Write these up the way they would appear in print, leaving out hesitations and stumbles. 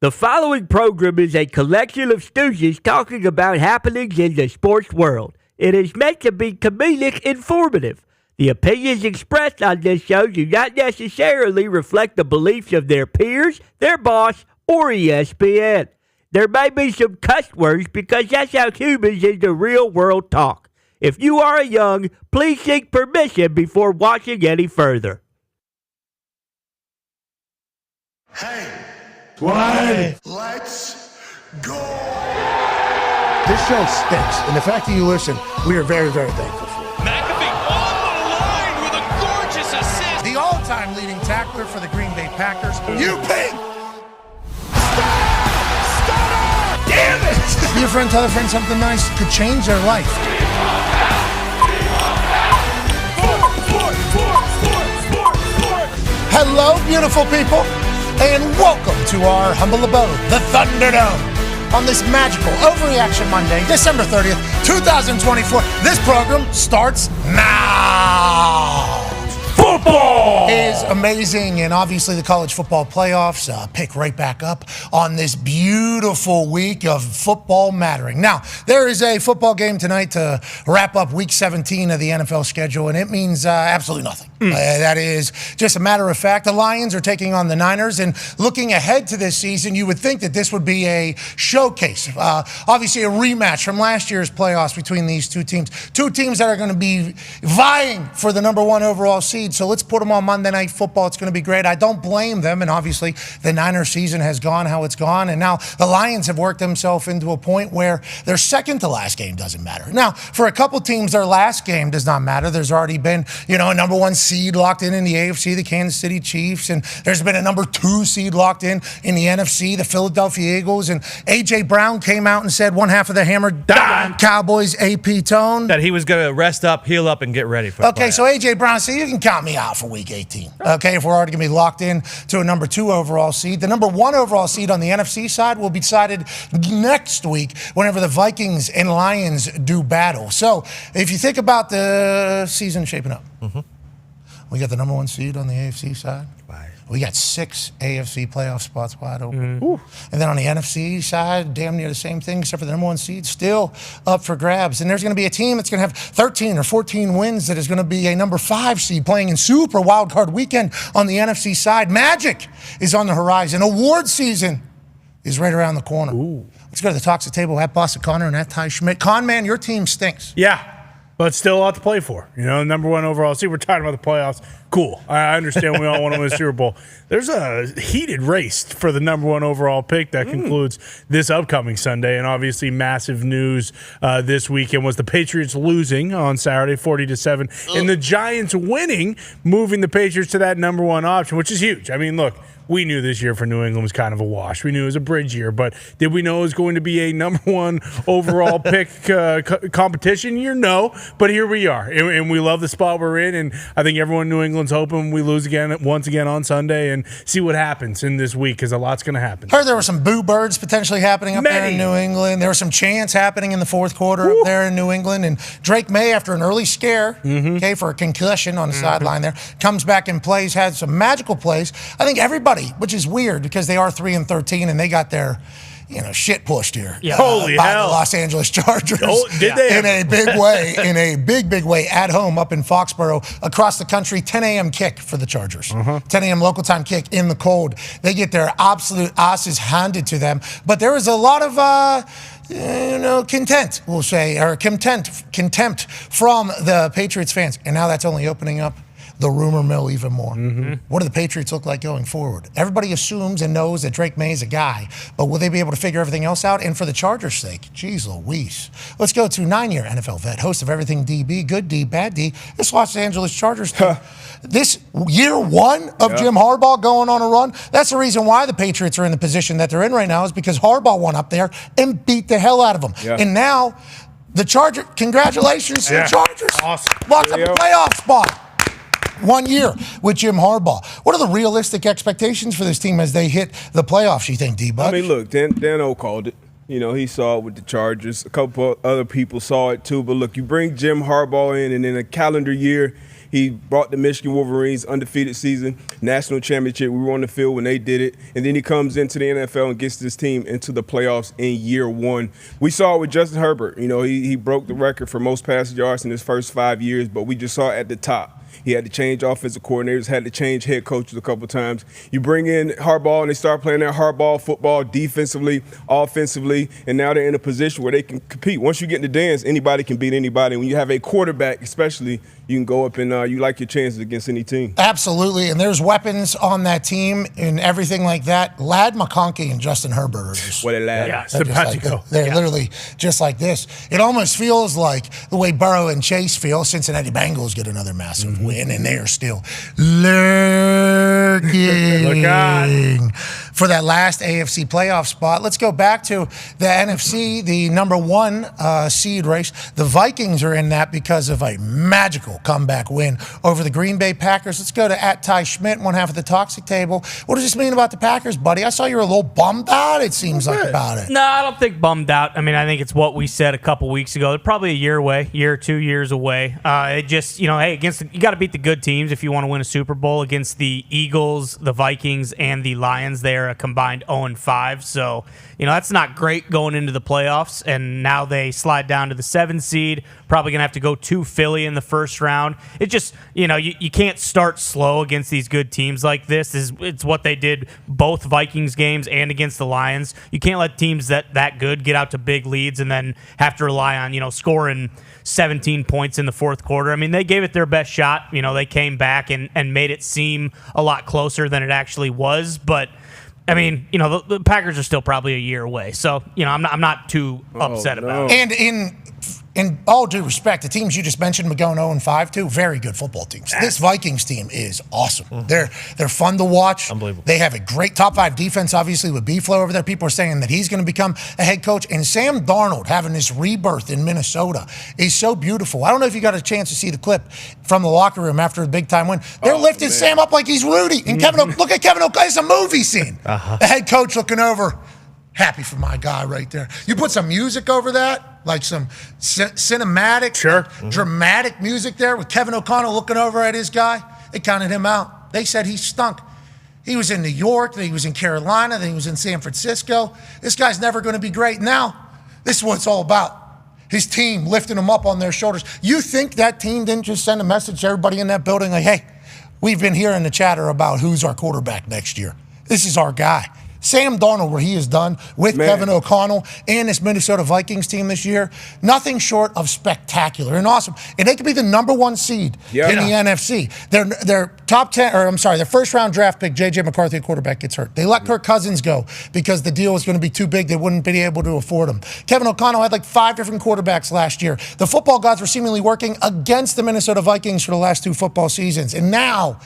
The following program is a collection of stooges talking about happenings in the sports world. It is meant to be comedic informative. The opinions expressed on this show do not necessarily reflect the beliefs of their peers, their boss, or ESPN. There may be some cuss words because that's how humans in the real world talk. If you are young, please seek permission before watching any further. Hey. Why? Let's go. This show stinks, and the fact that you listen, we are very, very thankful for it. McAfee on the line with a gorgeous assist. The all-time leading tackler for the Green Bay Packers. You ping. Stunner! Damn it! Be a friend, tell a friend something nice could change their life. Hello, beautiful people, and welcome to our humble abode, the Thunderdome. On this magical Overreaction Monday, December 30th, 2024, this program starts now. Football is amazing, and obviously the college football playoffs pick right back up on this beautiful week of football mattering. Now, there is a football game tonight to wrap up week 17 of the NFL schedule, and it means absolutely nothing. That is just a matter of fact. The Lions are taking on the Niners, and looking ahead to this season, you would think that this would be a showcase. Obviously, a rematch from last year's playoffs between these two teams. Two teams that are going to be vying for the number one overall seed. So let's put them on Monday Night Football. It's going to be great. I don't blame them. And obviously, the Niners season has gone how it's gone. And now the Lions have worked themselves into a point where their second to last game doesn't matter. Now, for a couple teams, their last game does not matter. There's already been, a number one seed locked in the AFC, the Kansas City Chiefs. And there's been a number two seed locked in the NFC, the Philadelphia Eagles. And A.J. Brown came out and said one half of the hammer Dahn Cowboys AP tone. That he was going to rest up, heal up, and get ready for it. Okay, so A.J. Brown said, you can count me out for week 18. Okay, if we're already going to be locked in to a number two overall seed. The number one overall seed on the NFC side will be decided next week whenever the Vikings and Lions do battle. So if you think about the season shaping up, we got the number one seed on the AFC side. Right. We got 6 AFC playoff spots wide open. And then on the NFC side, damn near the same thing, except for the number one seed, still up for grabs. And there's going to be a team that's going to have 13 or 14 wins that is going to be a number 5 seed playing in Super Wild Card Weekend on the NFC side. Magic is on the horizon. Award season is right around the corner. Let's go to the Toxic Table at Bossa Connor and at Ty Schmidt. Con man, your team stinks. Yeah. But still a lot to play for. Number one overall. See, we're talking about the playoffs. Cool. I understand we all want to win the Super Bowl. There's a heated race for the number one overall pick that concludes this upcoming Sunday. And obviously massive news this weekend was the Patriots losing on Saturday 40-7. And the Giants winning, moving the Patriots to that number one option, which is huge. I mean, look. We knew this year for New England was kind of a wash. We knew it was a bridge year, but did we know it was going to be a number one overall pick competition year? No, but here we are, and we love the spot we're in, and I think everyone in New England's hoping we lose once again on Sunday and see what happens in this week, because a lot's going to happen. Heard there were some boo birds potentially happening up there in New England. There were some chants happening in the fourth quarter up there in New England, and Drake May, after an early scare, for a concussion on the sideline there, comes back and plays, had some magical plays. I think everybody, which is weird because they are 3-13 and they got their shit pushed here. Yeah. Holy by hell. the Los Angeles Chargers. Oh, did they? In a big way, big way at home up in Foxborough, across the country, 10 a.m. kick for the Chargers. 10 a.m. local time kick in the cold. They get their absolute asses handed to them. But there is a lot of contempt, we'll say, or contempt from the Patriots fans. And now that's only opening up the rumor mill even more. What do the Patriots look like going forward? Everybody assumes and knows that Drake May is a guy, but will they be able to figure everything else out? And for the Chargers' sake, geez Louise. Let's go to 9-year NFL vet, host of Everything DB, good D, bad D, this Los Angeles Chargers team. This year one of Jim Harbaugh going on a run, that's the reason why the Patriots are in the position that they're in right now, is because Harbaugh went up there and beat the hell out of them. And now the Chargers, congratulations to the Chargers. Awesome. Locked up a playoff spot. 1 year with Jim Harbaugh. What are the realistic expectations for this team as they hit the playoffs, you think, D-Buck? I mean, look, Dan O called it. He saw it with the Chargers. A couple other people saw it too. But look, you bring Jim Harbaugh in, and in a calendar year, He brought the Michigan Wolverines undefeated season, national championship. We were on the field when they did it. And then he comes into the NFL and gets this team into the playoffs in year one. We saw it with Justin Herbert. You know, he broke the record for most passing yards in his first 5 years, but we just saw it at the top. He had to change offensive coordinators, had to change head coaches a couple times. You bring in Harbaugh, and they start playing that hardball football defensively, offensively, and now they're in a position where they can compete. Once you get in the dance, anybody can beat anybody. When you have a quarterback, especially, you can go up and you like your chances against any team. Absolutely, and there's weapons on that team and everything like that. Lad McConkey and Justin Herbert are just What a lad. Yeah, they're literally just like this. It almost feels like the way Burrow and Chase feel. Cincinnati Bengals get another massive win, and they are still lurking for that last AFC playoff spot. Let's go back to the NFC, the number one seed race. The Vikings are in that because of a magical comeback win over the Green Bay Packers. Let's go to @Ty Schmidt, one half of the Toxic Table. What does this mean about the Packers, buddy? I saw you were a little bummed out, it seems like, about it. No, I don't think bummed out. I mean, I think it's what we said a couple weeks ago. They're probably a year away, 2 years away. It just, hey, you got to beat the good teams if you want to win a Super Bowl. Against the Eagles, the Vikings, and the Lions, they're a combined 0-5. So, that's not great going into the playoffs. And now they slide down to the 7 seed. Probably going to have to go to Philly in the first round. It just, you can't start slow against these good teams like this. It's what they did both Vikings games and against the Lions. You can't let teams that good get out to big leads and then have to rely on, scoring 17 points in the fourth quarter. I mean, they gave it their best shot. They came back and made it seem a lot closer than it actually was. But, I mean, the Packers are still probably a year away. So, I'm not too upset about it. And in all due respect, the teams you just mentioned, going 0-5 too, very good football teams. This Vikings team is awesome. They're fun to watch. Unbelievable. They have a great top 5 defense, obviously, with B-Flow over there. People are saying that he's going to become a head coach. And Sam Darnold having this rebirth in Minnesota is so beautiful. I don't know if you got a chance to see the clip from the locker room after the big-time win. They're lifting Sam up like he's Rudy. And look at Kevin O'Connell. It's a movie scene. The head coach looking over. Happy for my guy right there. You put some music over that, like some cinematic, dramatic music there with Kevin O'Connell looking over at his guy. They counted him out. They said he stunk. He was in New York, then he was in Carolina, then he was in San Francisco. This guy's never going to be great. Now, this is what it's all about. His team lifting him up on their shoulders. You think that team didn't just send a message to everybody in that building like, hey, we've been hearing the chatter about who's our quarterback next year. This is our guy. Sam Darnold, what he has done with Kevin O'Connell and this Minnesota Vikings team this year, nothing short of spectacular and awesome. And they could be the number 1 seed in the NFC. Their their first round draft pick, J.J. McCarthy, quarterback, gets hurt. They let Kirk Cousins go because the deal was going to be too big. They wouldn't be able to afford him. Kevin O'Connell had like 5 different quarterbacks last year. The football gods were seemingly working against the Minnesota Vikings for the last 2 football seasons. And now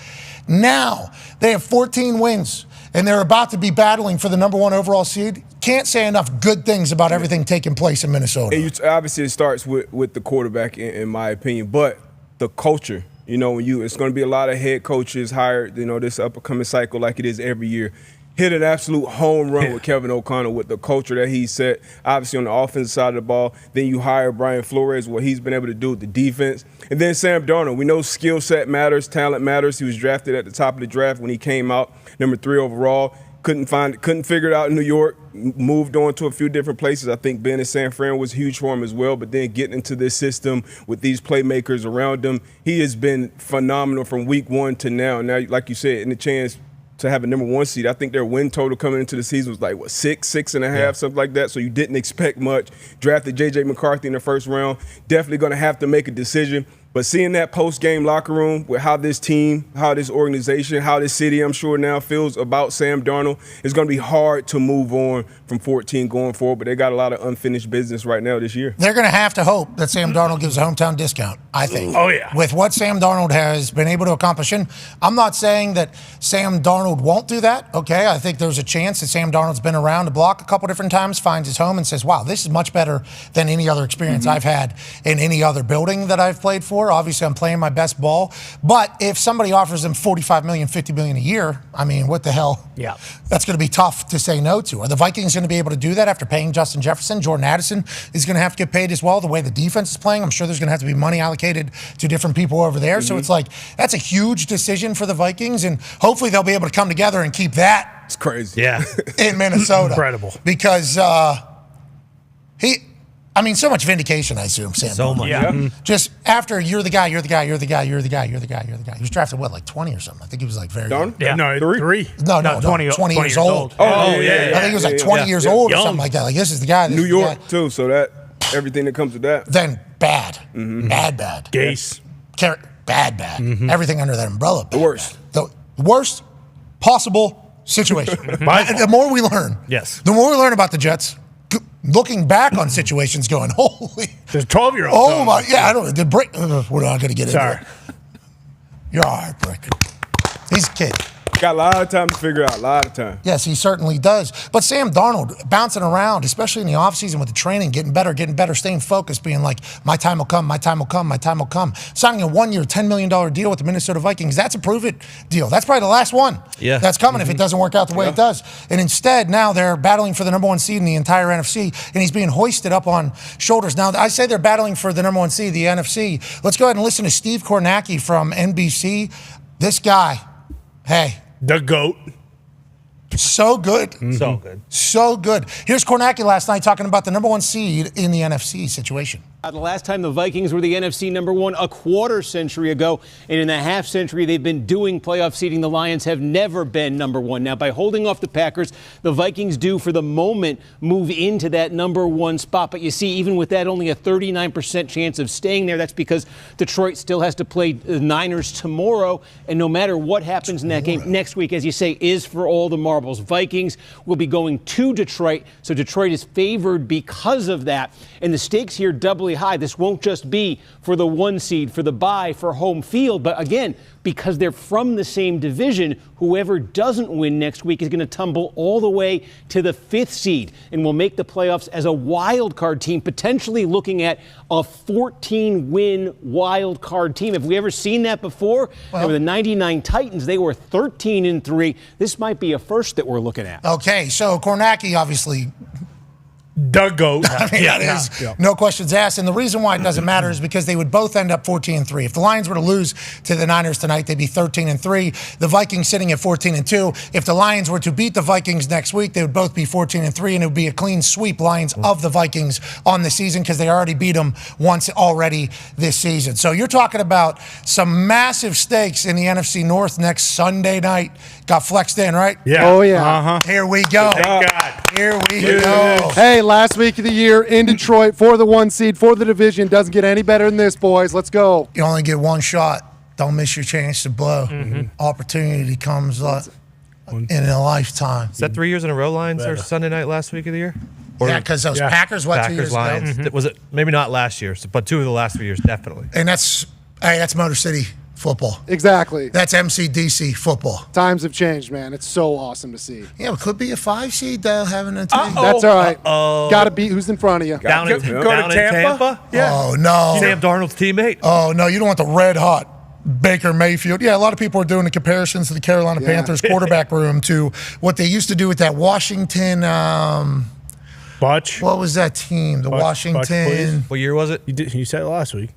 they have 14 wins. And they're about to be battling for the number 1 overall seed. Can't say enough good things about everything taking place in Minnesota. And obviously, it starts with the quarterback, in my opinion, but the culture. It's going to be a lot of head coaches hired. This upcoming cycle, like it is every year. Hit an absolute home run with Kevin O'Connell with the culture that he set, obviously on the offensive side of the ball. Then you hire Brian Flores, what he's been able to do with the defense. And then Sam Darnold. We know skill set matters, talent matters. He was drafted at the top of the draft when he came out, number 3 overall. Couldn't figure it out in New York. Moved on to a few different places. I think being in San Fran was huge for him as well. But then getting into this system with these playmakers around him, he has been phenomenal from week 1 to now. Now, like you said, in the chance to have a number 1 seed. I think their win total coming into the season was like, 6.5, something like that. So you didn't expect much. Drafted J.J. McCarthy in the first round. Definitely going to have to make a decision. But seeing that post-game locker room with how this team, how this organization, how this city, I'm sure now feels about Sam Darnold, it's going to be hard to move on from 14 going forward. But they got a lot of unfinished business right now this year. They're going to have to hope that Sam Darnold gives a hometown discount, I think. Oh, yeah. With what Sam Darnold has been able to accomplish. And I'm not saying that Sam Darnold won't do that, okay? I think there's a chance that Sam Darnold's been around the block a couple different times, finds his home and says, wow, this is much better than any other experience I've had in any other building that I've played for. for. Obviously, I'm playing my best ball. But if somebody offers them $45 million, $50 million a year, I mean, what the hell? Yeah. That's going to be tough to say no to. Are the Vikings going to be able to do that after paying Justin Jefferson? Jordan Addison is going to have to get paid as well. The way the defense is playing, I'm sure there's going to have to be money allocated to different people over there. So it's like, that's a huge decision for the Vikings, and hopefully they'll be able to come together and keep that. It's crazy. Yeah. In Minnesota. Incredible. Because so much vindication, I assume, Sam. So much. Yeah. Just after you're the guy. He was drafted, what, 20 or something? I think he was very Dahn? young. Yeah. No, three. No, 20 years old. Oh, yeah. I think he was 20 years old or something like that. This is the guy. New York, too, so that everything that comes with that. Then bad. Bad. Gase. Bad. Everything under that umbrella. The worst. The worst possible situation. The more we learn. Yes. The more we learn about the Jets, looking back on situations going, holy. There's a 12-year-old. Oh, my. Yeah, I don't know. We're not going to get into it. You're heartbreaking. He's a kid. Got a lot of time to figure out, a lot of time. Yes, he certainly does. But Sam Darnold, bouncing around, especially in the offseason with the training, getting better, staying focused, being like, my time will come. Signing a 1-year, $10 million deal with the Minnesota Vikings, that's a prove-it deal. That's probably the last one that's coming if it doesn't work out the way it does. And instead, now they're battling for the number 1 seed in the entire NFC, and he's being hoisted up on shoulders. Now, I say they're battling for the number 1 seed, the NFC. Let's go ahead and listen to Steve Kornacki from NBC. This guy, hey. The GOAT. So good. So good. So good. Here's Kornacki last night talking about the number 1 seed in the NFC situation. The last time the Vikings were the NFC number 1 a quarter century ago, and in the half century they've been doing playoff seeding, the Lions have never been number 1. Now, by holding off the Packers, the Vikings do, for the moment, move into that number 1 spot. But you see, even with that, only a 39% chance of staying there. That's because Detroit still has to play the Niners tomorrow, and no matter what happens in that game next week, as you say, is for all the marbles. Vikings will be going to Detroit, so Detroit is favored because of that. And the stakes here doubly high. This won't just be for the 1 seed, for the bye, for home field, but again, because they're from the same division, whoever doesn't win next week is going to tumble all the way to the 5th seed and will make the playoffs as a wild card team, potentially looking at a 14-win wild card team. Have we ever seen that before? Well, the 99 Titans, they were 13-3. This might be a first that we're looking at. Okay, so Kornacki obviously The GOAT. That is no questions asked. And the reason why it doesn't matter is because they would both end up 14-3. If the Lions were to lose to the Niners tonight, they'd be 13-3. The Vikings sitting at 14-2. If the Lions were to beat the Vikings next week, they would both be 14-3, and it would be a clean sweep, Lions, of the Vikings on the season, because they already beat them once already this season. So you're talking about some massive stakes in the NFC North next Sunday night. Got flexed in, right? Yeah. Oh, yeah. Here we go. Thank God. Here we go. Hey, last week of the year in Detroit for the 1 seed for the division. Doesn't get any better than this, boys. Let's go. You only get one shot. Don't miss your chance to blow. Opportunity comes in a lifetime. Is that 3 years in a row, Lions, or Sunday night last week of the year? Yeah, because those Packers, 2 years Lions. ago? Was it maybe not last year, but 2 of the last 3 years, definitely. And that's Motor City football. Exactly. That's MCDC football. Times have changed, man. It's so awesome to see. Yeah, it could be a 5 seed though, having a team. That's all right. Got to beat who's in front of you. Down in Tampa? Yeah. Oh, no. Sam Darnold's teammate? Oh, no, you don't want the red hot Baker Mayfield. Yeah, a lot of people are doing the comparisons to the Carolina Panthers quarterback room to what they used to do with that Washington Butch. What was that team? The Washington. What year was it? You said it last week.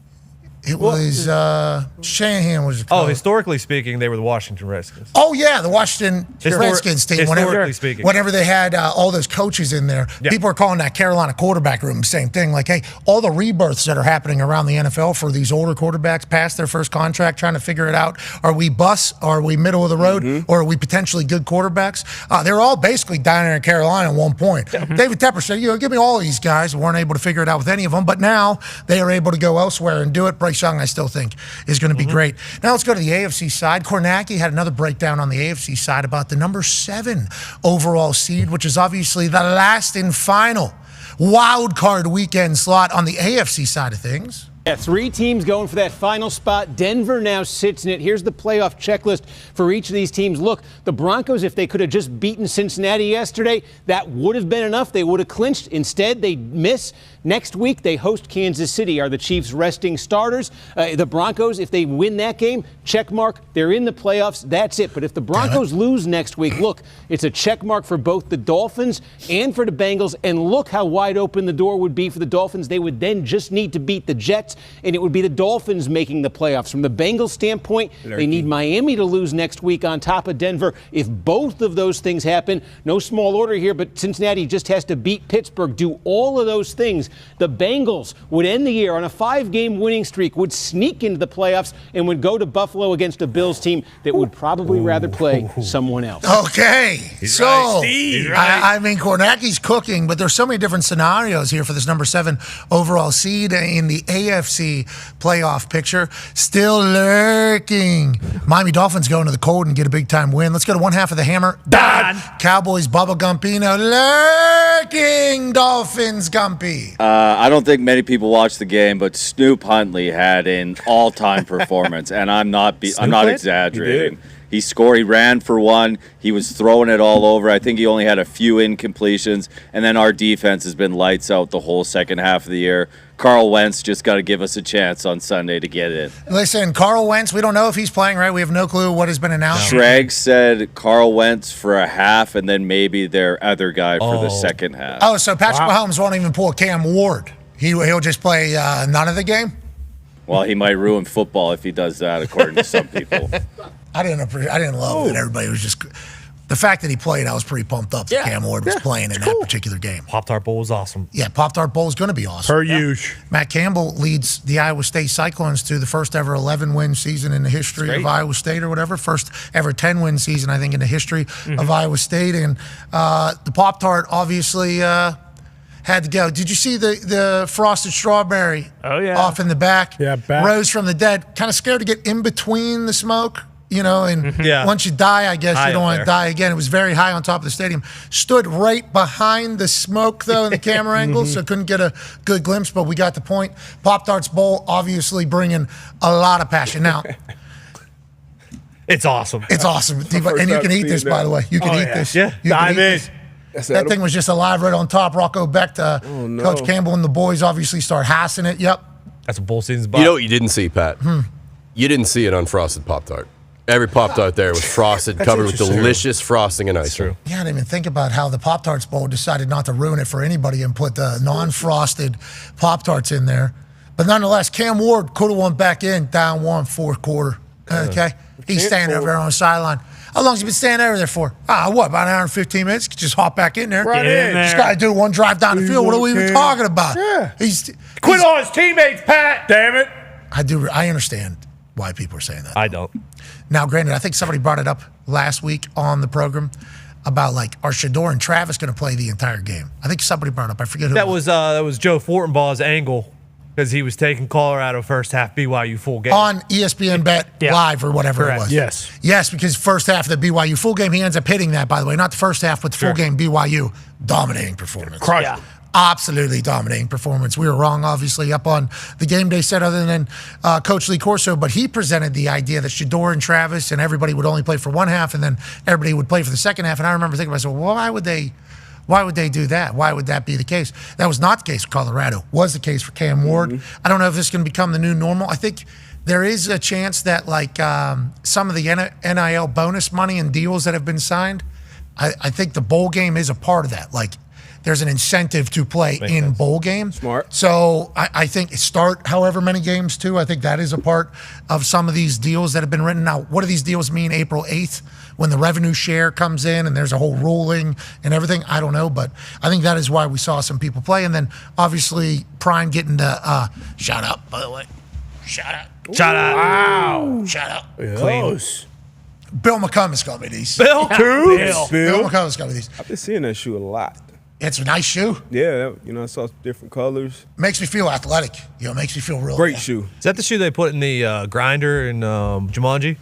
It was Shanahan was the coach. Oh, historically speaking, they were the Washington Redskins. Oh, yeah, the Washington Redskins team. Whenever they had all those coaches in there, people are calling that Carolina quarterback room the same thing. Like, hey, all the rebirths that are happening around the NFL for these older quarterbacks past their first contract, trying to figure it out. Are we bust? Are we middle of the road? Or are we potentially good quarterbacks? They're all basically down there in Carolina at one point. David Tepper said, give me all of these guys. We weren't able to figure it out with any of them, but now they are able to go elsewhere and do it. Bryce Young, I still think, is going to be great. Now let's go to the AFC side. Kornacki had another breakdown on the AFC side about the number 7 overall seed, which is obviously the last and final wild card weekend slot on the AFC side of things. Yeah, 3 teams going for that final spot. Denver now sits in it. Here's the playoff checklist for each of these teams. Look, the Broncos, if they could have just beaten Cincinnati yesterday, that would have been enough. They would have clinched. Instead, they miss. Next week, they host Kansas City. Are the Chiefs resting starters? The Broncos, if they win that game, check mark. They're in the playoffs. That's it. But if the Broncos lose next week, look, it's a check mark for both the Dolphins and for the Bengals. And look how wide open the door would be for the Dolphins. They would then just need to beat the Jets, and it would be the Dolphins making the playoffs. From the Bengals standpoint, they need Miami to lose next week on top of Denver. If both of those things happen, no small order here, but Cincinnati just has to beat Pittsburgh, do all of those things. The Bengals would end the year on a 5-game winning streak, would sneak into the playoffs, and would go to Buffalo against a Bills team that would probably rather play someone else. Okay. He's right, Steve. He's right. I mean, Kornacki's cooking, but there's so many different scenarios here for this number 7 overall seed in the AFC playoff picture. Still lurking. Miami Dolphins going to the cold and get a big-time win. Let's go to one half of the hammer. Dahn. Cowboys, Bubba Gumpino. Lurking Dolphins, Gumpy. I don't think many people watched the game, but Snoop Huntley had an all-time performance, and I'm not exaggerating. He scored. He ran for one. He was throwing it all over. I think he only had a few incompletions, and then our defense has been lights out the whole second half of the year. Carl Wentz just got to give us a chance on Sunday to get in. Listen, Carl Wentz, we don't know if he's playing, right? We have no clue what has been announced. Schrag said Carl Wentz for a half, and then maybe their other guy for the second half. Oh, so Patrick Mahomes won't even pull Cam Ward. He'll just play none of the game? Well, he might ruin football if he does that, according to some people. I didn't love it. Everybody was just the fact that he played. I was pretty pumped up that Cam Ward was playing in that particular game. Pop-Tart Bowl was awesome. Yeah, Pop-Tart Bowl is going to be awesome. Per usual. Matt Campbell leads the Iowa State Cyclones to the first ever 11-win season in the history of Iowa State or whatever. First ever 10-win season, I think, in the history of Iowa State. And the Pop-Tart obviously had to go. Did you see the frosted strawberry off in the back? Yeah, back. Rose from the dead. Kind of scared to get in between the smoke. And once you die, I guess you don't want to die again. It was very high on top of the stadium. Stood right behind the smoke, though, in the camera angle, so couldn't get a good glimpse, but we got the point. Pop-Tarts Bowl obviously bringing a lot of passion. Now, it's awesome. It's awesome. And you can eat this, by the way. You can eat this. Yeah, dive in. That thing was just alive right on top. Rocco Beck to Coach Campbell and the boys obviously start hassing it. Yep. That's a bowl season's about. You know what you didn't see, Pat? You didn't see an unfrosted Pop-Tart. Every Pop-Tart there was frosted, covered with delicious frosting and icing. Yeah, I didn't even think about how the Pop-Tarts Bowl decided not to ruin it for anybody and put the non-frosted Pop-Tarts in there. But nonetheless, Cam Ward could have won back in, down 1, fourth quarter. Okay? He's standing over there on the sideline. How long has he been standing over there for? About an hour and 15 minutes? Just hop back in there. Right in. Just got to do one drive down the field. What are we even talking about? Yeah. Quit on his teammates, Pat. Damn it. I understand why people are saying that. I don't. Now, granted, I think somebody brought it up last week on the program about, are Shador and Travis going to play the entire game? I think somebody brought it up. I forget who that was. That was Joe Fortenbaugh's angle because he was taking Colorado first half BYU full game. On ESPN Bet Live or whatever it was. Yes, because first half of the BYU full game, he ends up hitting that, by the way. Not the first half, but the full game BYU. Dominating performance. Absolutely dominating performance. We were wrong, obviously, up on the game day set other than Coach Lee Corso, but he presented the idea that Shador and Travis and everybody would only play for one half and then everybody would play for the second half. And I remember thinking to myself, well, why would they do that? Why would that be the case? That was not the case for Colorado. Was the case for Cam Ward. I don't know if this is going to become the new normal. I think there is a chance that some of the NIL bonus money and deals that have been signed, I think the bowl game is a part of that. There's an incentive to play in bowl games. Smart. So I think start however many games too. I think that is a part of some of these deals that have been written. Now, what do these deals mean April 8th when the revenue share comes in and there's a whole ruling and everything? I don't know, but I think that is why we saw some people play. And then obviously Prime getting the shout out, by the way. Shout out. Shout out. Wow. Shout out. Close. Bill McCummins got me these. Bill McCummins got me these. I've been seeing that shoe a lot. It's a nice shoe. Yeah, I saw different colors. Makes me feel athletic. Makes me feel real. Great shoe. Is that the shoe they put in the grinder in Jumanji?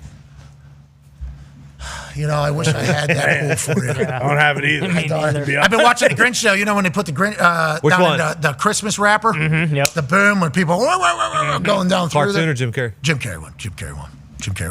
I wish I had that pull for you. I don't have it either. I've been watching the Grinch show. When they put the Grinch down in the Christmas wrapper, the boom when people going down through Clarkson or Jim Carrey? Jim Carrey won.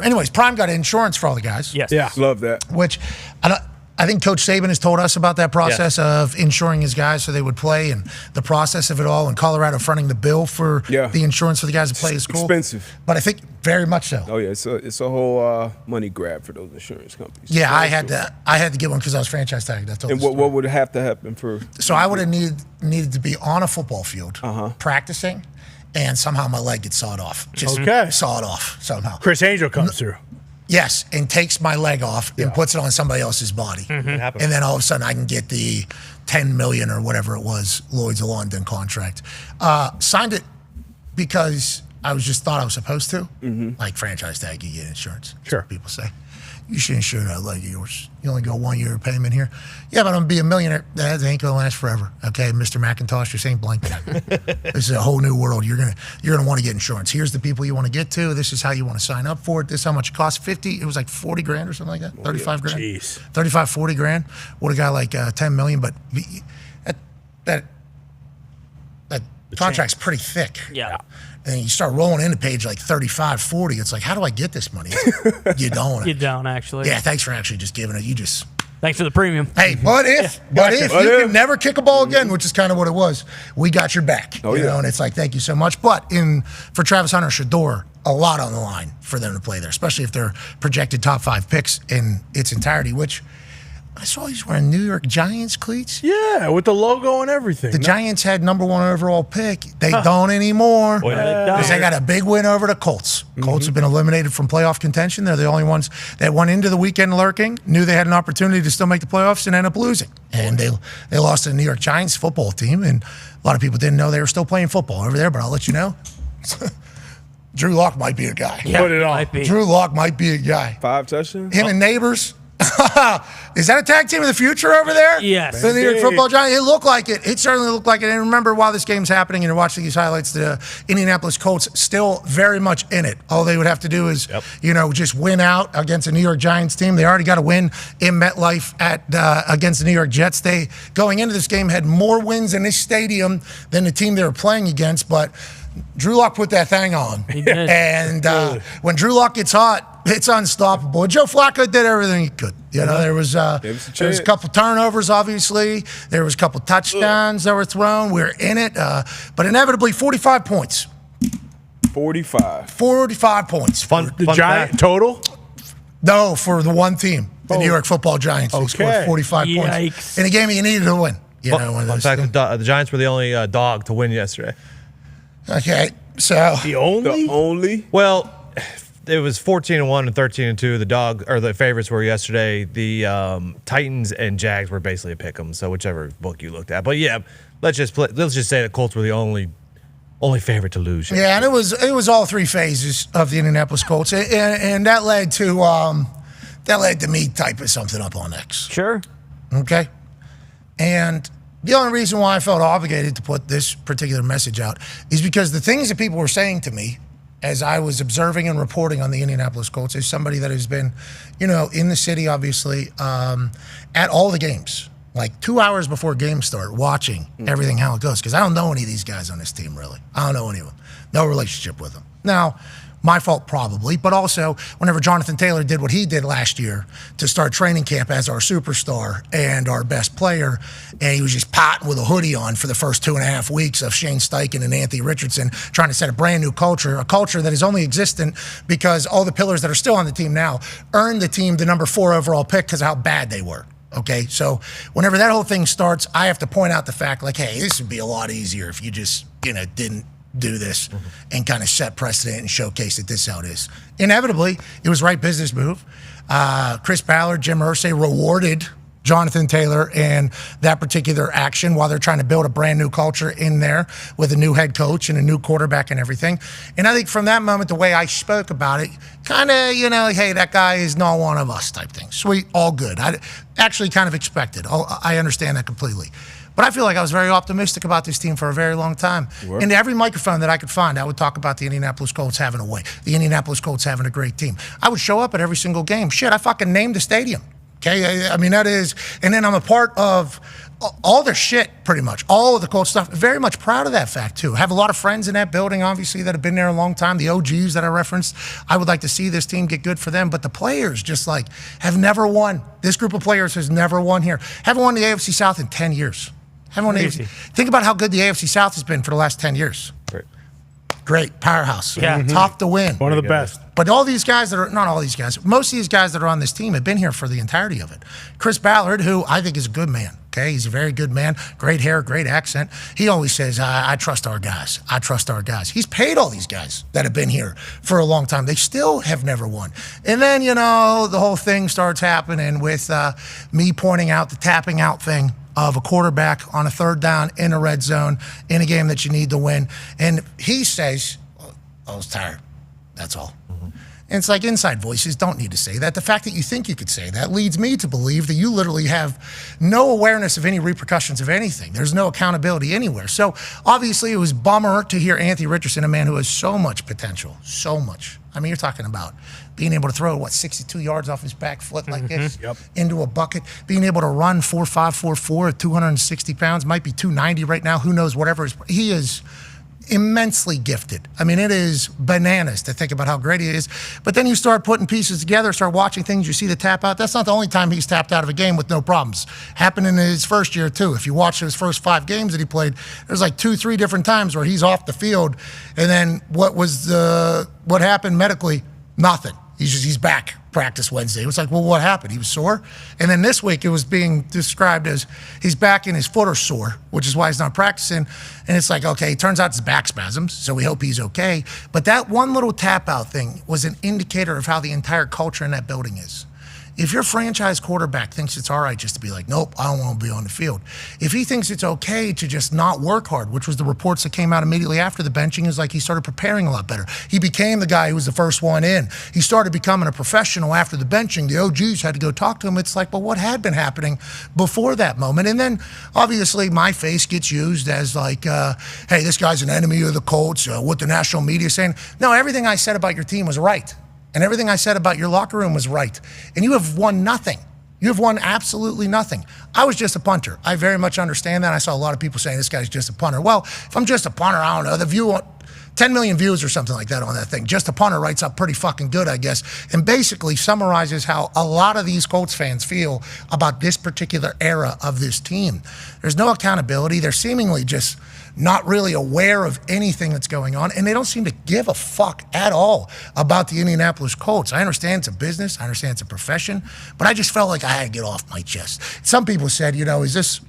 Anyways, Prime got insurance for all the guys. Yes. Yeah. Love that. Which I I think Coach Saban has told us about that process of insuring his guys so they would play, and the process of it all, and Colorado fronting the bill for the insurance for the guys to play is cool. Expensive. But I think very much so. Oh, yeah. It's a whole money grab for those insurance companies. Yeah, I had to get one because I was franchise tagged. That's all. And what would have to happen for? So I would have needed to be on a football field practicing, and somehow my leg gets sawed off. Just saw it off somehow. Chris Angel comes through. Yes, and takes my leg off and puts it on somebody else's body. And then all of a sudden I can get the $10 million or whatever it was, Lloyd's of London contract. Signed it because I thought I was supposed to. Like franchise tag, you get insurance. That's what people say. You should insure that leg of yours. You only go 1 year of payment here. Yeah, but I'm going to be a millionaire. That ain't going to last forever. Okay, Mr. McIntosh, this ain't blank check. This is a whole new world. You're gonna want to get insurance. Here's the people you want to get to. This is how you want to sign up for it. This is how much it costs. It was like 40 grand or something like that. 35 grand. Jeez. 35, 40 grand. Would have got like 10 million, but that contract's pretty thick. Yeah. And you start rolling into page like 35, 40. It's like, how do I get this money? You don't. You don't, actually. Yeah, thanks for actually just giving it. Thanks for the premium. Hey, but if you can never kick a ball again, which is kind of what it was, we got your back. You know, and it's like, thank you so much. But for Travis Hunter, Shador, a lot on the line for them to play there, especially if they're projected top 5 picks in its entirety, which I saw he's wearing New York Giants cleats. Yeah, with the logo and everything. The Giants had number 1 overall pick. They don't anymore. Because they got a big win over the Colts. Colts have been eliminated from playoff contention. They're the only ones that went into the weekend lurking, knew they had an opportunity to still make the playoffs, and ended up losing. And they lost to the New York Giants football team, and a lot of people didn't know they were still playing football over there, but I'll let you know. Drew Lock might be a guy. Yeah, put it on. Drew Lock might be a guy. 5 touchdowns? Him and Neighbors. Is that a tag team of the future over there? Yes. The New York Football Giants. It looked like it. It certainly looked like it. And remember, while this game's happening and you're watching these highlights, the Indianapolis Colts still very much in it. All they would have to do is, just win out against a New York Giants team. They already got a win in MetLife against the New York Jets. They, going into this game, had more wins in this stadium than the team they were playing against, but Drew Lock put that thing on. He did. And when Drew Lock gets hot, it's unstoppable. Joe Flacco did everything he could. There was a couple turnovers, obviously. There was a couple touchdowns that were thrown. We were in it. But inevitably, 45 points. 45 points. The Giant total? No, for the one team. The New York Football Giants. They scored 45 points. In a game you needed to win. Fun fact, the Giants were the only dog to win yesterday. Okay, so the only. Well, it was 14-1 and 13-2. The dog or the favorites were yesterday. The Titans and Jags were basically a pick 'em. So whichever book you looked at, but yeah, let's just say the Colts were the only favorite to lose. Yeah, and it was all 3 phases of the Indianapolis Colts, and that led to me typing something up on X. Sure. Okay, and the only reason why I felt obligated to put this particular message out is because the things that people were saying to me as I was observing and reporting on the Indianapolis Colts, as somebody that has been, in the city, obviously, at all the games, like 2 hours before games start, watching everything, how it goes. Because I don't know any of these guys on this team, really. I don't know any of them. No relationship with them. Now, my fault probably, but also whenever Jonathan Taylor did what he did last year to start training camp as our superstar and our best player, and he was just potting with a hoodie on for the first 2.5 weeks of Shane Steichen and Anthony Richardson trying to set a brand new culture, a culture that is only existent because all the pillars that are still on the team now earned the team the number 4 overall pick because of how bad they were. Okay, so whenever that whole thing starts, I have to point out the fact, like, hey, this would be a lot easier if you just, didn't do this and kind of set precedent and showcase that this is how it is. Inevitably, it was the right business move. Chris Ballard, Jim Irsay rewarded Jonathan Taylor and that particular action while they're trying to build a brand new culture in there with a new head coach and a new quarterback and everything. And I think from that moment, the way I spoke about it, kind of, hey, that guy is not one of us type thing. Sweet, all good. I actually kind of expected. I understand that completely. But I feel like I was very optimistic about this team for a very long time. And every microphone that I could find, I would talk about the Indianapolis Colts having a way, the Indianapolis Colts having a great team. I would show up at every single game. Shit, I fucking named the stadium. Okay, I mean, that is, and then I'm a part of all their shit, pretty much. All of the Colts stuff. Very much proud of that fact, too. Have a lot of friends in that building, obviously, that have been there a long time. The OGs that I referenced. I would like to see this team get good for them. But the players just like have never won. This group of players has never won here. Haven't won the AFC South in 10 years. Haven't won the AFC. Think about how good the AFC South has been for the last 10 years. Great. Powerhouse. Yeah. Tough to win. One of the best. But all these guys that are, not all these guys, most of these guys that are on this team have been here for the entirety of it. Chris Ballard, who I think is a good man, okay? He's a very good man. Great hair, great accent. He always says, I trust our guys. I trust our guys. He's paid all these guys that have been here for a long time. They still have never won. And then, the whole thing starts happening with me pointing out the tapping out thing of a quarterback on a third down in a red zone in a game that you need to win. And he says, I was tired. That's all. And it's like inside voices don't need to say that. The fact that you think you could say that leads me to believe that you literally have no awareness of any repercussions of anything. There's no accountability anywhere. So obviously it was bummer to hear Anthony Richardson, a man who has so much potential, so much. I mean, you're talking about being able to throw, 62 yards off his back foot like this into a bucket, being able to run 4.5, 4.4 at 260 pounds, might be 290 right now, who knows, whatever. He is immensely gifted. I mean, it is bananas to think about how great he is. But then you start putting pieces together, start watching things, you see the tap out. That's not the only time he's tapped out of a game with no problems. Happened in his first year, too. If you watch his first 5 games that he played, there's like 2-3 different times where he's off the field. And then what happened medically? Nothing. He's back. Practice Wednesday. It was like, well, what happened? He was sore. And then this week it was being described as he's back and his foot are sore, which is why he's not practicing. And it's like, okay, it turns out it's back spasms, so we hope he's okay. But that one little tap out thing was an indicator of how the entire culture in that building is. If your franchise quarterback thinks it's all right just to be like, nope, I don't want to be on the field. If he thinks it's okay to just not work hard, which was the reports that came out immediately after the benching, is like he started preparing a lot better. He became the guy who was the first one in. He started becoming a professional after the benching. The OGs had to go talk to him. It's like, well, what had been happening before that moment? And then, obviously, my face gets used as like, hey, this guy's an enemy of the Colts, what the national media is saying. No, everything I said about your team was right. And everything I said about your locker room was right. And you have won nothing. You have won absolutely nothing. I was just a punter. I very much understand that. I saw a lot of people saying this guy's just a punter. Well, if I'm just a punter, I don't know. The view, 10 million views or something like that on that thing. Just a punter writes up pretty fucking good, I guess. And basically summarizes how a lot of these Colts fans feel about this particular era of this team. There's no accountability. They're seemingly just not really aware of anything that's going on, and they don't seem to give a fuck at all about the Indianapolis Colts. I understand it's a business, I understand it's a profession, but I just felt like I had to get off my chest. Some people said, is this,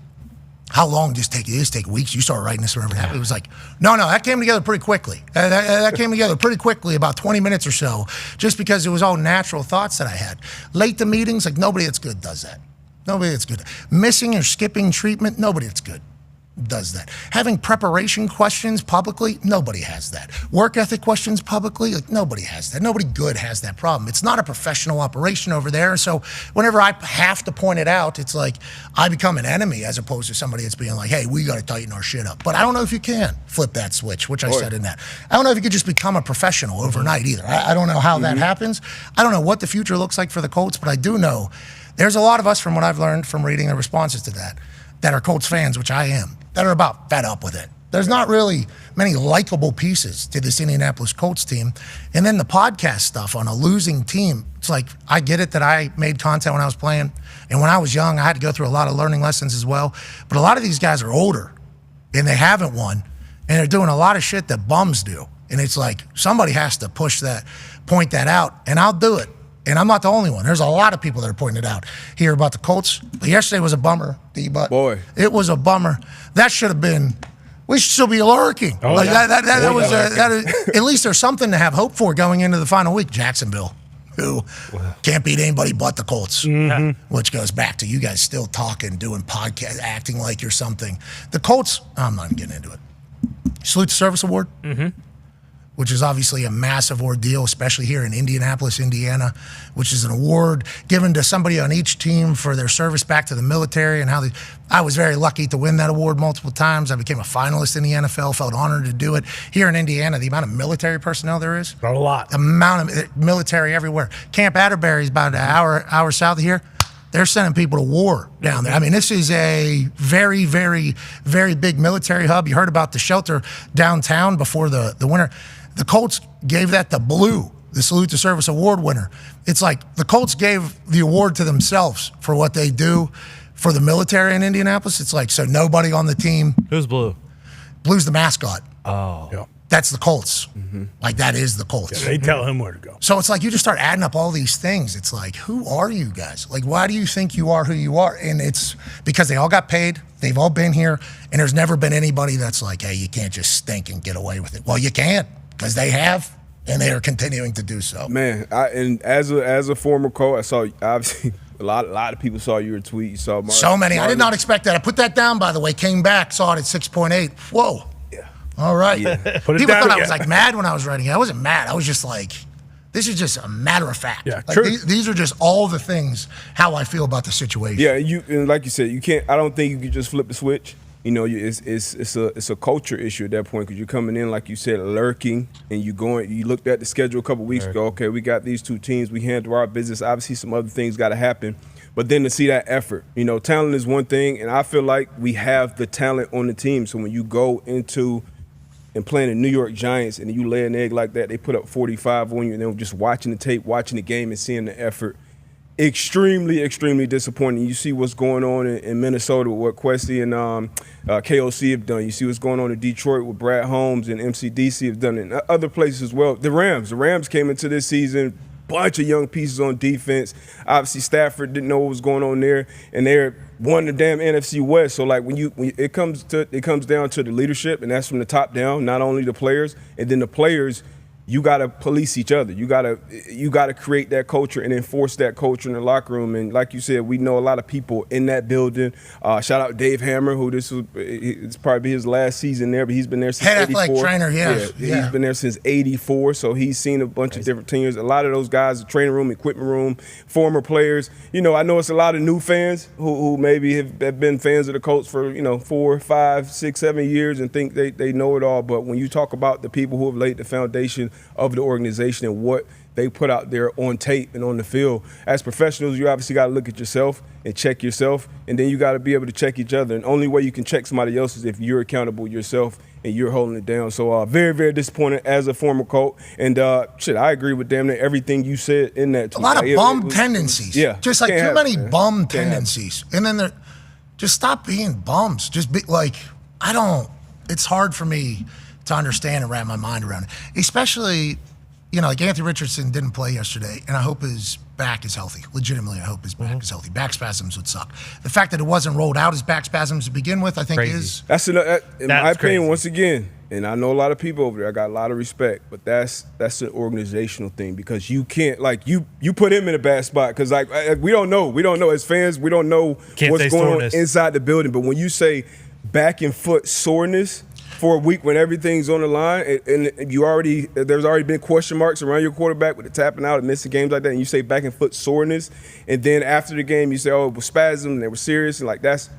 how long does it take? Take weeks? You start writing this whenever it happened. It was like, no, that came together pretty quickly. That came together pretty quickly, about 20 minutes or so, just because it was all natural thoughts that I had. Late to meetings, like nobody that's good does that. Nobody that's good. Missing or skipping treatment, nobody that's good does that. Having preparation questions publicly, nobody has that. Work ethic questions publicly, like nobody has that. Nobody good has that problem. It's not a professional operation over there. So whenever I have to point it out, it's like I become an enemy as opposed to somebody that's being like, hey, we got to tighten our shit up. But I don't know if you can flip that switch, which I said in that. I don't know if you could just become a professional overnight either. I don't know how that happens. I don't know what the future looks like for the Colts, but I do know there's a lot of us, from what I've learned from reading the responses to that are Colts fans, which I am, that are about fed up with it. There's not really many likable pieces to this Indianapolis Colts team. And then the podcast stuff on a losing team, it's like, I get it that I made content when I was playing. And when I was young, I had to go through a lot of learning lessons as well. But a lot of these guys are older, and they haven't won. And they're doing a lot of shit that bums do. And it's like, somebody has to point that out, and I'll do it. And I'm not the only one. There's a lot of people that are pointing it out here about the Colts. But yesterday was a bummer, D-Butt. Boy. It was a bummer. That should have been, we should still be lurking. Oh, like yeah. That was at least there's something to have hope for going into the final week. Jacksonville, who can't beat anybody but the Colts, which goes back to you guys still talking, doing podcasts, acting like you're something. The Colts, I'm not getting into it. Salute the Service Award. Which is obviously a massive ordeal, especially here in Indianapolis, Indiana, which is an award given to somebody on each team for their service back to the military and how I was very lucky to win that award multiple times. I became a finalist in the NFL, felt honored to do it. Here in Indiana, the amount of military personnel there is. A lot. The amount of military everywhere. Camp Atterbury is about an hour south of here. They're sending people to war down there. I mean, this is a very, very, very big military hub. You heard about the shelter downtown before the winter. The Colts gave that to Blue, the Salute to Service Award winner. It's like the Colts gave the award to themselves for what they do for the military in Indianapolis. It's like, so nobody on the team. Who's Blue? Blue's the mascot. Oh. Yeah. That's the Colts. Like, that is the Colts. Yeah, they tell him where to go. So it's like you just start adding up all these things. It's like, who are you guys? Like, why do you think you are who you are? And it's because they all got paid. They've all been here. And there's never been anybody that's like, hey, you can't just stink and get away with it. Well, you can, because they have, and they are continuing to do so. Man, and as a former Colt, I saw, obviously, a lot of people saw your tweet. You saw so many. I did not expect that. I put that down, by the way, came back, saw it at 6.8. Whoa. All right. Put it People down thought again. I was like mad when I was writing it. I wasn't mad. I was just like, this is just a matter of fact. Yeah, like, true. These are just all the things how I feel about the situation. Yeah, and like you said, you can't. I don't think you can just flip the switch. You know, it's a culture issue at that point because you're coming in, like you said, lurking, and you looked at the schedule a couple weeks ago. Okay, we got these two teams. We handle our business. Obviously, some other things got to happen. But then to see that effort, you know, talent is one thing, and I feel like we have the talent on the team. So when you go into and playing the New York Giants and you lay an egg like that, they put up 45 on you, and then just watching the tape, watching the game, and seeing the effort, extremely, extremely disappointing. You see what's going on in Minnesota with what Questy and KOC have done. You see what's going on in Detroit with Brad Holmes and MCDC have done, and other places as well. The Rams came into this season, bunch of young pieces on defense. Obviously, Stafford didn't know what was going on there, and they're won the damn NFC West. So like when it comes down to the leadership, and that's from the top down, not only the players, and then the players. You got to police each other. You got to create that culture and enforce that culture in the locker room. And like you said, we know a lot of people in that building. Shout out Dave Hammer, who it's probably his last season there, but he's been there since Head 84. athletic trainer, yeah. He's been there since 84, so he's seen a bunch of different teams. A lot of those guys, the training room, equipment room, former players. You know, I know it's a lot of new fans who maybe have been fans of the Colts for 4, 5, 6, 7 years and think they know it all. But when you talk about the people who have laid the foundation of the organization and what they put out there on tape and on the field. As professionals, you obviously got to look at yourself and check yourself, and then you got to be able to check each other. And the only way you can check somebody else is if you're accountable yourself and you're holding it down. So very, very disappointed as a former Colt. And I agree with damn near everything you said in that tweet. A lot of bum tendencies. Yeah. Just like too many bum tendencies. And then just stop being bums. Just be like, it's hard for me to understand and wrap my mind around it. Especially, like Anthony Richardson didn't play yesterday, and I hope his back is healthy. Legitimately, I hope his back is healthy. Back spasms would suck. The fact that it wasn't rolled out as back spasms to begin with, I think is... That's in my opinion, once again, and I know a lot of people over there, I got a lot of respect, but that's an organizational thing because you can't, you put him in a bad spot because, we don't know. As fans, we don't know what's going on inside the building, but when you say back and foot soreness for a week when everything's on the line and there's already been question marks around your quarterback with the tapping out and missing games like that, and you say back and foot soreness, and then after the game you say, oh, it was spasm and they were serious, and that's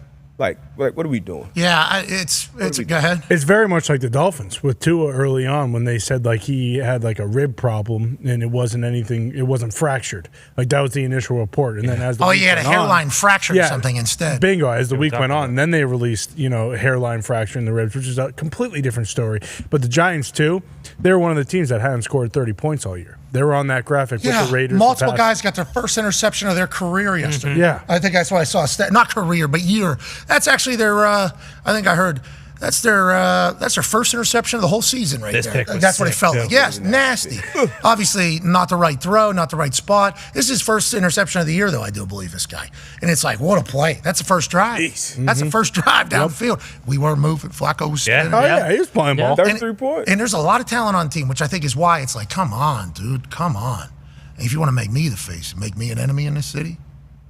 what are we doing? Yeah, go ahead. It's very much like the Dolphins with Tua early on when they said he had a rib problem and it wasn't fractured. That was the initial report. And then as the he had a hairline fracture or something instead. Bingo, as the week went on. And then they released, hairline fracture in the ribs, which is a completely different story. But the Giants too, they were one of the teams that hadn't scored 30 points all year. They were on that graphic with the Raiders. Multiple guys got their first interception of their career yesterday. Yeah. I think that's what I saw. Not career, but year. That's actually their, I think I heard, that's their first interception of the whole season right there. That's what it felt like. Yes, nasty. Obviously, not the right throw, not the right spot. This is his first interception of the year, though, I do believe, this guy. And it's like, what a play. That's the first drive. That's the first drive downfield. We were moving. Flacco was spinning. He was playing ball. 33 points. And there's a lot of talent on the team, which I think is why it's like, come on, dude, come on. And if you want to make me the face, make me an enemy in this city,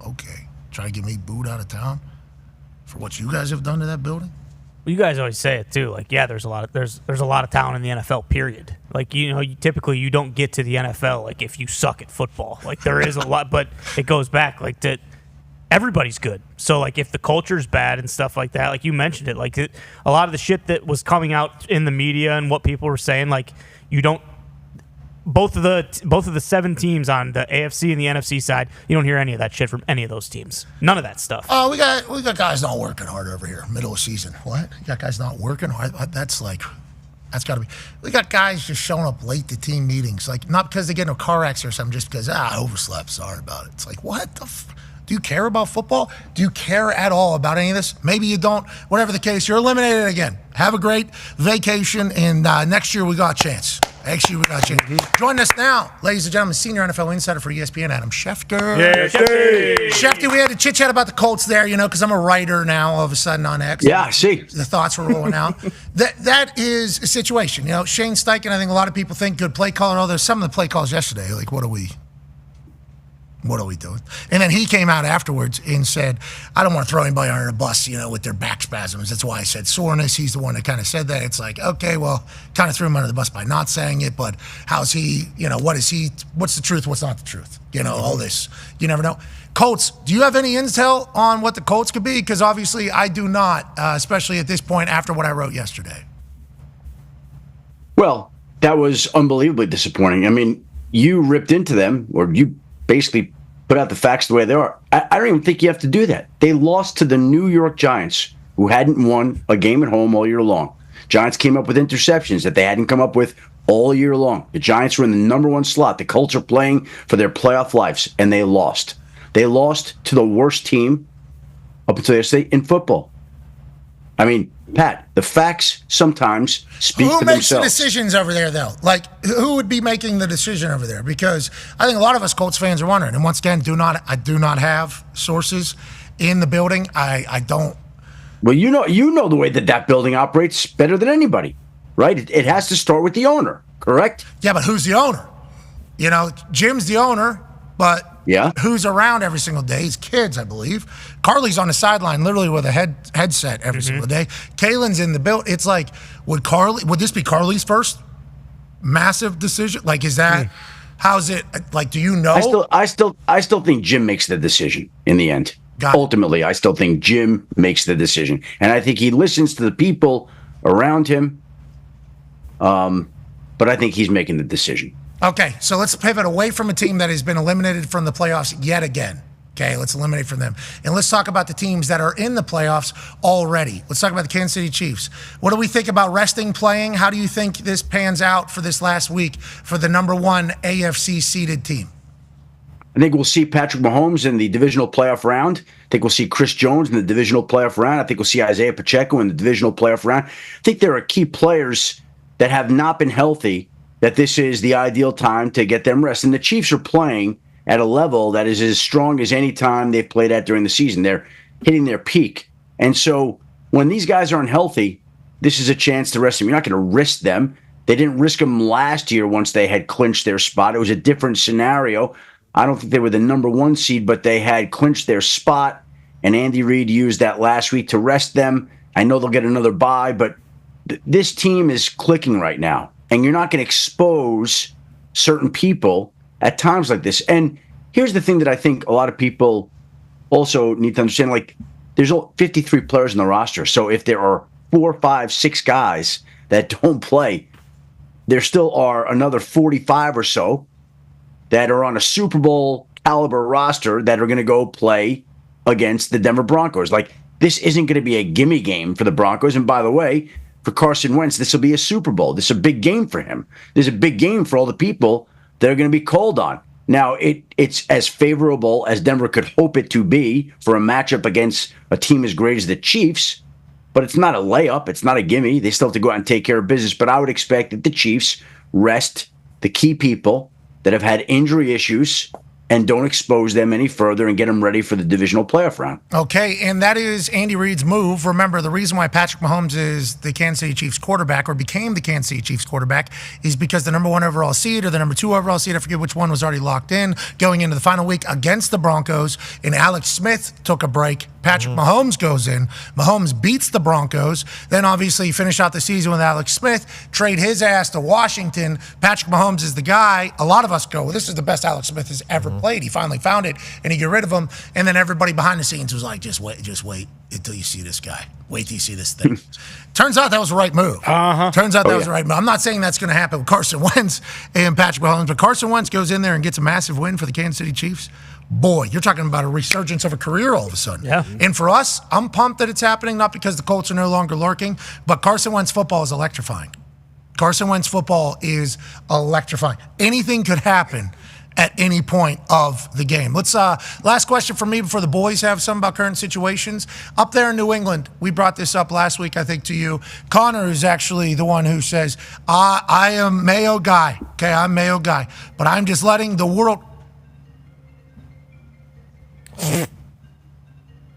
okay. Try to get me booed out of town for what you guys have done to that building. Well, you guys always say it too. There's a lot of talent in the NFL. Period. Typically you don't get to the NFL if you suck at football. There is a lot, but it goes back to everybody's good. So if the culture's bad and stuff like that, you mentioned it, a lot of the shit that was coming out in the media and what people were saying, both of the 7 teams on the AFC and the NFC side, you don't hear any of that shit from any of those teams. None of that stuff. Oh, we got guys not working hard over here, middle of season. What? You got guys not working hard? That's got to be. We got guys just showing up late to team meetings, like not because they get in a car accident or something, just because I overslept. Sorry about it. It's like, what the? Do you care about football? Do you care at all about any of this? Maybe you don't. Whatever the case, you're eliminated again. Have a great vacation, and next year we got a chance. Next year we got a chance. Join us now, ladies and gentlemen, senior NFL insider for ESPN, Adam Schefter. Yeah, Shefty, we had to chit-chat about the Colts there, because I'm a writer now all of a sudden on X. Yeah, I see. The thoughts were rolling out. That is a situation. Shane Steichen, I think a lot of people think good play caller. Oh, there's some of the play calls yesterday. Like, what are we doing? And then he came out afterwards and said, I don't want to throw anybody under the bus, with their back spasms. That's why I said soreness. He's the one that kind of said that. It's like, okay, well, kind of threw him under the bus by not saying it, but how's he, what's the truth, what's not the truth? All this. You never know. Colts, do you have any intel on what the Colts could be? Because obviously I do not, especially at this point after what I wrote yesterday. Well, that was unbelievably disappointing. I mean, you ripped into them, or you basically put out the facts the way they are. I don't even think you have to do that. They lost to the New York Giants, who hadn't won a game at home all year long. Giants came up with interceptions that they hadn't come up with all year long. The Giants were in the number 1 slot. The Colts are playing for their playoff lives, and they lost. They lost to the worst team up until yesterday in football. I mean, Pat, the facts sometimes speak for themselves. Who makes the decisions over there, though? Like, who would be making the decision over there? Because I think a lot of us Colts fans are wondering. And once again, I do not have sources in the building. I don't. Well, you know the way that building operates better than anybody, right? It has to start with the owner, correct? Yeah, but who's the owner? Jim's the owner, but who's around every single day? His kids, I believe. Carly's on the sideline, literally with a headset every single day. Kaylin's in the build. It's like, would this be Carly's first massive decision? Like, is that how's it? Like, do you know? I still think Jim makes the decision in the end. Ultimately, I still think Jim makes the decision, and I think he listens to the people around him. But I think he's making the decision. Okay, so let's pivot away from a team that has been eliminated from the playoffs yet again. Okay, let's eliminate from them. And let's talk about the teams that are in the playoffs already. Let's talk about the Kansas City Chiefs. What do we think about resting, playing? How do you think this pans out for this last week for the number 1 AFC seeded team? I think we'll see Patrick Mahomes in the divisional playoff round. I think we'll see Chris Jones in the divisional playoff round. I think we'll see Isaiah Pacheco in the divisional playoff round. I think there are key players that have not been healthy, that this is the ideal time to get them rest. And the Chiefs are playing at a level that is as strong as any time they've played at during the season. They're hitting their peak. And so when these guys aren't healthy, this is a chance to rest them. You're not going to risk them. They didn't risk them last year once they had clinched their spot. It was a different scenario. I don't think they were the number 1 seed, but they had clinched their spot, and Andy Reid used that last week to rest them. I know they'll get another bye, but this team is clicking right now, and you're not going to expose certain people at times like this. And here's the thing that I think a lot of people also need to understand. Like, there's 53 players in the roster. So if there are 4, 5, 6 guys that don't play, there still are another 45 or so that are on a Super Bowl caliber roster that are going to go play against the Denver Broncos. Like, this isn't going to be a gimme game for the Broncos. And by the way, for Carson Wentz, this will be a Super Bowl. This is a big game for him. This is a big game for all the people that are going to be called on. Now, it's as favorable as Denver could hope it to be for a matchup against a team as great as the Chiefs, but it's not a layup. It's not a gimme. They still have to go out and take care of business. But I would expect that the Chiefs rest the key people that have had injury issues and don't expose them any further and get them ready for the divisional playoff round. Okay, and that is Andy Reid's move. Remember, the reason why Patrick Mahomes is the Kansas City Chiefs quarterback, or became the Kansas City Chiefs quarterback, is because the number 1 overall seed or the number 2 overall seed, I forget which one, was already locked in going into the final week against the Broncos, and Alex Smith took a break Patrick Mahomes goes in. Mahomes beats the Broncos. Then obviously you finish out the season with Alex Smith, trade his ass to Washington. Patrick Mahomes is the guy. A lot of us go, well, this is the best Alex Smith has ever played. He finally found it, and he get rid of him. And then everybody behind the scenes was like, just wait until you see this guy. Wait till you see this thing. Turns out that was the right move. Turns out that was the right move. I'm not saying that's going to happen with Carson Wentz and Patrick Mahomes, but Carson Wentz goes in there and gets a massive win for the Kansas City Chiefs. Boy, you're talking about a resurgence of a career all of a sudden. Yeah. And for us, I'm pumped that it's happening, not because the Colts are no longer lurking, but Carson Wentz football is electrifying. Carson Wentz football is electrifying. Anything could happen at any point of the game. Let's last question for me before the boys have some about current situations. Up there in New England, we brought this up last week, I think, to you. Connor is actually the one who says, I am Mayo guy. Okay, I'm Mayo guy. But I'm just letting the world...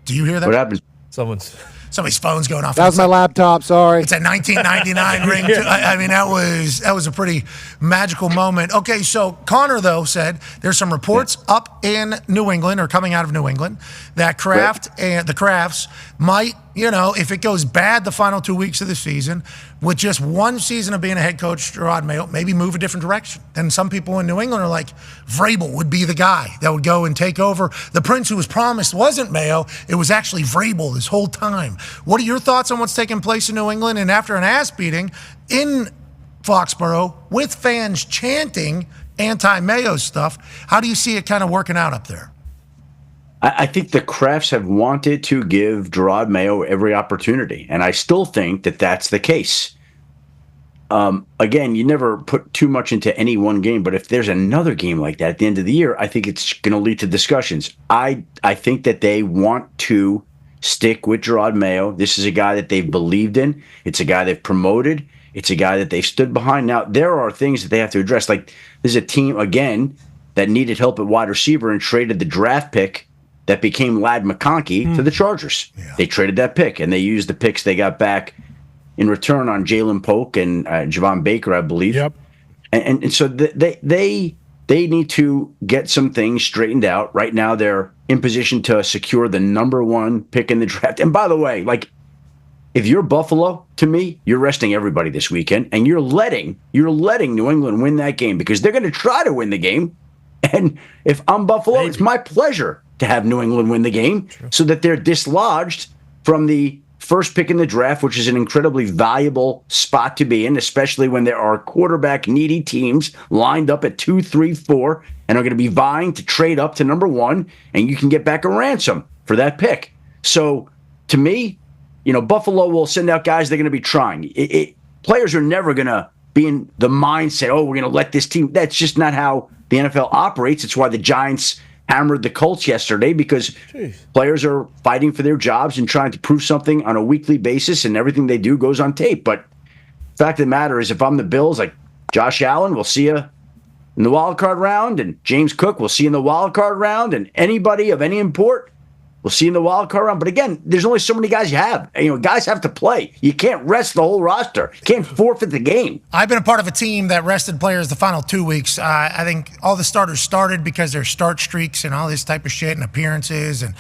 Do you hear that? What happened? Somebody's phone's going off. That was my laptop. Sorry. It's a 1999 ring. I mean, that was a pretty magical moment. Okay, so Connor though said there's some reports up in New England or coming out of New England that Kraft and the Crafts might, if it goes bad the final 2 weeks of the season, with just one season of being a head coach, Gerard Mayo, maybe move a different direction. And some people in New England are like, Vrabel would be the guy that would go and take over. The prince who was promised wasn't Mayo. It was actually Vrabel this whole time. What are your thoughts on what's taking place in New England? And after an ass beating in Foxborough with fans chanting anti-Mayo stuff, how do you see it kind of working out up there? I think the Crafts have wanted to give Gerard Mayo every opportunity, and I still think that that's the case. Again, you never put too much into any one game, but if there's another game like that at the end of the year, I think it's going to lead to discussions. I think that they want to stick with Gerard Mayo. This is a guy that they've believed in. It's a guy they've promoted. It's a guy that they've stood behind. Now, there are things that they have to address. Like, there's a team, again, that needed help at wide receiver and traded the draft pick that became Ladd McConkey to the Chargers. Yeah. They traded that pick, and they used the picks they got back in return on Jalen Polk and Javon Baker, I believe. Yep. And so they need to get some things straightened out. Right now, they're in position to secure the number one pick in the draft. And by the way, like, if you're Buffalo, to me, you're resting everybody this weekend, and you're letting New England win that game because they're going to try to win the game. And if I'm Buffalo, it's my pleasure to have New England win the game so that they're dislodged from the first pick in the draft, which is an incredibly valuable spot to be in, especially when there are quarterback-needy teams lined up at 2, 3, 4, and are going to be vying to trade up to number one, and you can get back a ransom for that pick. So, to me, Buffalo will send out guys they're going to be trying. Players are never going to be in the mindset, we're going to let this team. That's just not how the NFL operates. It's why the Giants hammered the Colts yesterday, because players are fighting for their jobs and trying to prove something on a weekly basis, and everything they do goes on tape. But the fact of the matter is, if I'm the Bills, like Josh Allen, we'll see you in the wild card round, and James Cook, we'll see you in the wild card round, and anybody of any import, we'll see you in the wild card round. But again, there's only so many guys you have. Guys have to play. You can't rest the whole roster. You can't forfeit the game. I've been a part of a team that rested players the final 2 weeks. I think all the starters started because there's start streaks and all this type of shit and appearances and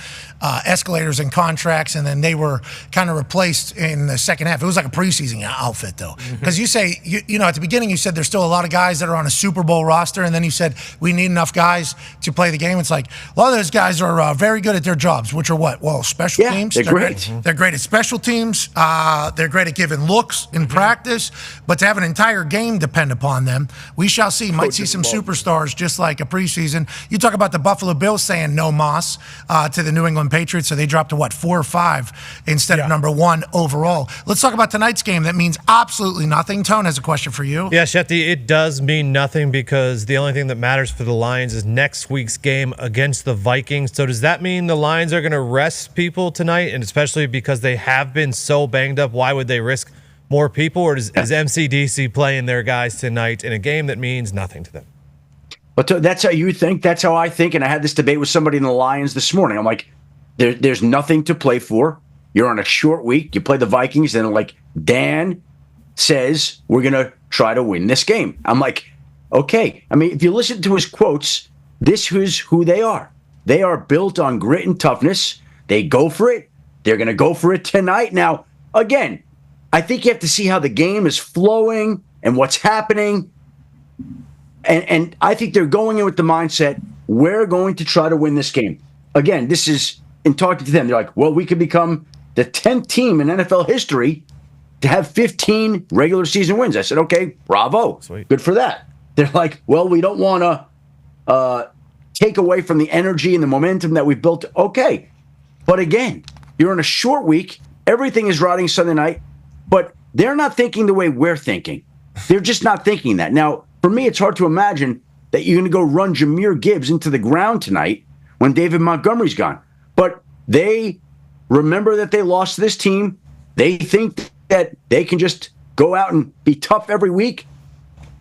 escalators and contracts, and then they were kind of replaced in the second half. It was like a preseason outfit, though. Because you say, at the beginning you said there's still a lot of guys that are on a Super Bowl roster, and then you said we need enough guys to play the game. It's like a lot of those guys are very good at their jobs, which are what? Well, special teams. They're great. They're great at special teams. They're great at giving looks in practice, but to have an entire game depend upon them, we shall see. Might see some superstars just like a preseason. You talk about the Buffalo Bills saying no mas to the New England Patriots, so they dropped to 4 or 5 instead of number 1 overall. Let's talk about tonight's game. That means absolutely nothing. Tone has a question for you. Yeah, Shefty, it does mean nothing because the only thing that matters for the Lions is next week's game against the Vikings. So does that mean the Lions are going to rest people tonight? And especially because they have been so banged up, why would they risk more people? Or is MCDC playing their guys tonight in a game that means nothing to them? But that's how you think. That's how I think. And I had this debate with somebody in the Lions this morning. I'm like, there's nothing to play for. You're on a short week. You play the Vikings, and like Dan says, we're going to try to win this game. I'm like, okay. I mean, if you listen to his quotes, this is who they are. They are built on grit and toughness. They go for it. They're going to go for it tonight. Now, again, I think you have to see how the game is flowing and what's happening. And I think they're going in with the mindset, we're going to try to win this game. Again, this is, in talking to them, they're like, well, we could become the 10th team in NFL history to have 15 regular season wins. I said, okay, bravo. Sweet. Good for that. They're like, well, we don't want to take away from the energy and the momentum that we've built. Okay. But again, you're in a short week. Everything is riding Sunday night. But they're not thinking the way we're thinking. They're just not thinking that. Now, for me, it's hard to imagine that you're going to go run Jahmyr Gibbs into the ground tonight when David Montgomery's gone. But they remember that they lost to this team. They think that they can just go out and be tough every week.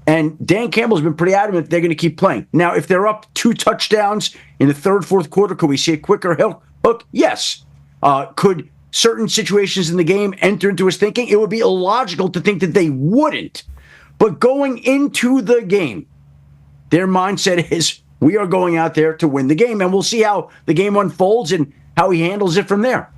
And Dan Campbell's been pretty adamant they're going to keep playing. Now, if they're up 2 touchdowns in the third, fourth quarter, could we see a quicker hook? Yes. Could certain situations in the game enter into his thinking? It would be illogical to think that they wouldn't. But going into the game, their mindset is, we are going out there to win the game, and we'll see how the game unfolds and how he handles it from there.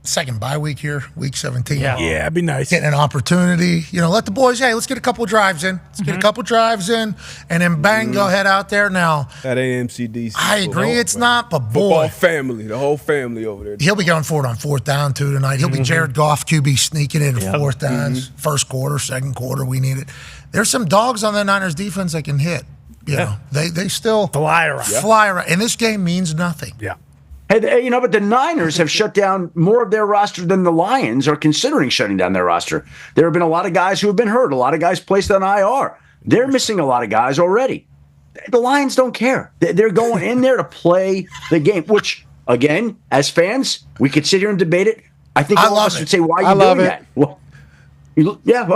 Second bye week here, week 17. Yeah, it'd be nice. Getting an opportunity. Let the boys, hey, let's get a couple drives in. Let's get a couple drives in, and then bang, go head out there now. That AMCDC. I agree it's not, but boy. Football family, the whole family over there. He'll be going for it on fourth down, too, tonight. He'll be Jared Goff, QB, sneaking in fourth downs. First quarter, second quarter, we need it. There's some dogs on the Niners defense that can hit. They still fly around. And this game means nothing. Yeah. Hey, but the Niners have shut down more of their roster than the Lions are considering shutting down their roster. There have been a lot of guys who have been hurt, a lot of guys placed on IR. They're missing a lot of guys already. The Lions don't care. They're going in there to play the game, which, again, as fans, we could sit here and debate it. I think all of us would say, why are you doing that? Well,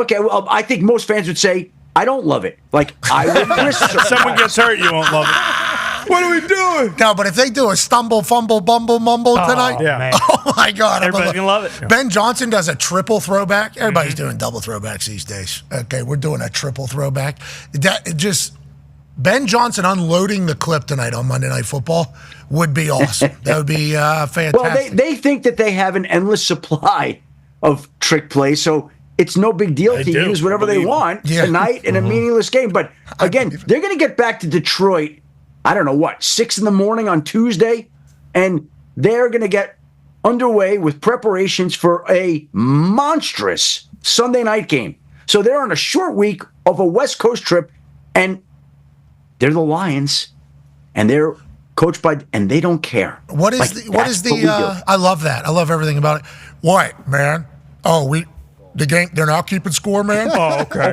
okay. Well, I think most fans would say, I don't love it. Like, I would risk if someone gets hurt, you won't love it. What are we doing? No, but if they do a stumble, fumble, bumble, mumble tonight, oh my God. Everybody's going to love it. Ben Johnson does a triple throwback. Everybody's doing double throwbacks these days. Okay, we're doing a triple throwback. Ben Johnson unloading the clip tonight on Monday Night Football would be awesome. That would be fantastic. Well, they think that they have an endless supply of trick plays, so it's no big deal to use whatever they want tonight in a meaningless game. But again, they're going to get back to Detroit, I don't know 6 in the morning on Tuesday, and they're going to get underway with preparations for a monstrous Sunday night game. So they're on a short week of a West Coast trip, and they're the Lions, and they're coached by, and they don't care. What is I love that. I love everything about it. What, man? The game, they're not keeping score, man? Okay.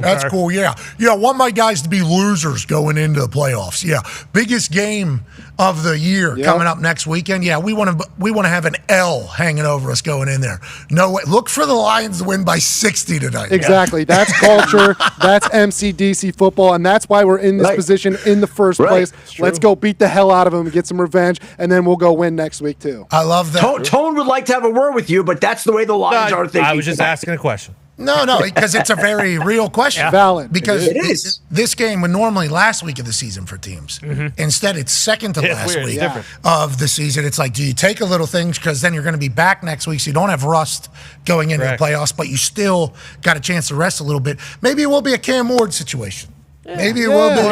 That's cool, yeah. I want my guys to be losers going into the playoffs. Yeah. Biggest game of the year coming up next weekend. Yeah, we want to have an L hanging over us going in there. No way. Look for the Lions to win by 60 tonight. Exactly. That's culture. That's MCDC football, and that's why we're in this position in the first place. Let's go beat the hell out of them, get some revenge, and then we'll go win next week too. I love that. Tone would like to have a word with you, but that's the way the Lions are thinking. I was just asking a question. No, because it's a very real question. Valid. Because it is. This game would normally last week of the season for teams. Instead, it's second to last week of the season. It's like, do you take a little things because then you're going to be back next week, so you don't have rust going into the playoffs, but you still got a chance to rest a little bit. Maybe it will be a Cam Ward situation. Maybe it will be.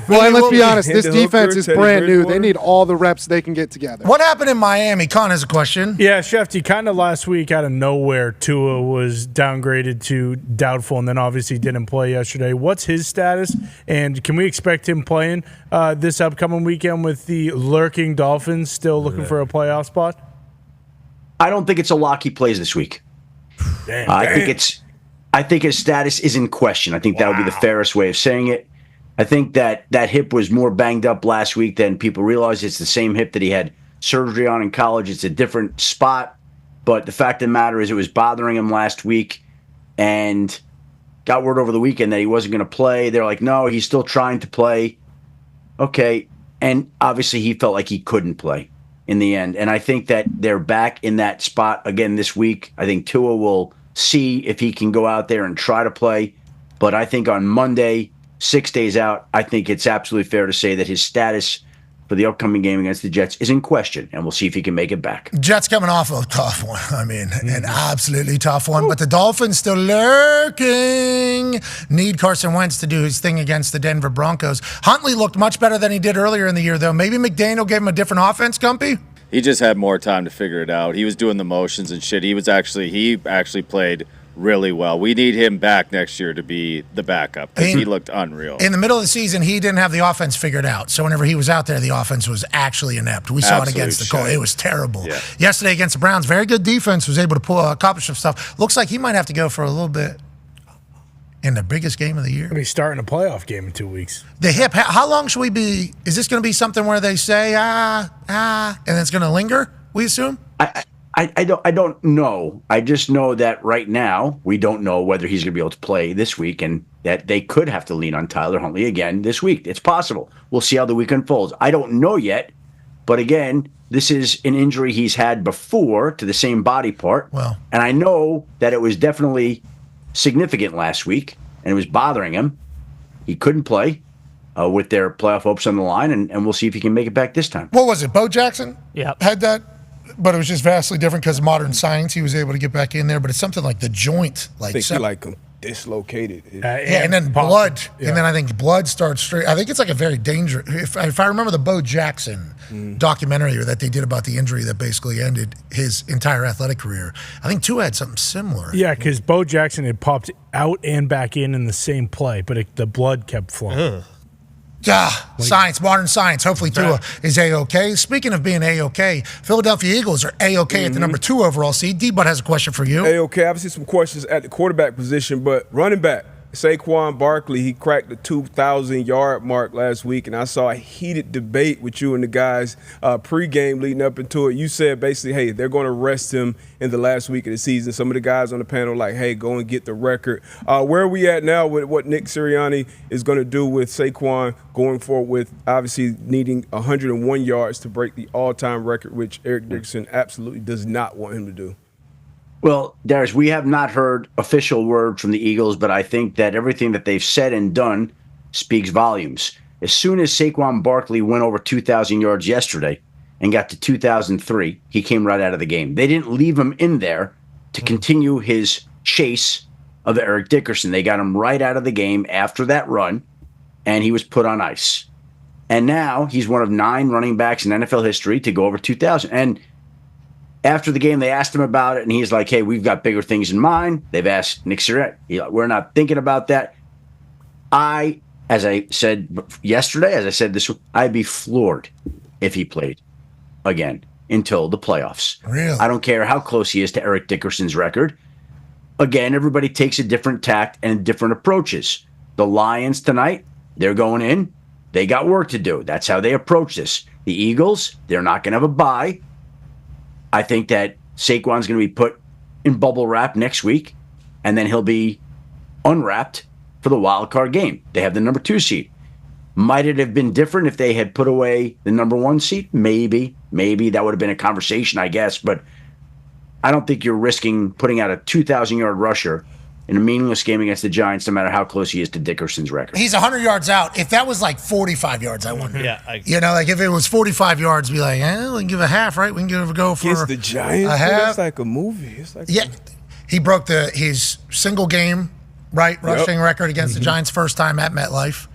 Well, and let's be honest, this defense is brand new. They need all the reps they can get together. What happened in Miami? Con has a question. Yeah, Shefty, kind of last week out of nowhere, Tua was downgraded to doubtful and then obviously didn't play yesterday. What's his status? And can we expect him playing this upcoming weekend with the lurking Dolphins still looking for a playoff spot? I don't think it's a lock he plays this week. I think his status is in question. I think that would be the fairest way of saying it. I think that hip was more banged up last week than people realize. It's the same hip that he had surgery on in college. It's a different spot. But the fact of the matter is it was bothering him last week, and got word over the weekend that he wasn't going to play. They're like, no, he's still trying to play. Okay. And obviously he felt like he couldn't play in the end. And I think that they're back in that spot again this week. I think Tua will see if he can go out there and try to play. But I think on Monday, 6 days out, I think it's absolutely fair to say that his status for the upcoming game against the Jets is in question, and we'll see if he can make it back. Jets coming off a tough one. I mean, an absolutely tough one. But the Dolphins still lurking. Need Carson Wentz to do his thing against the Denver Broncos. Huntley looked much better than he did earlier in the year, though. Maybe McDaniel gave him a different offense, Gumpy? He just had more time to figure it out. He was doing the motions and shit. He actually played really well. We need him back next year to be the backup because he looked unreal. In the middle of the season, he didn't have the offense figured out. So whenever he was out there, the offense was actually inept. We saw it against the Colts. It was terrible. Yeah. Yesterday against the Browns, very good defense, was able to accomplish some stuff. Looks like he might have to go for a little bit in the biggest game of the year. He's starting a playoff game in 2 weeks. The hip, how long should we be? Is this going to be something where they say, and it's going to linger, we assume? I don't know. I just know that right now we don't know whether he's going to be able to play this week, and that they could have to lean on Tyler Huntley again this week. It's possible. We'll see how the week unfolds. I don't know yet, but again, this is an injury he's had before to the same body part. Well, and I know that it was definitely significant last week, and it was bothering him. He couldn't play with their playoff hopes on the line, and we'll see if he can make it back this time. What was it? Bo Jackson? Yeah. Had that? But it was just vastly different because of modern science. He was able to get back in there, but it's something like the joint, I think he dislocated. And then blood, and then I think blood starts straight. I think it's like a very dangerous. If I remember the Bo Jackson documentary that they did about the injury that basically ended his entire athletic career, I think Tua had something similar. Yeah, because Bo Jackson had popped out and back in the same play, but the blood kept flowing. Science, modern science. Hopefully Tua is A-OK. Speaking of being A-OK, Philadelphia Eagles are A-OK at the number 2 overall seed. D-Bud has a question for you. A-OK. Obviously some questions at the quarterback position, but running back, Saquon Barkley, he cracked the 2,000-yard mark last week, and I saw a heated debate with you and the guys pregame leading up into it. You said basically, hey, they're going to rest him in the last week of the season. Some of the guys on the panel like, hey, go and get the record. Where are we at now with what Nick Sirianni is going to do with Saquon going forward with obviously needing 101 yards to break the all-time record, which Eric Dickerson absolutely does not want him to do? Well, Darius, we have not heard official word from the Eagles, but I think that everything that they've said and done speaks volumes. As soon as Saquon Barkley went over 2,000 yards yesterday and got to 2,003, he came right out of the game. They didn't leave him in there to continue his chase of Eric Dickerson. They got him right out of the game after that run, and he was put on ice. And now he's one of 9 running backs in NFL history to go over 2,000. And after the game, they asked him about it, and he's like, hey, we've got bigger things in mind. They've asked Nick Sirianni. We're not thinking about that. As I said yesterday, as I said this week, I'd be floored if he played again until the playoffs. Really? I don't care how close he is to Eric Dickerson's record. Again, everybody takes a different tact and different approaches. The Lions tonight, they're going in. They got work to do. That's how they approach this. The Eagles, they're not going to have a bye. I think that Saquon's going to be put in bubble wrap next week, and then he'll be unwrapped for the wild card game. They have the number 2 seed. Might it have been different if they had put away the number 1 seed? Maybe. That would have been a conversation, I guess. But I don't think you're risking putting out a 2,000-yard rusher in a meaningless game against the Giants, no matter how close he is to Dickerson's record. He's 100 yards out. If that was like 45 yards, I wonder. Yeah, like if it was 45 yards, be like, we can give a half, right? We can give a go for against the Giants. A half. It's like a movie. It's like he broke his single game rushing record against the Giants first time at MetLife,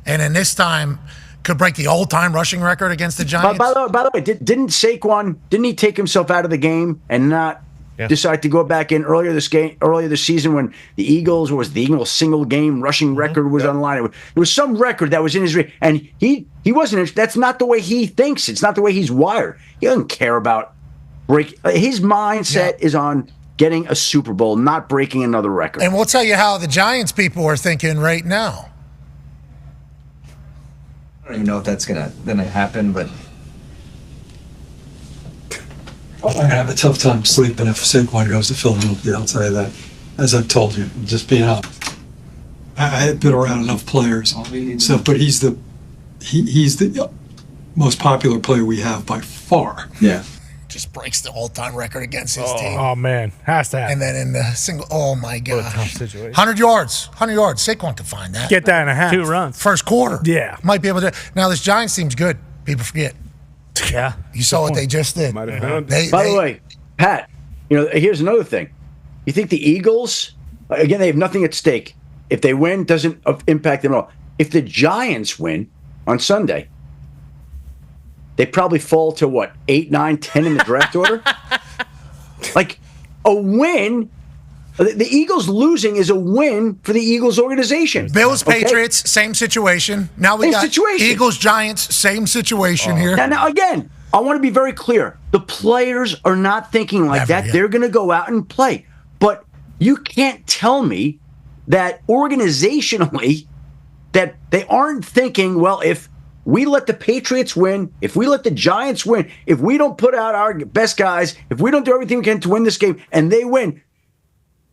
and then this time could break the all-time rushing record against the Giants. By the way, didn't Saquon take himself out of the game and not decide to go back in earlier this season when the Eagles single game rushing record was on the line? There was some record that was in his and he wasn't. That's not the way he thinks. It's not the way he's wired. He doesn't care about break. His mindset is on getting a Super Bowl, not breaking another record. And we'll tell you how the Giants people are thinking right now. I don't even know if that's gonna happen, but I'm going to have a tough time sleeping if Saquon goes to Philadelphia, I'll tell you that. As I've told you, just being honest. I've been around enough players. But he's the most popular player we have by far. Yeah. Just breaks the all-time record against his team. Oh, man. Has to happen. And then in the single, oh, my God. What a tough situation. 100 yards. Saquon can find that. Get that in a half. 2 runs. First quarter. Yeah. Might be able to. Now, this Giants team's good. People forget. Yeah. You saw what they just did. By the way, Pat, here's another thing. You think the Eagles, again, they have nothing at stake. If they win, doesn't impact them at all. If the Giants win on Sunday, they probably fall to what, 8, 9, 10 in the draft order? Like a win. The Eagles losing is a win for the Eagles organization. Bills, Patriots, same situation. Now we got Eagles, Giants, same situation here. Now, again, I want to be very clear. The players are not thinking like that. They're going to go out and play. But you can't tell me that organizationally that they aren't thinking, well, if we let the Patriots win, if we let the Giants win, if we don't put out our best guys, if we don't do everything we can to win this game and they win,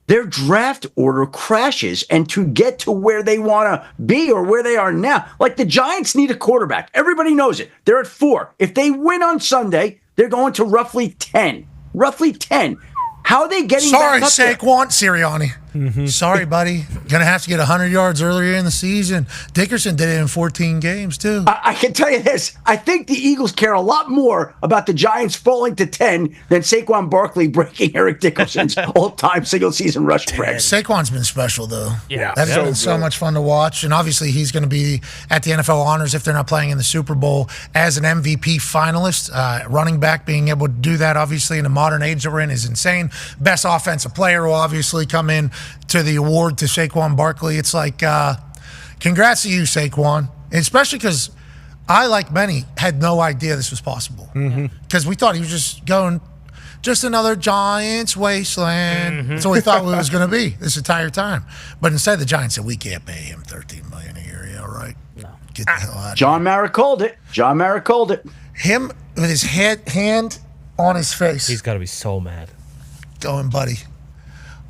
their draft order crashes. And to get to where they want to be or where they are now, like the Giants need a quarterback. Everybody knows it. They're at 4. If they win on Sunday, they're going to roughly 10. Roughly 10. How are they getting Sorry, back up there? Saquon Sirianni. Sorry, buddy. Gonna have to get 100 yards earlier in the season. Dickerson did it in 14 games, too. I can tell you this. I think the Eagles care a lot more about the Giants falling to 10 than Saquon Barkley breaking Eric Dickerson's all-time single-season rush record. Saquon's been special, though. Yeah. That's been so much fun to watch. And obviously, he's going to be at the NFL Honors if they're not playing in the Super Bowl as an MVP finalist. Running back, being able to do that, obviously, in the modern age that we're in is insane. Best offensive player will obviously come in to the award to Saquon Barkley. It's like, congrats to you, Saquon. And especially because I, like many, had no idea this was possible. Because we thought he was just going, just another Giants wasteland. That's what we thought it was going to be this entire time. But instead, the Giants said, we can't pay him $13 million a year. Yeah, all right. No. Get the hell out of here. John Mara called it. John Mara called it. Him with his hand on his face. He's got to be so mad. Going, buddy,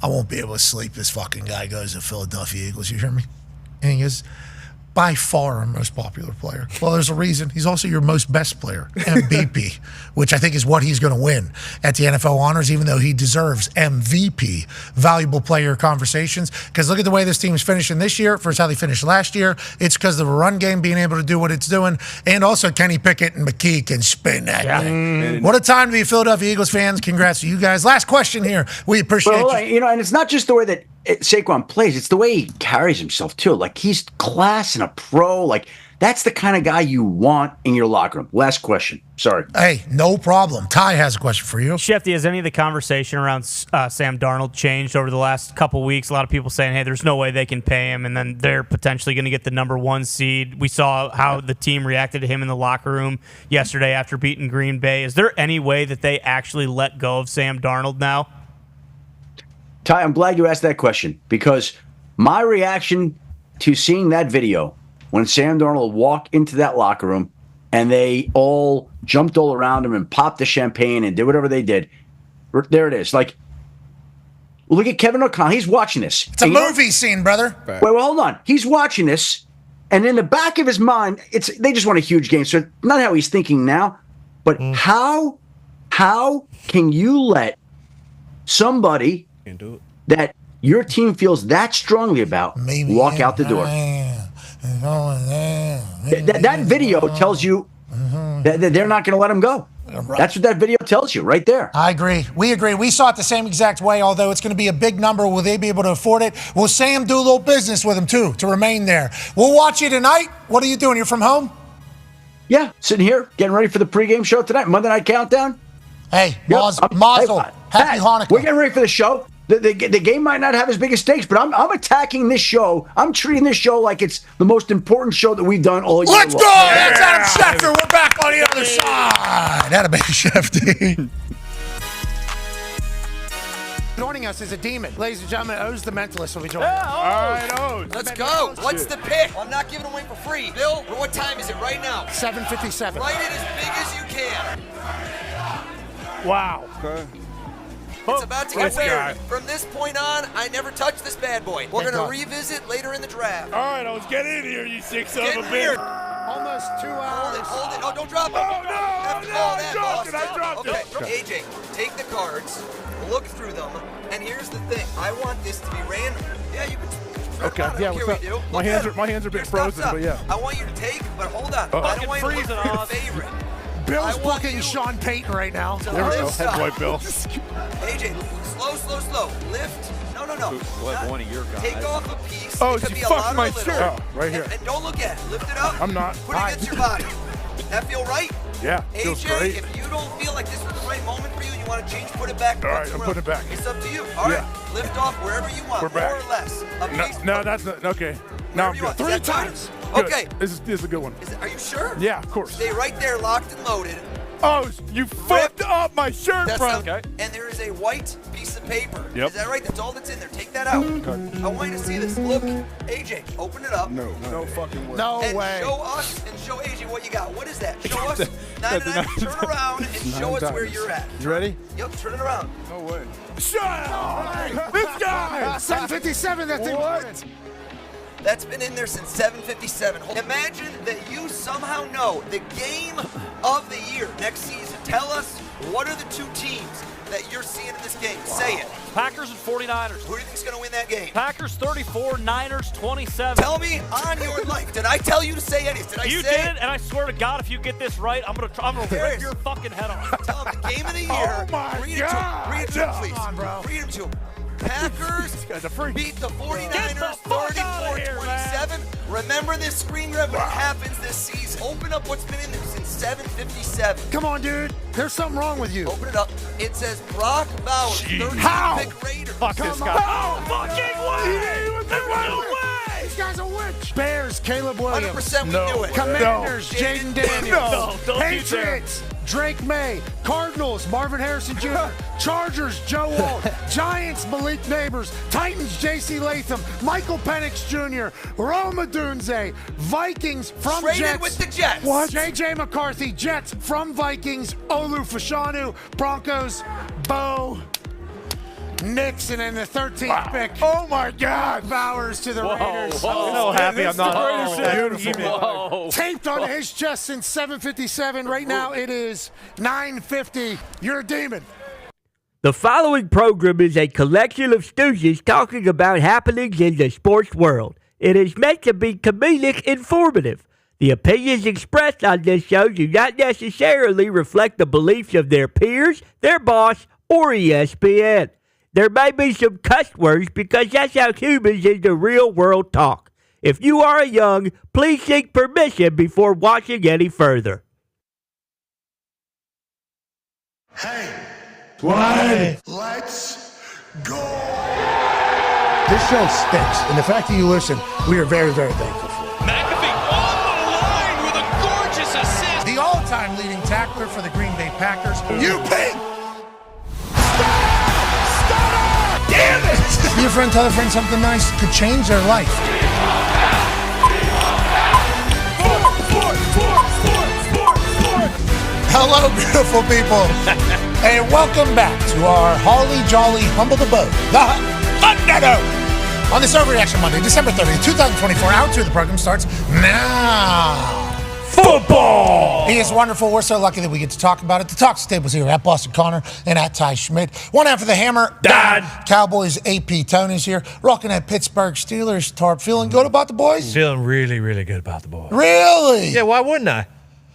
I won't be able to sleep. This fucking guy goes to Philadelphia Eagles. You hear me? And he is by far our most popular player. Well, there's a reason. He's also your most best player, MVP, which I think is what he's going to win at the NFL Honors, even though he deserves MVP, valuable player conversations. Because look at the way this team is finishing this year versus how they finished last year. It's because of the run game being able to do what it's doing. And also Kenny Pickett and McKee can spin that thing. What a time to be Philadelphia Eagles fans. Congrats to you guys. Last question here. We appreciate you. And it's not just the way that Saquon plays, it's the way he carries himself too. Like, he's class and a pro. Like, that's the kind of guy you want in your locker room. Last question. Sorry. Hey, no problem. Ty has a question for you. Shefty, has any of the conversation around Sam Darnold changed over the last couple weeks? A lot of people saying, hey, there's no way they can pay him, and then they're potentially going to get the number 1 seed. We saw how the team reacted to him in the locker room yesterday after beating Green Bay. Is there any way that they actually let go of Sam Darnold now? Ty, I'm glad you asked that question, because my reaction to seeing that video when Sam Darnold walked into that locker room and they all jumped all around him and popped the champagne and did whatever they did, there it is. Like, look at Kevin O'Connell. He's watching this. It's a movie scene, brother. Wait, well, hold on. He's watching this, and in the back of his mind, they just want a huge game. So not how he's thinking now, but how can you let somebody that your team feels that strongly about walk out the door? That video tells you that they're not going to let him go. That's what that video tells you right there. I agree. We agree. We saw it the same exact way, although it's going to be a big number. Will they be able to afford it? Will Sam do a little business with him, too, to remain there? We'll watch you tonight. What are you doing? You're from home? Yeah, sitting here, getting ready for the pregame show tonight, Monday Night Countdown. Hey, Mazel. Happy Hanukkah. We're getting ready for the show. The game might not have as big a stakes, but I'm attacking this show. I'm treating this show like it's the most important show that we've done all year long. Let's go! That's Adam Schefter. We're back on the other side. Adam Schefter. Joining us is a demon. Ladies and gentlemen, O's the Mentalist will be joining us. All right, O's. Let's go. What's the pick? I'm not giving away for free. Bill, what time is it right now? 7:57. Write it as big as you can. Wow. Okay. It's about to get Nice guy. weird. From this point on, I never touch this bad boy. We're going to revisit later in the draft. All right, O's, get in here, you sick son Get of a weird. bitch. Almost 2 hours. Hold it. Oh, don't drop it. Oh, no, I dropped it. Okay, AJ, take the cards, look through them, and here's the thing. I want this to be random. Yeah, you can Okay, I don't yeah, care what's what you do. My Look hands at are a bit Your stuff's frozen, up. but yeah. I want you to take, but hold on. Uh-oh. I don't want you to look Freezing like your off. favorite. Bill's I want booking you Sean Payton right now. to There we go, lift head up. boy Bill. AJ, slow. Lift. No. What one of your guys? Take off a piece. Oh, it could she be a fucked lot my or a little. shirt. Oh, right here. And don't look at it. Lift it up. I'm not. Put it against your body. That feel right? Yeah, feels AJ, great. if you don't feel like this was the right moment for you and you want to change, put it back. All right, once I'm around. putting it back. It's up to you. All right, Yeah. lift off wherever you want, We're back. more or less. A piece. No, that's not okay. Now I'm you good. want. Is that times. good? Good. Okay. This is a good one. Are you sure? Yeah, of course. Stay right there, locked and loaded. Oh, you fucked up my shirt, That's bro. not- And there is a white piece of paper. Yep. Is that right? That's all that's in there. Take that out. I want you to see this. Look, AJ, open it up. No fucking way. No and way. show us and show AJ what you got. What is that? Show us 9 to 9. Turn around and show us where you're at. You ready? Yep, turn it around. No way. Shut up! This guy! 757, that's important. That's been in there since 7:57. Imagine that you somehow know the game of the year next season. Tell us, what are the two teams that you're seeing in this game? Say it. Packers and 49ers. Who do you think's going to win that game? Packers 34, Niners 27. Tell me on your life. Did I tell you to say anything? Did I You say did it, and I swear to God, if you get this right, I'm gonna rip your fucking head off. Tell him the game of the year. Oh my Read God. Read it to him, please. Come on, bro. Read him to him. Packers beat the 49ers 34-27. Remember this screen grab when it happens this season. Open up what's been in there since 7:57. Come on, dude. There's something wrong with you. Open it up. It says Brock Bowers, 13th How? pick Raiders. Fuck this guy. Oh, fucking way! There's no way! This guy's a witch. Bears, Caleb Williams. 100% we knew it. Commanders, No. Jaden Daniels. No, don't you dare. Patriots, Drake May. Cardinals, Marvin Harrison Jr. Chargers, Joe Walt. Giants, Malik Neighbors. Titans, J.C. Latham. Michael Penix Jr. Roma Dunze. Vikings from Traded Jets. with the Jets. What? J.J. McCarthy, Jets from Vikings. Olu Fashanu, Broncos, Bo. Knicks, and then the 13th pick. Oh my God! Bowers to the Raiders. I'm so happy I'm not. Beautiful. Taped on his chest since 7:57. Right now it is 9:50. You're a demon. The following program is a collection of stooges talking about happenings in the sports world. It is meant to be comedic informative. The opinions expressed on this show do not necessarily reflect the beliefs of their peers, their boss, or ESPN. There may be some cuss words because that's how humans in the real world talk. If you are young, please seek permission before watching any further. Hey, Why? let's go. This show stinks, and the fact that you listen, we are very, very thankful for. McAfee on the line with a gorgeous assist. The all-time leading tackler for the Green Bay Packers. You pig! Damn it! Your friend tell a friend something nice could change their life. Hello, beautiful people, and welcome back to our Holly Jolly Humble the Boat, the Thunderdome. On this Overreaction Monday, December 30th, 2024, hour 2 of the program starts now. Football! He is wonderful. We're so lucky that we get to talk about it. The Talks Tables here at Boston Connor and at Ty Schmidt. One after the hammer, Dahn. Cowboys AP Tony's here. Rocking at Pittsburgh Steelers tarp. Feeling good about the boys? Feeling really, really good about the boys. Really? Yeah, why wouldn't I?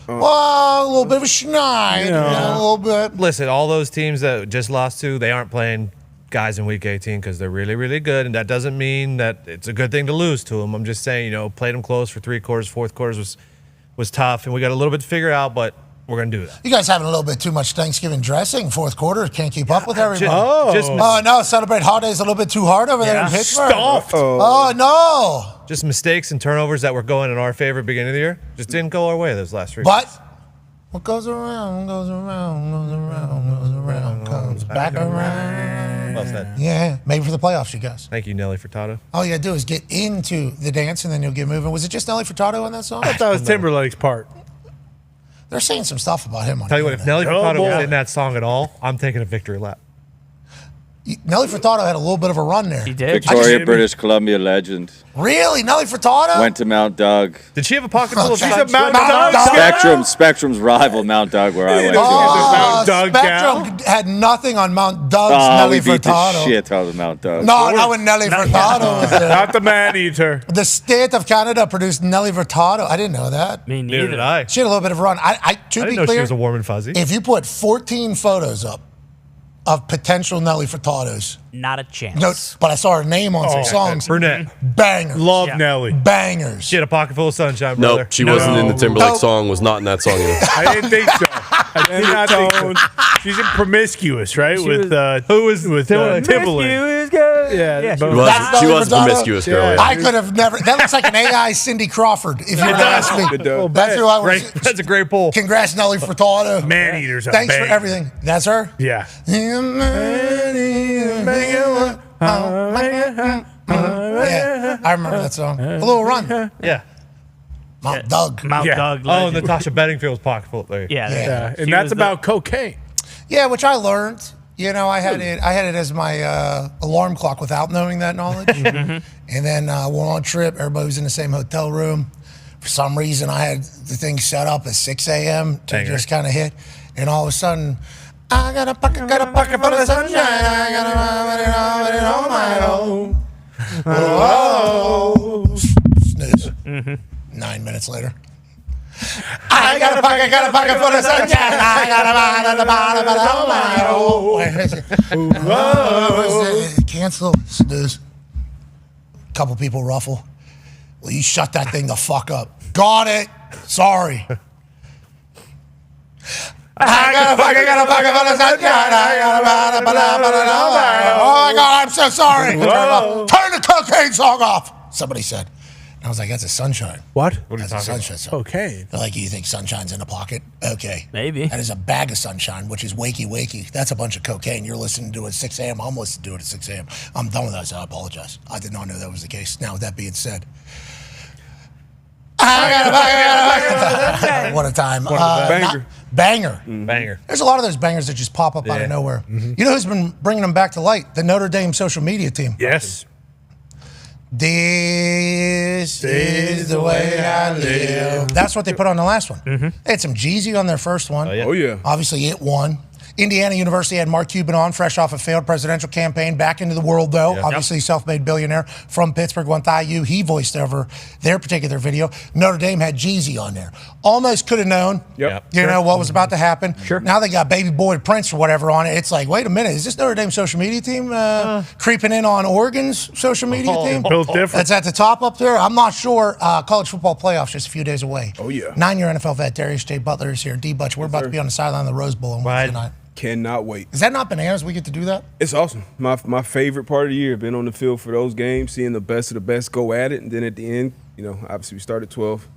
Well, a little bit of a schneid. Yeah, a little bit. Listen, all those teams that just lost to, they aren't playing guys in Week 18 because they're really, really good, and that doesn't mean that it's a good thing to lose to them. I'm just saying, played them close for 3 quarters. Fourth quarters was tough, and we got a little bit to figure out, but we're going to do that. You guys having a little bit too much Thanksgiving dressing. Fourth quarter, can't keep up with everybody. No, celebrate holidays a little bit too hard over there in Pittsburgh. Stuffed. Oh, no. Just mistakes and turnovers that were going in our favor at the beginning of the year just didn't go our way those last 3 But weeks. what goes around, goes around, goes around, goes around, comes back around. Well said. Yeah, maybe for the playoffs, you guys. Thank you, Nelly Furtado. All you got to do is get into the dance, and then you'll get moving. Was it just Nelly Furtado on that song? I thought that was Timberlake's part. They're saying some stuff about him on Tell you what, if Nelly Furtado was boy. in that song at all, I'm taking a victory lap. Nelly Furtado had a little bit of a run there. He did. Victoria, British Columbia legend. Really? Nelly Furtado? Went to Mount Doug. Did she have a pocket full of She's Mount a Mount Doug? Spectrum's rival, Mount Doug, where I went Oh, to. Mount Doug Spectrum had nothing on Mount Doug's Nelly we beat the Furtado. shit out of Mount Doug. No, not when Nelly Furtado was there. Not the man eater. The state of Canada produced Nelly Furtado. I didn't know that. Me Neither neither. did I. She had a little bit of a run. To I be didn't know clear, she was a warm and fuzzy. if you put 14 photos up of potential Nelly Furtados, Not a chance. no, but I saw her name on some songs. Brunette. Bangers. Love Nelly. Bangers. She had a pocket full of sunshine, brother. Nope, she wasn't in the Timberlake Nope. song. Was not in that song either. I didn't think so. I did not think so. She's in Promiscuous, right? With who was with Timberlake? Timberlake. Yeah, She was, she was a promiscuous girl. Yeah. I could have never. That looks like an AI Cindy Crawford. If you would ask me, It does. that's who I was. That's a great pull. Congrats, Nelly Furtado. Man eaters. a Thanks for banger. everything. That's her. Yeah. Yeah, I remember that song. A little run. Yeah. Mount Doug. Mount Yeah. Doug. Oh, legend. Natasha Bedingfield's pocket full there. Yeah. Yeah. And She that's was about cocaine. Yeah, which I learned. You know, I had it as my alarm clock without knowing that knowledge. And then we're on trip. Everybody was in the same hotel room. For some reason, I had the thing set up at 6 a.m. to Banger. just kind of hit. And all of a sudden, I got a pocket full of sunshine. I got it on my own. Oh, snooze. 9 minutes later. I got a pocket full of sunshine. I got a bottle on my own. Cancel. Snooze. Couple people ruffle. Well, you shut that thing the fuck up. Got it. Sorry. I got a pocket full of sunshine. I got a bottle on my own. Oh my God, I'm so sorry. Turn the cocaine song off. Somebody said. And I was like, that's a sunshine. What? That's a sunshine song. Cocaine. They're like, you think sunshine's in a pocket? Okay. Maybe. That is a bag of sunshine, which is wakey. That's a bunch of cocaine. You're listening to it at 6 a.m. I'm listening to it at 6 a.m. I'm done with that, so I apologize. I did not know that was the case. Now, with that being said, what a time. Banger. Banger. Banger. There's a lot of those bangers that just pop up out of nowhere. You know who's been bringing them back to light? The Notre Dame social media team. Yes. This is the way I live. That's what they put on the last one. They had some Jeezy on their first one. Oh, yeah. Obviously, it won. Indiana University had Mark Cuban on, fresh off a failed presidential campaign, back into the world, though. Yep. Obviously, self-made billionaire from Pittsburgh, went to IU. He voiced over their particular video. Notre Dame had Jeezy on there. Almost could have known, Yep. you know, what was about to happen. Sure. Now they got Baby Boy Prince or whatever on it. It's like, wait a minute, is this Notre Dame social media team creeping in on Oregon's social media team? Built different. That's at the top up there. I'm not sure. College football playoffs just a few days away. Oh, yeah. 9-year NFL vet Darius J. Butler is here. D. Butch, we're about to be on the sideline of the Rose Bowl on Wednesday night. Cannot wait. Is that not bananas? We get to do that? It's awesome. My favorite part of the year. Been on the field for those games, seeing the best of the best go at it, and then at the end, you know, obviously we start at 12,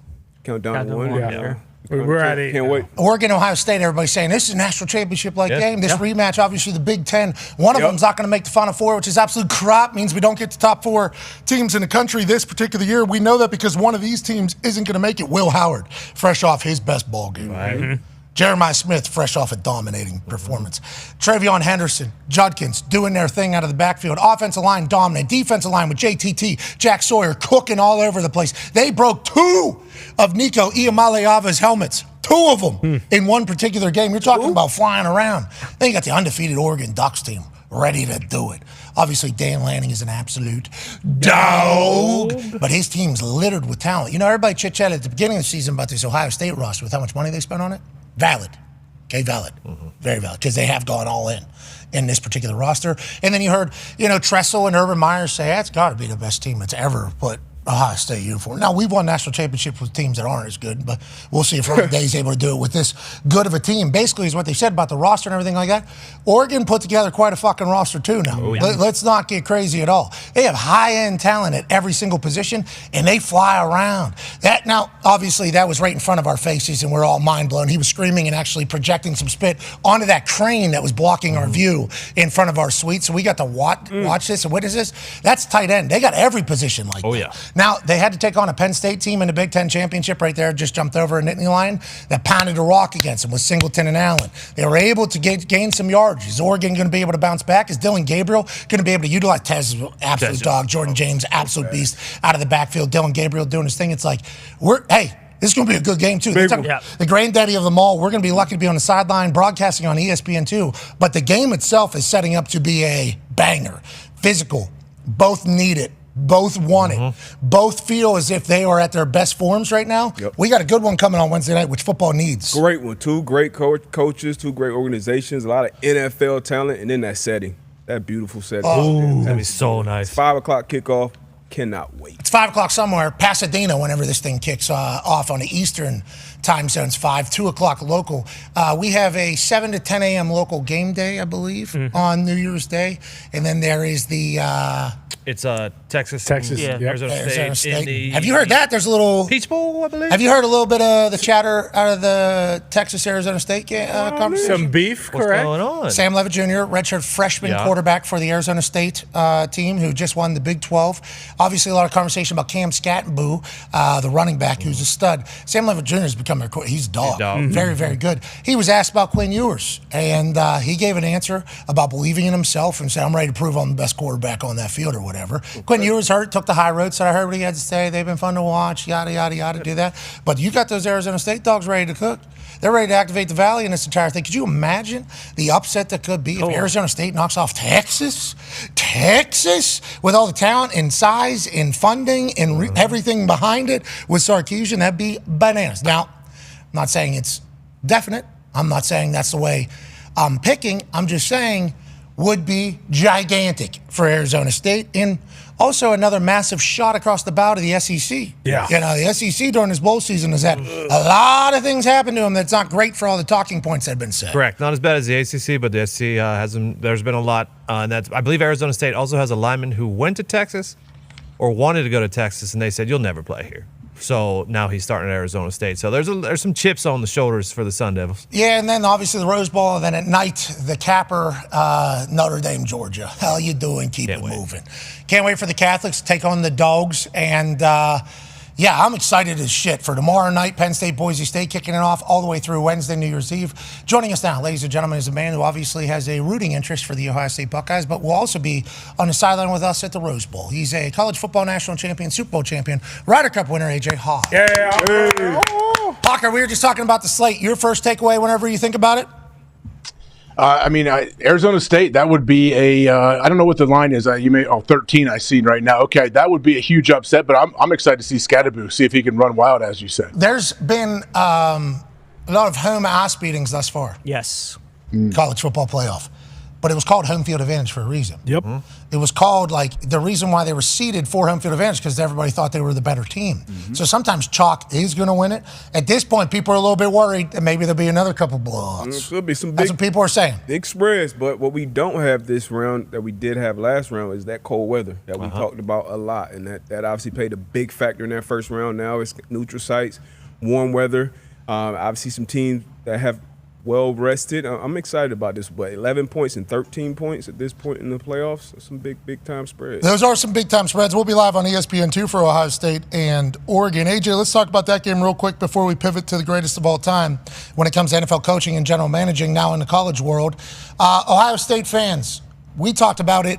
count down to 1. Yeah. We're at 8. Can't wait. Oregon, Ohio State, everybody's saying this is a national championship-like game. This rematch, obviously the Big Ten. One of them's not going to make the Final Four, which is absolute crap. Means we don't get the top 4 teams in the country this particular year. We know that because one of these teams isn't going to make it. Will Howard, fresh off his best ball game. Right. Jeremiah Smith, fresh off a dominating performance. Travion Henderson, Judkins, doing their thing out of the backfield. Offensive line dominant. Defensive line with JTT, Jack Sawyer cooking all over the place. They broke 2 of Nico Iamaleava's helmets. 2 of them in one particular game. You're talking about flying around. Then you got the undefeated Oregon Ducks team ready to do it. Obviously, Dan Lanning is an absolute dog, but his team's littered with talent. You know, everybody chit-chatted at the beginning of the season about this Ohio State roster with how much money they spent on it. Valid. Okay, valid. Very valid, because they have gone all in this particular roster. And then you heard, you know, Tressel and Urban Meyer say, that's got to be the best team that's ever put Ohio State uniform. Now, we've won national championships with teams that aren't as good, but we'll see if Ryan Day's able to do it with this good of a team. Basically, is what they said about the roster and everything like that. Oregon put together quite a fucking roster, too, now. Let's not get crazy at all. They have high-end talent at every single position, and they fly around. Now, obviously, that was right in front of our faces, and we're all mind-blown. He was screaming and actually projecting some spit onto that crane that was blocking our view in front of our suite, so we got to watch this. And what is this? That's tight end. They got every position like that. Now, they had to take on a Penn State team in the Big Ten Championship right there, just jumped over a Nittany Lion, that pounded a rock against them with Singleton and Allen. They were able to gain some yards. Is Oregon going to be able to bounce back? Is Dylan Gabriel going to be able to utilize Tez, absolute dog, Jordan James, absolute beast out of the backfield, Dylan Gabriel doing his thing. It's like, this is going to be a good game, too. The granddaddy of them all. We're going to be lucky to be on the sideline broadcasting on ESPN2. But the game itself is setting up to be a banger. Physical. Both need it. Both want it. Both feel as if they are at their best forms right now. We got a good one coming on Wednesday night, which football needs. Great one. Two great coaches, two great organizations, a lot of NFL talent, and then that setting. That beautiful setting. Oh, that'd be so nice. 5 o'clock kickoff. Cannot wait. It's 5 o'clock somewhere. Pasadena, whenever this thing kicks off on the Eastern time zones, 2 o'clock local. We have a 7 to 10 a.m. local game day, I believe, on New Year's Day. And then there is the... It's Texas, Arizona State. Have you heard that? There's a little Peach Bowl, I believe. Have you heard a little bit of the chatter out of the Texas-Arizona State conversation? Some beef, What's correct? going on? Sam Levitt Jr., redshirt freshman quarterback for the Arizona State team, who just won the Big 12. Obviously, a lot of conversation about Cam Scattenboo, the running back, who's a stud. Sam Levitt Jr. has become he's a dog. Very, very good. He was asked about Quinn Ewers, and he gave an answer about believing in himself and said, I'm ready to prove I'm the best quarterback on that field or whatever. Quinn Ewers took the high road, said, I heard what he had to say. They've been fun to watch, yada, yada, yada, do that. But you got those Arizona State dogs ready to cook. They're ready to activate the Valley in this entire thing. Could you imagine the upset that could be if Arizona State knocks off Texas? Texas, with all the talent and size and funding and everything behind it with Sarkisian, that'd be bananas. Now, I'm not saying it's definite. I'm not saying that's the way I'm picking. I'm just saying would be gigantic for Arizona State and also another massive shot across the bow to the SEC. Yeah. You know, the SEC during this bowl season has had a lot of things happen to them that's not great for all the talking points that have been said. Correct. Not as bad as the ACC, but the SEC there's been a lot. And that's, I believe Arizona State also has a lineman who went to Texas or wanted to go to Texas, and they said, you'll never play here. So now he's starting at Arizona State. So there's some chips on the shoulders for the Sun Devils. Yeah, and then obviously the Rose Bowl, and then at night, the capper, Notre Dame, Georgia. How you doing? Keep it moving. Can't wait for the Catholics to take on the Dogs. And, I'm excited as shit for tomorrow night, Penn State, Boise State kicking it off all the way through Wednesday, New Year's Eve. Joining us now, ladies and gentlemen, is a man who obviously has a rooting interest for the Ohio State Buckeyes, but will also be on the sideline with us at the Rose Bowl. He's a college football national champion, Super Bowl champion, Ryder Cup winner, AJ Hawk. Hawker, we were just talking about the slate. Your first takeaway whenever you think about it? Arizona State, that would be I don't know what the line is. 13 I see right now. Okay, that would be a huge upset, but I'm excited to see Scatterboo, see if he can run wild, as you said. There's been a lot of home ass beatings thus far. Yes. College football playoff. But it was called home field advantage for a reason. Yep. It was called, the reason why they were seeded for home field advantage because everybody thought they were the better team. So sometimes chalk is going to win it. At this point, people are a little bit worried that maybe there'll be another couple blowouts. There'll be some That's what people are saying. Big spreads, but what we don't have this round that we did have last round is that cold weather that we talked about a lot, and that obviously played a big factor in that first round. Now it's neutral sites, warm weather. Obviously some teams that have well rested. I'm excited about this, but 11 points and 13 points at this point in the playoffs, that's some big time spreads. Those are some big time spreads. We'll be live on ESPN2 for Ohio State and Oregon. AJ, let's talk about that game real quick before we pivot to the greatest of all time when it comes to NFL coaching and general managing now in the college world. Ohio State fans, we talked about it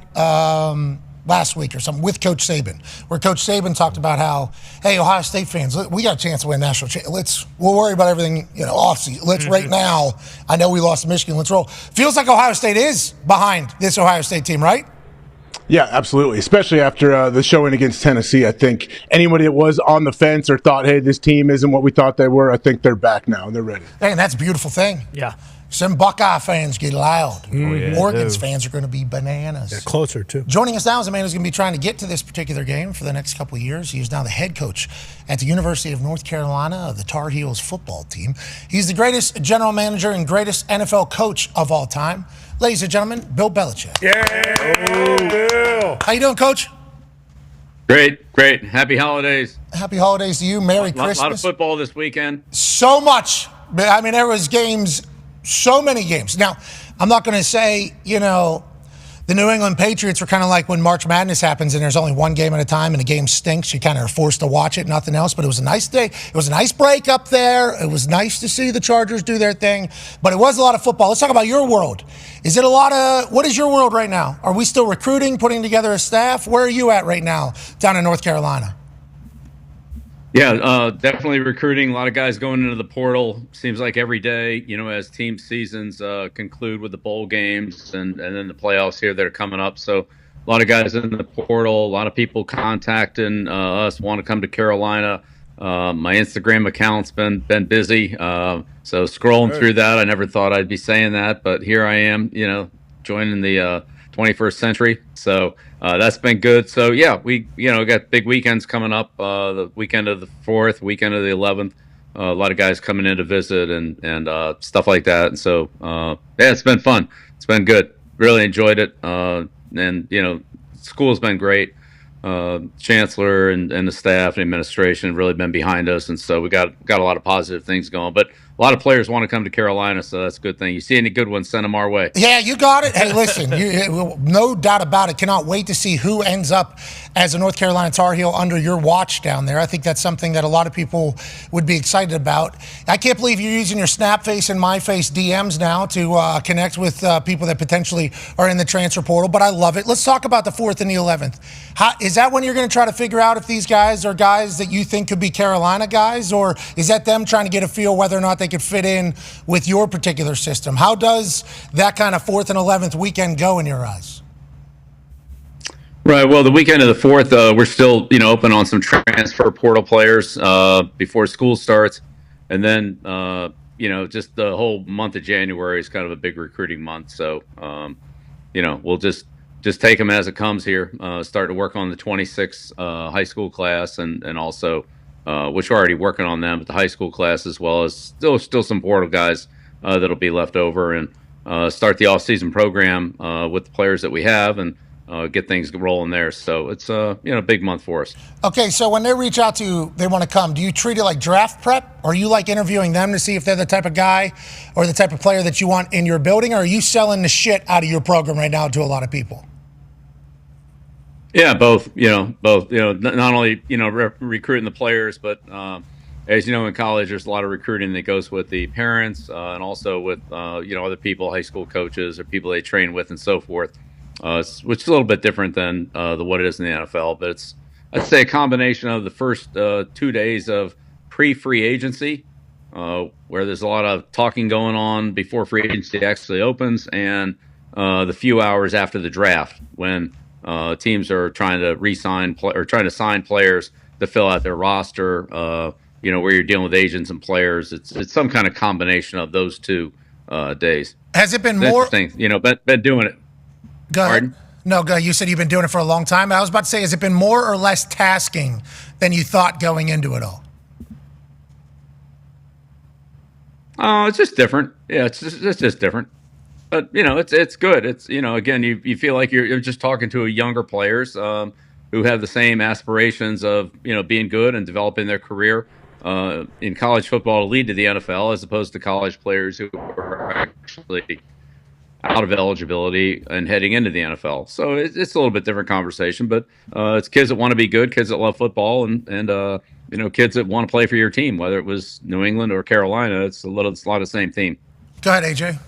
last week or something with Coach Saban, where Coach Saban talked about how, hey, Ohio State fans, we got a chance to win national championship. We'll worry about everything, off-season. Let's right now, I know we lost to Michigan, let's roll. Feels like Ohio State is behind this Ohio State team, right? Yeah, absolutely. Especially after the showing against Tennessee. I think anybody that was on the fence or thought, hey, this team isn't what we thought they were, I think they're back now and they're ready. Hey, and that's a beautiful thing. Yeah. Some Buckeye fans get loud. Oregon's fans are going to be bananas. They're closer, too. Joining us now is a man who's going to be trying to get to this particular game for the next couple of years. He is now the head coach at the University of North Carolina of the Tar Heels football team. He's the greatest general manager and greatest NFL coach of all time. Ladies and gentlemen, Bill Belichick. Bill. How you doing, Coach? Great. Happy holidays. Happy holidays to you. Merry Christmas. A lot of football this weekend. So much. I mean, there was games. So many games. Now, I'm not going to say, The New England Patriots are kind of like when March Madness happens and there's only one game at a time and the game stinks. You kind of are forced to watch it, nothing else. But it was a nice day. It was a nice break up there. It was nice to see the Chargers do their thing. But it was a lot of football. Let's talk about your world. Is it a lot of, what is your world right now? Are we still recruiting, putting together a staff? Where are you at right now down in North Carolina? Yeah, definitely recruiting. A lot of guys going into the portal. Seems like every day, as team seasons conclude with the bowl games and then the playoffs here that are coming up. So a lot of guys in the portal, a lot of people contacting us, want to come to Carolina. My Instagram account's been busy. So scrolling through that, I never thought I'd be saying that, but here I am, joining the 21st century. So that's been good. So yeah, we got big weekends coming up. The weekend of the 4th, weekend of the 11th. A lot of guys coming in to visit and stuff like that. And so yeah, it's been fun. It's been good. Really enjoyed it. And school's been great. Chancellor and the staff and administration have really been behind us, and so we got a lot of positive things going. But a lot of players want to come to Carolina, so that's a good thing. You see any good ones, send them our way. Yeah, you got it. Hey, listen, no doubt about it. Cannot wait to see who ends up as a North Carolina Tar Heel under your watch down there. I think that's something that a lot of people would be excited about. I can't believe you're using your Snapface and MyFace DMs now to connect with people that potentially are in the transfer portal, but I love it. Let's talk about the 4th and the 11th. Is that when you're going to try to figure out if these guys are guys that you think could be Carolina guys, or is that them trying to get a feel whether or not they could fit in with your particular system? How does that kind of 4th and 11th weekend go in your eyes? Right. Well, the weekend of the 4th, we're still, open on some transfer portal players before school starts. And then, just the whole month of January is kind of a big recruiting month. So, we'll just take them as it comes here, start to work on the 26 high school class and also, which we're already working on them, but the high school class as well as still some portal guys that'll be left over, and start the off-season program with the players that we have and get things rolling there. So it's a big month for us. Okay, so when they reach out to you, they want to come, do you treat it like draft prep? Or are you like interviewing them to see if they're the type of guy or the type of player that you want in your building? Or are you selling the shit out of your program right now to a lot of people? Yeah, both. Not only recruiting the players, but as you know, in college, there's a lot of recruiting that goes with the parents and also with other people, high school coaches or people they train with, and so forth. Which is a little bit different than what it is in the NFL, but I'd say a combination of the first 2 days of pre-free agency, where there's a lot of talking going on before free agency actually opens, and the few hours after the draft when teams are trying to trying to sign players to fill out their roster. Where you're dealing with agents and players. It's some kind of combination of those 2 days. Has it been more interesting? Been doing it. Go ahead. Pardon? No, go. You said you've been doing it for a long time. I was about to say, has it been more or less tasking than you thought going into it all? Oh, it's just different. Yeah, it's just different. But it's good. It's again, you feel like you're just talking to younger players who have the same aspirations of being good and developing their career in college football to lead to the NFL, as opposed to college players who are actually out of eligibility and heading into the NFL. So it's a little bit different conversation, but it's kids that want to be good, kids that love football, and kids that want to play for your team, whether it was New England or Carolina. It's a lot of the same team. Go ahead, AJ.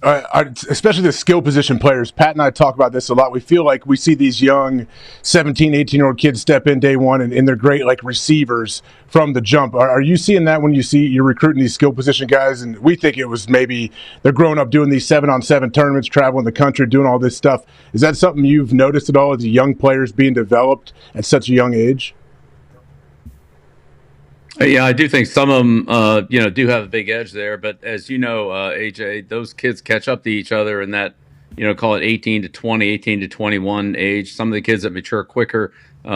Especially the skill position players. Pat and I talk about this a lot. We feel like we see these young 17, 18-year-old kids step in day one, and they're great like receivers from the jump. Are you seeing that when you're recruiting these skill position guys? And we think it was maybe they're growing up doing these 7-on-7 tournaments, traveling the country, doing all this stuff. Is that something you've noticed at all as young players being developed at such a young age? Yeah, I do think some of them, do have a big edge there. But as you know, AJ, those kids catch up to each other in that, call it 18 to 20, 18 to 21 age. Some of the kids that mature quicker, they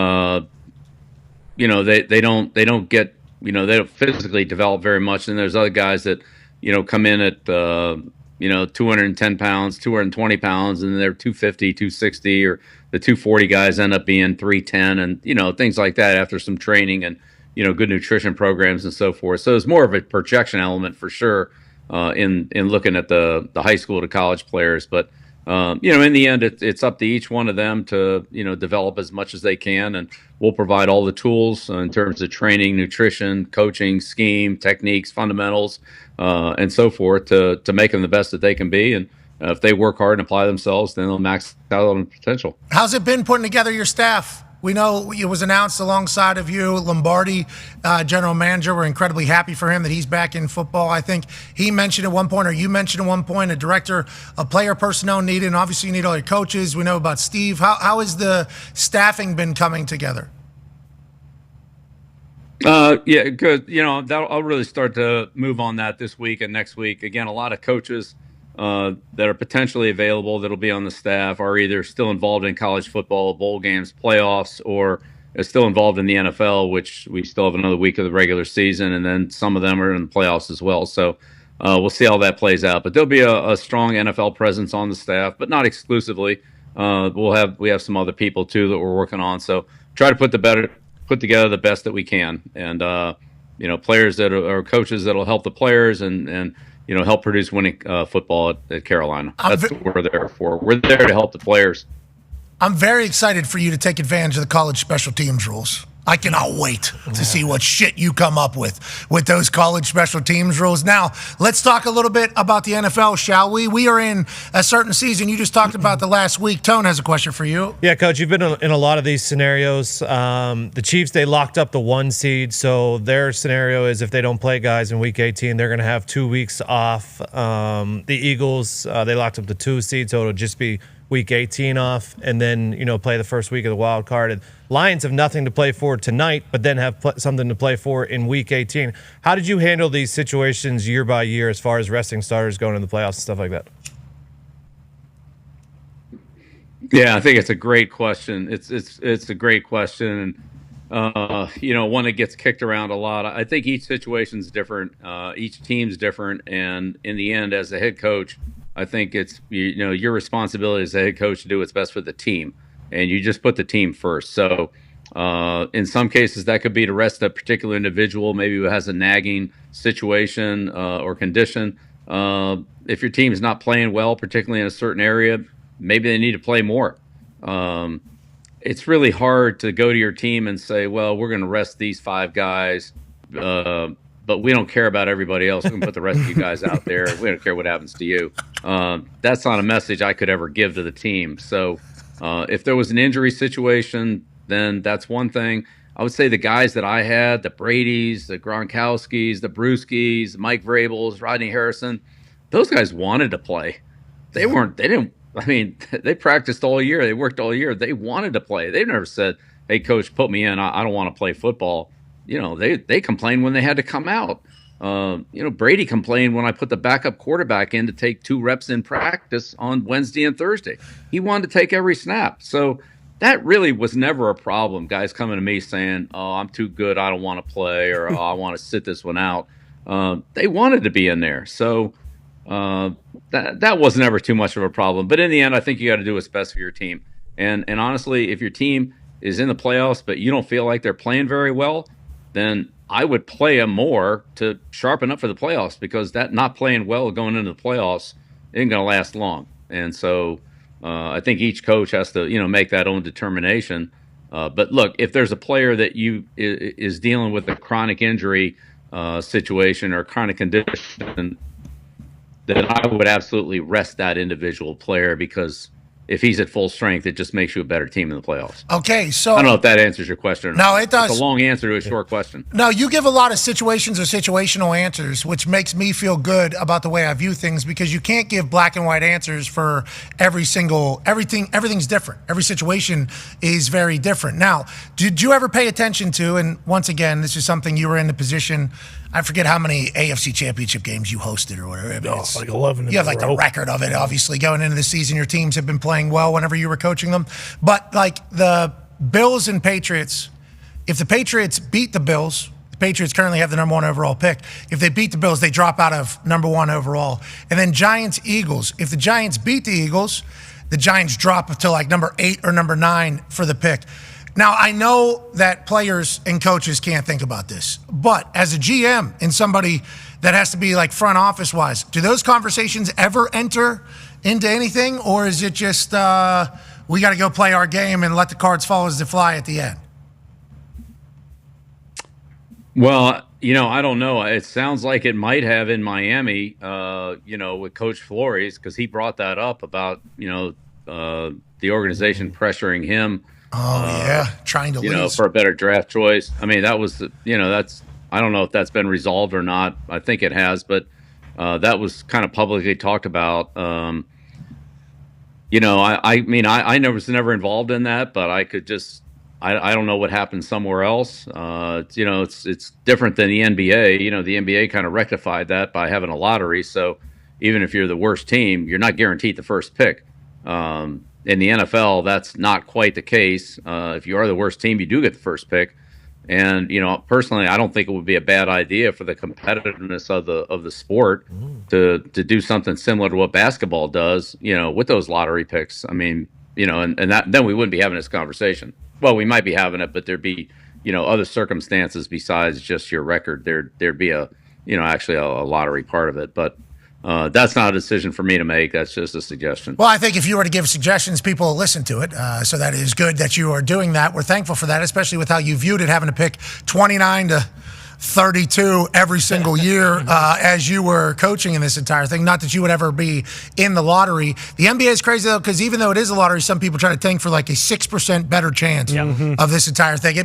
don't get, they don't physically develop very much. And there's other guys that, come in at, 210 pounds, 220 pounds, and they're 250, 260, or the 240 guys end up being 310, and, things like that after some training and, good nutrition programs and so forth. So it's more of a projection element for sure in looking at the high school to college players. But In the end, it's up to each one of them to, develop as much as they can. And we'll provide all the tools in terms of training, nutrition, coaching, scheme, techniques, fundamentals, and so forth to make them the best that they can be. And if they work hard and apply themselves, then they'll max out on potential. How's it been putting together your staff? We know it was announced alongside of you, Lombardi, general manager. We're incredibly happy for him that he's back in football. I think he mentioned at one point, or you mentioned at one point, a director of player personnel needed, and obviously you need all your coaches. We know about Steve. How has the staffing been coming together? Yeah, good. I'll really start to move on that this week and next week. Again, a lot of coaches that are potentially available that'll be on the staff are either still involved in college football, bowl games, playoffs, or are still involved in the NFL, which we still have another week of the regular season, and then some of them are in the playoffs as well. So we'll see how that plays out. But there'll be a strong NFL presence on the staff, but not exclusively. We have some other people too that we're working on. So try to put together the best that we can, and players that are coaches that'll help the players and help produce winning football at Carolina. That's what we're there for. We're there to help the players. I'm very excited for you to take advantage of the college special teams rules. I cannot wait to see what shit you come up with those college special teams rules. Now, let's talk a little bit about the NFL, shall we? We are in a certain season. You just talked about the last week. Tone has a question for you. Yeah, Coach, you've been in a lot of these scenarios. The Chiefs, they locked up the 1 seed, so their scenario is if they don't play guys in Week 18, they're going to have 2 weeks off. The Eagles, they locked up the 2 seed, so it'll just be Week 18 off, and then play the first week of the wild card. And Lions have nothing to play for tonight, but then have something to play for in Week 18. How did you handle these situations year by year as far as resting starters going in the playoffs and stuff like that? Yeah, I think it's a great question. It's a great question, and one that gets kicked around a lot. I think each situation's different, each team's different, and in the end, as a head coach, I think it's your responsibility as a head coach to do what's best for the team, and you just put the team first. So in some cases, that could be to rest a particular individual, maybe who has a nagging situation or condition. If your team is not playing well, particularly in a certain area, maybe they need to play more. It's really hard to go to your team and say, well, we're going to rest these 5 guys, but we don't care about everybody else. We can put the rest of you guys out there. We don't care what happens to you. That's not a message I could ever give to the team. So if there was an injury situation, then that's one thing. I would say the guys that I had, the Bradys, the Gronkowskis, the Brewskis, Mike Vrabels, Rodney Harrison, those guys wanted to play. They practiced all year. They worked all year. They wanted to play. They've never said, hey, coach, put me in. I don't want to play football. They complained when they had to come out. Brady complained when I put the backup quarterback in to take 2 reps in practice on Wednesday and Thursday. He wanted to take every snap. So that really was never a problem. Guys coming to me saying, oh, I'm too good, I don't want to play, or oh, I want to sit this one out. They wanted to be in there. So that was never too much of a problem. But in the end, I think you got to do what's best for your team. And honestly, if your team is in the playoffs, but you don't feel like they're playing very well, then I would play them more to sharpen up for the playoffs, because that not playing well going into the playoffs isn't going to last long. And so I think each coach has to, make that own determination. But look, if there's a player that is dealing with a chronic injury situation or chronic condition, then I would absolutely rest that individual player, because if he's at full strength, it just makes you a better team in the playoffs. Okay, so I don't know if that answers your question or not. No, it does. It's a long answer to a short question. No, you give a lot of situations or situational answers, which makes me feel good about the way I view things, because you can't give black and white answers for everything. Everything's different. Every situation is very different. Now, did you ever pay attention to, and once again, this is something you were in the position, I forget how many AFC championship games you hosted or whatever. It's like 11. You have like the record of it, obviously, going into the season. Your teams have been playing well whenever you were coaching them. But like the Bills and Patriots, if the Patriots beat the Bills, the Patriots currently have the number 1 overall pick. If they beat the Bills, they drop out of number 1 overall. And then Giants-Eagles. If the Giants beat the Eagles, the Giants drop to like number 8 or number 9 for the pick. Now, I know that players and coaches can't think about this, but as a GM and somebody that has to be like front office wise, do those conversations ever enter into anything, or is it just we got to go play our game and let the cards fall as they fly at the end? Well, I don't know. It sounds like it might have in Miami, with Coach Flores, because he brought that up about, the organization pressuring him. Trying to lose. For a better draft choice. I mean, that was, I don't know if that's been resolved or not. I think it has, but that was kind of publicly talked about. I was never involved in that, but I could just, I don't know what happened somewhere else. It's different than the NBA. The NBA kind of rectified that by having a lottery. So even if you're the worst team, you're not guaranteed the first pick. In the NFL, that's not quite the case. If you are the worst team, you do get the first pick. And personally, I don't think it would be a bad idea for the competitiveness of the sport to do something similar to what basketball does. With those lottery picks. I mean, and that then we wouldn't be having this conversation. Well, we might be having it, but there'd be other circumstances besides just your record. There'd be actually a lottery part of it, but. That's not a decision for me to make. That's just a suggestion. Well, I think if you were to give suggestions, people will listen to it. So that is good that you are doing that. We're thankful for that, especially with how you viewed it, having to pick 29 to 32 every single year as you were coaching in this entire thing. Not that you would ever be in the lottery. The NBA is crazy, though, because even though it is a lottery, some people try to tank for like a 6% better chance of this entire thing.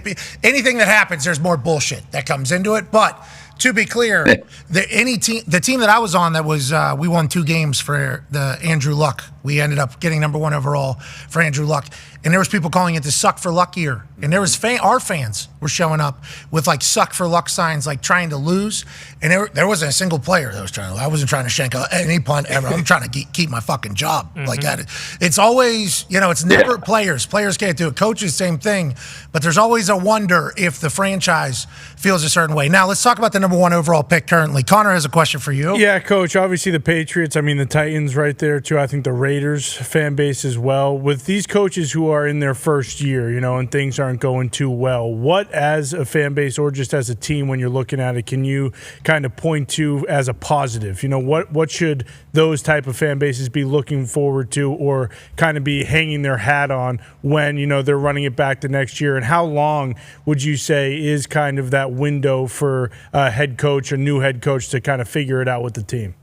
Anything that happens, there's more bullshit that comes into it. But to be clear, the team that I was on, that was we won 2 games for the Andrew Luck. We ended up getting number 1 overall for Andrew Luck, and there was people calling it the suck for luck year. And there was our fans were showing up with like suck for luck signs, like trying to lose. And there wasn't a single player that was trying to. I wasn't trying to shank any punt ever. I'm trying to keep my fucking job like that. It's always, it's never players. Players can't do it. Coaches, same thing. But there's always a wonder if the franchise feels a certain way. Now let's talk about the number 1 overall pick currently. Connor has a question for you. Yeah, Coach. Obviously the Patriots. I mean the Titans right there too. I think the Raiders fan base as well. With these coaches who are in their first year, and things aren't going too well, what as a fan base or just as a team when you're looking at it, can you kind of point to as a positive? What should those type of fan bases be looking forward to or kind of be hanging their hat on when, they're running it back the next year? And how long would you say is kind of that window for a head coach, a new head coach, to kind of figure it out with the team?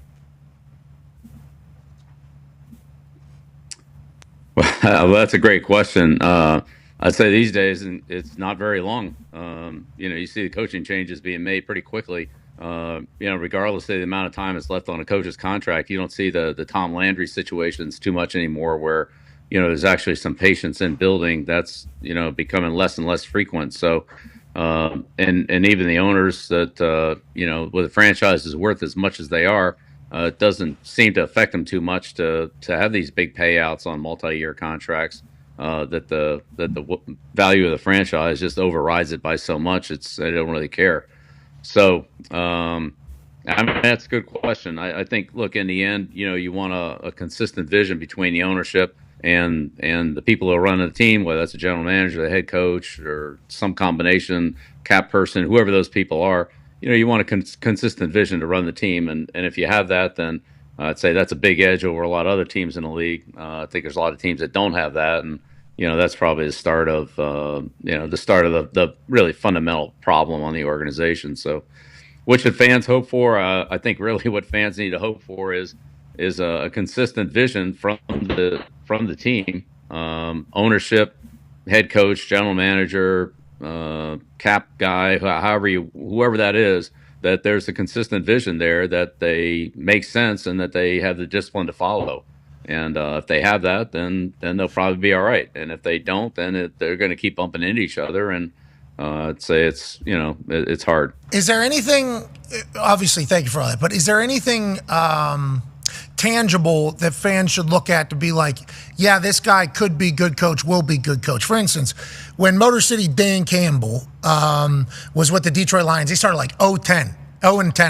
Well, that's a great question. I'd say these days it's not very long. You see the coaching changes being made pretty quickly. Regardless of the amount of time that's left on a coach's contract, you don't see the Tom Landry situations too much anymore where, there's actually some patience in building. That's, becoming less and less frequent. So, and even the owners that, with the franchise is worth as much as they are, it doesn't seem to affect them too much to have these big payouts on multi-year contracts. That the value of the franchise just overrides it by so much. They don't really care. So, that's a good question. I think, look, in the end, you want a consistent vision between the ownership and the people who are running the team, whether that's a general manager, the head coach, or some combination, cap person, whoever those people are. You want a consistent vision to run the team, and if you have that, then I'd say that's a big edge over a lot of other teams in the league. I think there's a lot of teams that don't have that, and that's probably the start of the really fundamental problem on the organization. So, what should fans hope for? I think really what fans need to hope for is a consistent vision from the team, ownership, head coach, general manager, cap guy, whoever that is, that there's a consistent vision there, that they make sense and that they have the discipline to follow. And if they have that, then they'll probably be all right. And if they don't, then they're going to keep bumping into each other. And I'd say it's hard. Is there anything, obviously, thank you for all that, but is there anything tangible that fans should look at to be like, yeah, this guy could be good coach, will be good coach? For instance, when Motor City Dan Campbell was with the Detroit Lions, they started like 0-10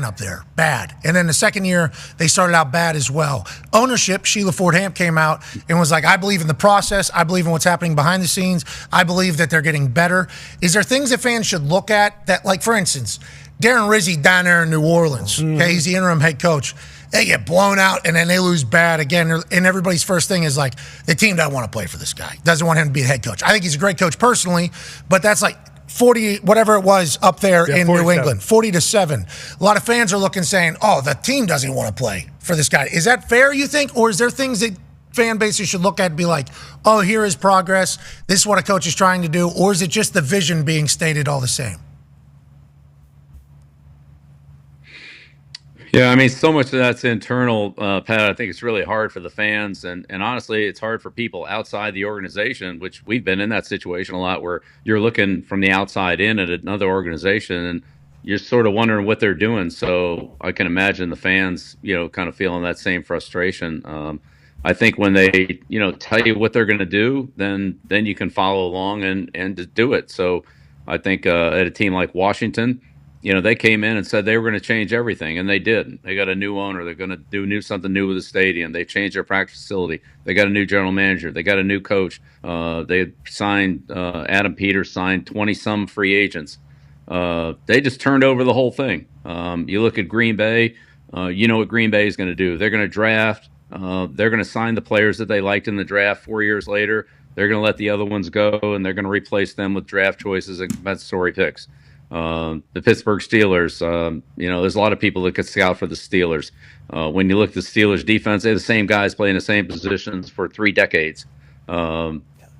up there, bad. And then the second year, they started out bad as well. Ownership, Sheila Ford Hamp came out and was like, I believe in the process. I believe in what's happening behind the scenes. I believe that they're getting better. Is there things that fans should look at that, like, for instance, Darren Rizzi down there in New Orleans, okay, he's the interim head coach. they get blown out and then they lose bad again. And everybody's first thing is like, the team doesn't want to play for this guy. Doesn't want him to be the head coach. I think he's a great coach personally, but that's like 40, whatever it was up there in New England, 40-7. A lot of fans are looking saying, oh, the team doesn't want to play for this guy. Is that fair, you think? Or is there things that fan bases should look at and be like, oh, here is progress. This is what a coach is trying to do. Or is it just the vision being stated all the same? Yeah, I mean, so much of that's internal, Pat. I think it's really hard for the fans. And honestly, it's hard for people outside the organization, which we've been in that situation a lot where you're looking from the outside in at another organization and you're sort of wondering what they're doing. So I can imagine the fans, kind of feeling that same frustration. I think when they, tell you what they're going to do, then you can follow along and just do it. So I think at a team like Washington, they came in and said they were going to change everything, and they did. They got a new owner. They're going to do something new with the stadium. They changed their practice facility. They got a new general manager. They got a new coach. They signed Adam Peters signed 20-some free agents. They just turned over the whole thing. You look at Green Bay. You know what Green Bay is going to do. They're going to draft. They're going to sign the players that they liked in the draft 4 years later. They're going to let the other ones go, and they're going to replace them with draft choices and compensatory picks. The Pittsburgh Steelers, there's a lot of people that could scout for the Steelers. When you look at the Steelers defense, they're the same guys playing the same positions for 3 decades,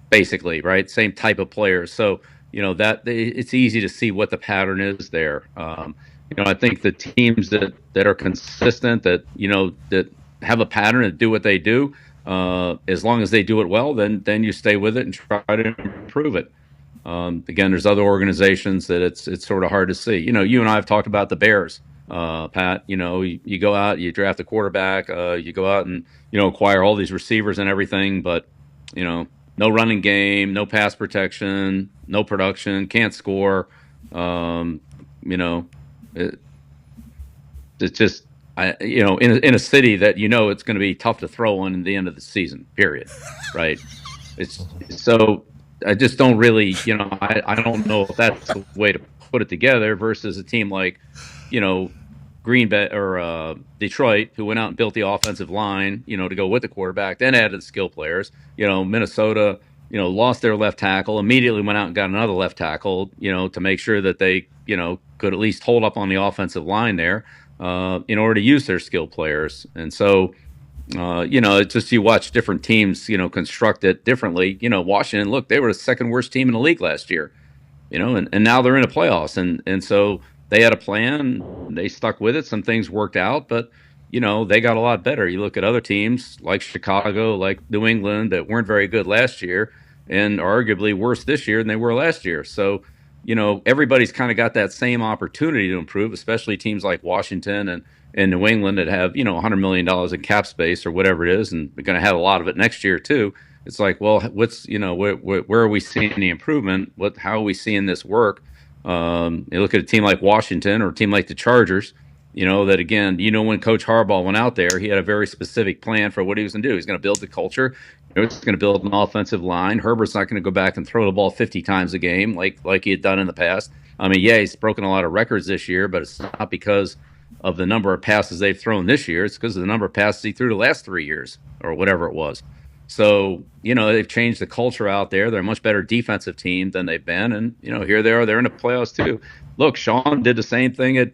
basically, right? Same type of players. So, that it's easy to see what the pattern is there. I think the teams that are consistent, that have a pattern and do what they do, as long as they do it well, then you stay with it and try to improve it. Again, there's other organizations that it's sort of hard to see. You and I have talked about the Bears, Pat. You go out, you draft a quarterback, you go out and acquire all these receivers and everything, but no running game, no pass protection, no production, can't score. It's just in a city that it's going to be tough to throw on in the end of the season. Period. Right. It's so. I just don't really, I don't know if that's the way to put it together versus a team like, Green Bay or Detroit, who went out and built the offensive line, to go with the quarterback, then added skill players. Minnesota, lost their left tackle, immediately went out and got another left tackle, to make sure that they, could at least hold up on the offensive line there in order to use their skill players. And so, it's just you watch different teams, construct it differently. Washington, look, they were the second worst team in the league last year, and now they're in the playoffs. And so they had a plan. They stuck with it. Some things worked out, but, they got a lot better. You look at other teams like Chicago, like New England that weren't very good last year and arguably worse this year than they were last year. So, everybody's kind of got that same opportunity to improve, especially teams like Washington and New England that have, $100 million in cap space or whatever it is, and they're going to have a lot of it next year too. It's like, well, what's, where are we seeing the improvement? How are we seeing this work? You look at a team like Washington or a team like the Chargers, that again, when Coach Harbaugh went out there, he had a very specific plan for what he was going to do. He's going to build the culture. He's going to build an offensive line. Herbert's not going to go back and throw the ball 50 times a game like he had done in the past. I mean, yeah, he's broken a lot of records this year, but it's not because of the number of passes they've thrown this year. It's because of the number of passes he threw the last 3 years or whatever it was. So, they've changed the culture out there. They're a much better defensive team than they've been. And, here they are. They're in the playoffs too. Look, Sean did the same thing at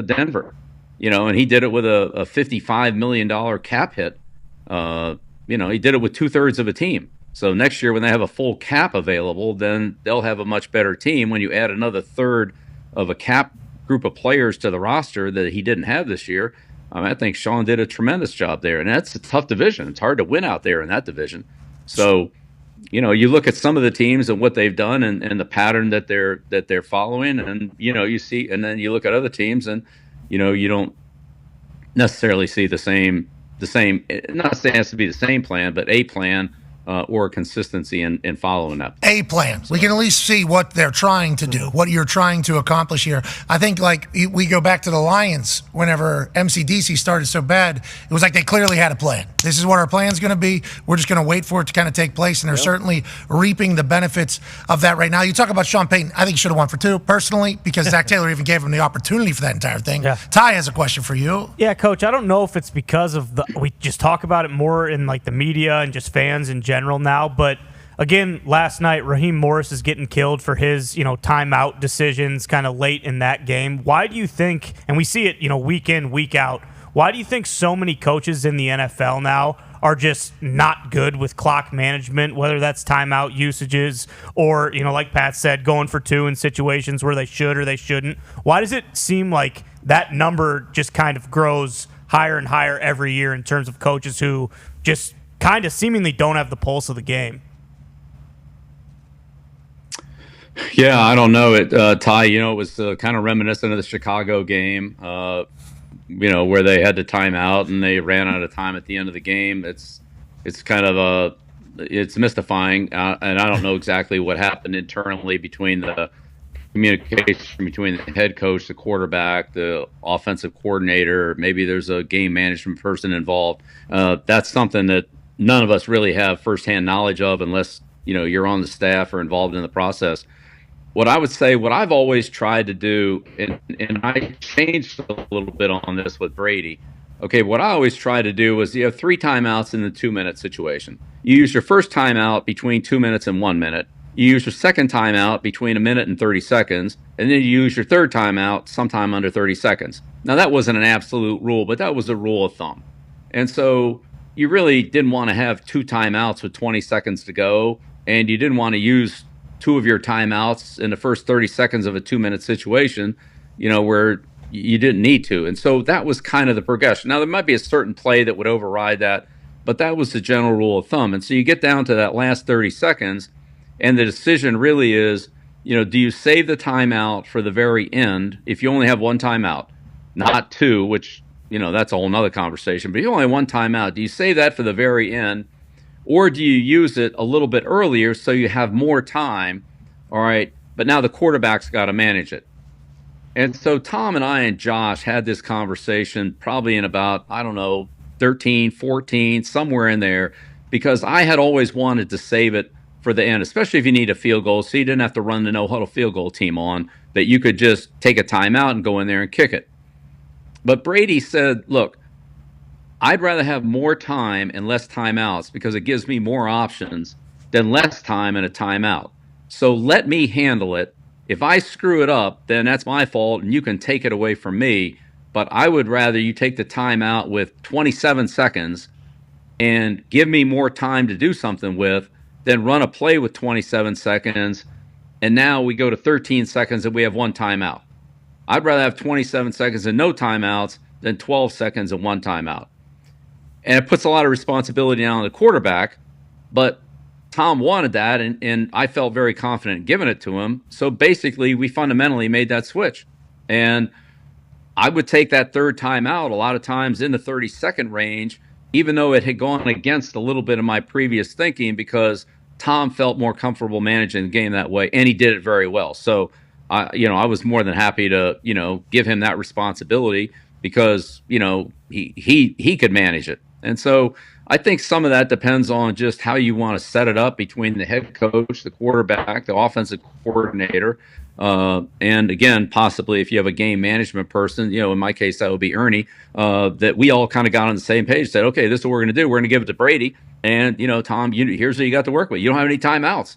Denver, and he did it with a $55 million cap hit. He did it with 2/3 of a team. So next year when they have a full cap available, then they'll have a much better team. When you add another third of a cap group of players to the roster that he didn't have this year, I think Sean did a tremendous job there. And that's a tough division. It's hard to win out there in that division. So, you look at some of the teams and what they've done and the pattern that they're following, and you see, and then you look at other teams and you don't necessarily see the same. Not saying it has to be the same plan, but a plan or consistency in following that. A plan. We can at least see what they're trying to do, what you're trying to accomplish here. I think, like, we go back to the Lions whenever MCDC started so bad, it was like they clearly had a plan. This is what our plan's going to be. We're just going to wait for it to kind of take place, and they're certainly reaping the benefits of that right now. You talk about Sean Payton. I think he should have won for 2, personally, because Zach Taylor even gave him the opportunity for that entire thing. Yeah. Ty has a question for you. Yeah, Coach, I don't know if it's because of we just talk about it more in like the media and just fans in general now, but again, last night, Raheem Morris is getting killed for his, timeout decisions kind of late in that game. Why do you think, and we see it, week in, week out, why do you think so many coaches in the NFL now are just not good with clock management, whether that's timeout usages or, like Pat said, going for 2 in situations where they should or they shouldn't? Why does it seem like that number just kind of grows higher and higher every year in terms of coaches who just kind of seemingly don't have the pulse of the game? Yeah, I don't know. Ty, it was kind of reminiscent of the Chicago game, where they had to time out and they ran out of time at the end of the game. It's kind of it's mystifying, and I don't know exactly what happened internally between the communication between the head coach, the quarterback, the offensive coordinator. Maybe there's a game management person involved. That's something that none of us really have firsthand knowledge of unless, you're on the staff or involved in the process. What I would say, what I've always tried to do, and I changed a little bit on this with Brady. Okay, what I always try to do was you have 3 timeouts in the 2-minute situation. You use your first timeout between 2 minutes and 1 minute. You use your second timeout between 1 minute and 30 seconds, and then you use your third timeout sometime under 30 seconds. Now, that wasn't an absolute rule, but that was a rule of thumb. And so you really didn't want to have 2 timeouts with 20 seconds to go, and you didn't want to use 2 of your timeouts in the first 30 seconds of a 2-minute situation, where you didn't need to. And so that was kind of the progression. Now, there might be a certain play that would override that, but that was the general rule of thumb. And so you get down to that last 30 seconds, and the decision really is, do you save the timeout for the very end if you only have 1 timeout, not 2, which, that's a whole nother conversation, but if you only have 1 timeout, do you save that for the very end? Or do you use it a little bit earlier so you have more time, all right, but now the quarterback's got to manage it? And so Tom and I and Josh had this conversation probably in about, 13, 14, somewhere in there, because I had always wanted to save it for the end, especially if you need a field goal, so you didn't have to run the no-huddle field goal team on, that you could just take a timeout and go in there and kick it. But Brady said, look, I'd rather have more time and less timeouts because it gives me more options than less time and a timeout. So let me handle it. If I screw it up, then that's my fault and you can take it away from me. But I would rather you take the timeout with 27 seconds and give me more time to do something with than run a play with 27 seconds. And now we go to 13 seconds and we have 1 timeout. I'd rather have 27 seconds and no timeouts than 12 seconds and 1 timeout. And it puts a lot of responsibility on the quarterback, but Tom wanted that, and I felt very confident giving it to him. So basically, we fundamentally made that switch. And I would take that third timeout a lot of times in the 30-second range, even though it had gone against a little bit of my previous thinking, because Tom felt more comfortable managing the game that way, and he did it very well. So, I was more than happy to, give him that responsibility because, he could manage it. And so I think some of that depends on just how you want to set it up between the head coach, the quarterback, the offensive coordinator, and again, possibly if you have a game management person, in my case, that would be Ernie, that we all kind of got on the same page, said, okay, this is what we're going to do. We're going to give it to Brady. And, Tom, here's what you got to work with. You don't have any timeouts.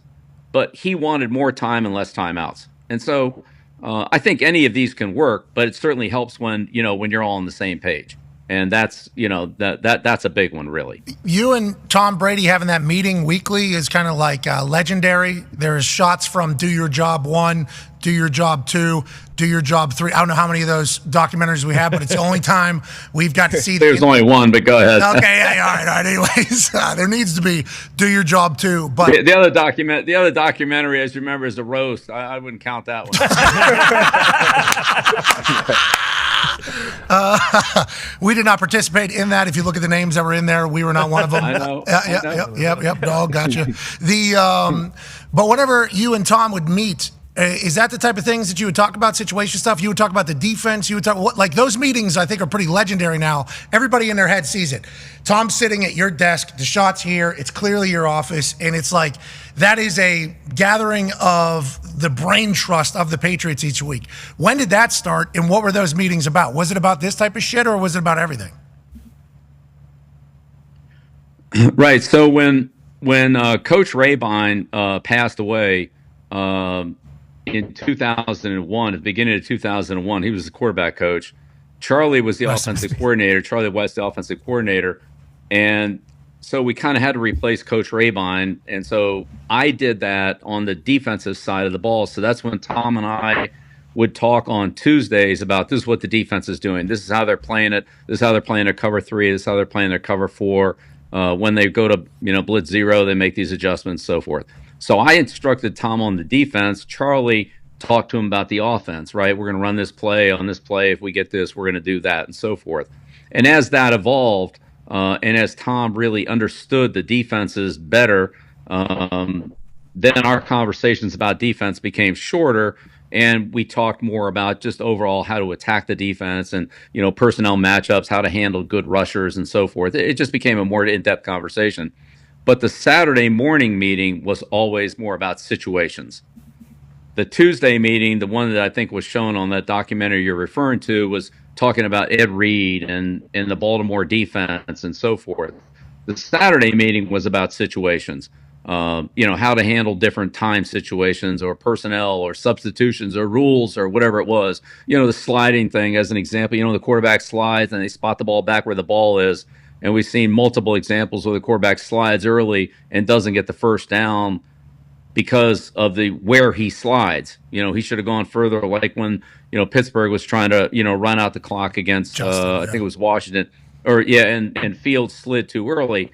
But he wanted more time and less timeouts. And so I think any of these can work, but it certainly helps when you're all on the same page. And that's, that's a big one, really. You and Tom Brady having that meeting weekly is kind of like legendary. There's shots from Do Your Job 1, Do Your Job 2, Do Your Job 3. I don't know how many of those documentaries we have, but it's the only time we've got to see. There's only one, but go ahead. Okay, yeah, all right. Anyways, there needs to be Do Your Job 2. But the other documentary, as you remember, is a roast. I wouldn't count that one. We did not participate in that. If you look at the names that were in there, we were not one of them. I know. Yep. Dog, gotcha. But whenever you and Tom would meet, is that the type of things that you would talk about, situation stuff? You would talk about the defense. You would talk like those meetings. I think are pretty legendary now. Everybody in their head sees it. Tom's sitting at your desk. The shot's here. It's clearly your office, and it's like that is a gathering of the brain trust of the Patriots each week. When did that start, and what were those meetings about? Was it about this type of shit, or was it about everything? Right. So when Coach Rabine passed away. In 2001, at the beginning of 2001, he was the quarterback coach. Charlie was the offensive coordinator. Charlie West, the offensive coordinator. And so we kind of had to replace Coach Rabine. And so I did that on the defensive side of the ball. So that's when Tom and I would talk on Tuesdays about this is what the defense is doing. This is how they're playing it. This is how they're playing their cover 3. This is how they're playing their cover 4. When they go to blitz 0, they make these adjustments, so forth. So I instructed Tom on the defense. Charlie talked to him about the offense, right? We're going to run this play on this play. If we get this, we're going to do that, and so forth. And as that evolved, and as Tom really understood the defenses better, then our conversations about defense became shorter, and we talked more about just overall how to attack the defense and, personnel matchups, how to handle good rushers, and so forth. It just became a more in-depth conversation. But the Saturday morning meeting was always more about situations. The Tuesday meeting, the one that I think was shown on that documentary you're referring to, was talking about Ed Reed and the Baltimore defense and so forth. The Saturday meeting was about situations, how to handle different time situations or personnel or substitutions or rules or whatever it was. The sliding thing as an example, the quarterback slides and they spot the ball back where the ball is. And we've seen multiple examples where the quarterback slides early and doesn't get the first down because of where he slides. He should have gone further, like when Pittsburgh was trying to run out the clock against I think it was Washington, and Fields slid too early,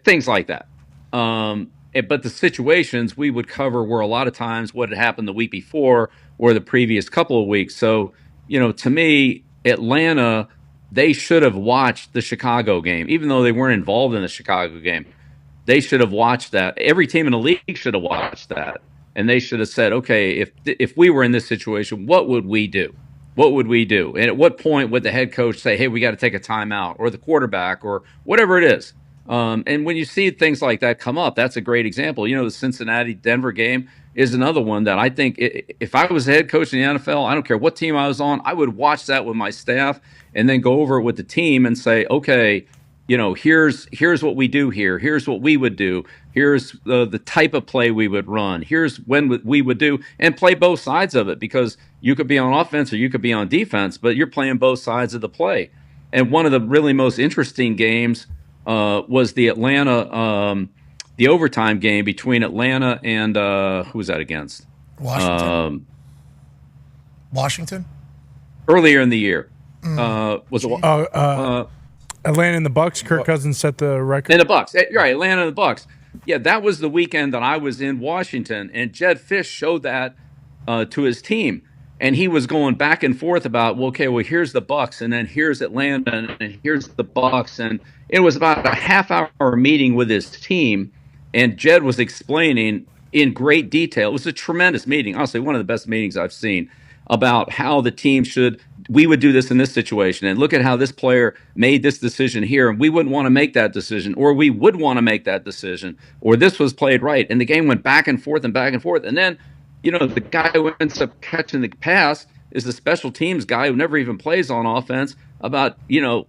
things like that. But the situations we would cover were a lot of times what had happened the week before or the previous couple of weeks. So to me, Atlanta, they should have watched the Chicago game, even though they weren't involved in the Chicago game. They should have watched that. Every team in the league should have watched that, and they should have said, "Okay, if we were in this situation, what would we do? What would we do? And at what point would the head coach say, "Hey, we got to take a timeout," or the quarterback, or whatever it is? And when you see things like that come up, that's a great example. The Cincinnati-Denver game is another one that I think if I was the head coach in the NFL, I don't care what team I was on, I would watch that with my staff and then go over it with the team and say, okay, here's what we do here. Here's what we would do. Here's the type of play we would run. Here's when we would do, and play both sides of it, because you could be on offense or you could be on defense, but you're playing both sides of the play. And one of the really most interesting games was the Atlanta, the overtime game between Atlanta and who was that against? Washington? Earlier in the year. Was it Atlanta and the Bucks? Kirk Cousins set the record. And the Bucks. Right, Atlanta and the Bucks. Yeah, that was the weekend that I was in Washington, and Jed Fish showed that to his team. And he was going back and forth about, here's the Bucks, and then here's Atlanta, and here's the Bucks. And it was about a half-hour meeting with his team, and Jed was explaining in great detail. It was a tremendous meeting, honestly, one of the best meetings I've seen, about how the team we would do this in this situation, and look at how this player made this decision here, and we wouldn't want to make that decision, or we would want to make that decision, or this was played right. And the game went back and forth and back and forth. And then, the guy who ends up catching the pass is the special teams guy who never even plays on offense, about,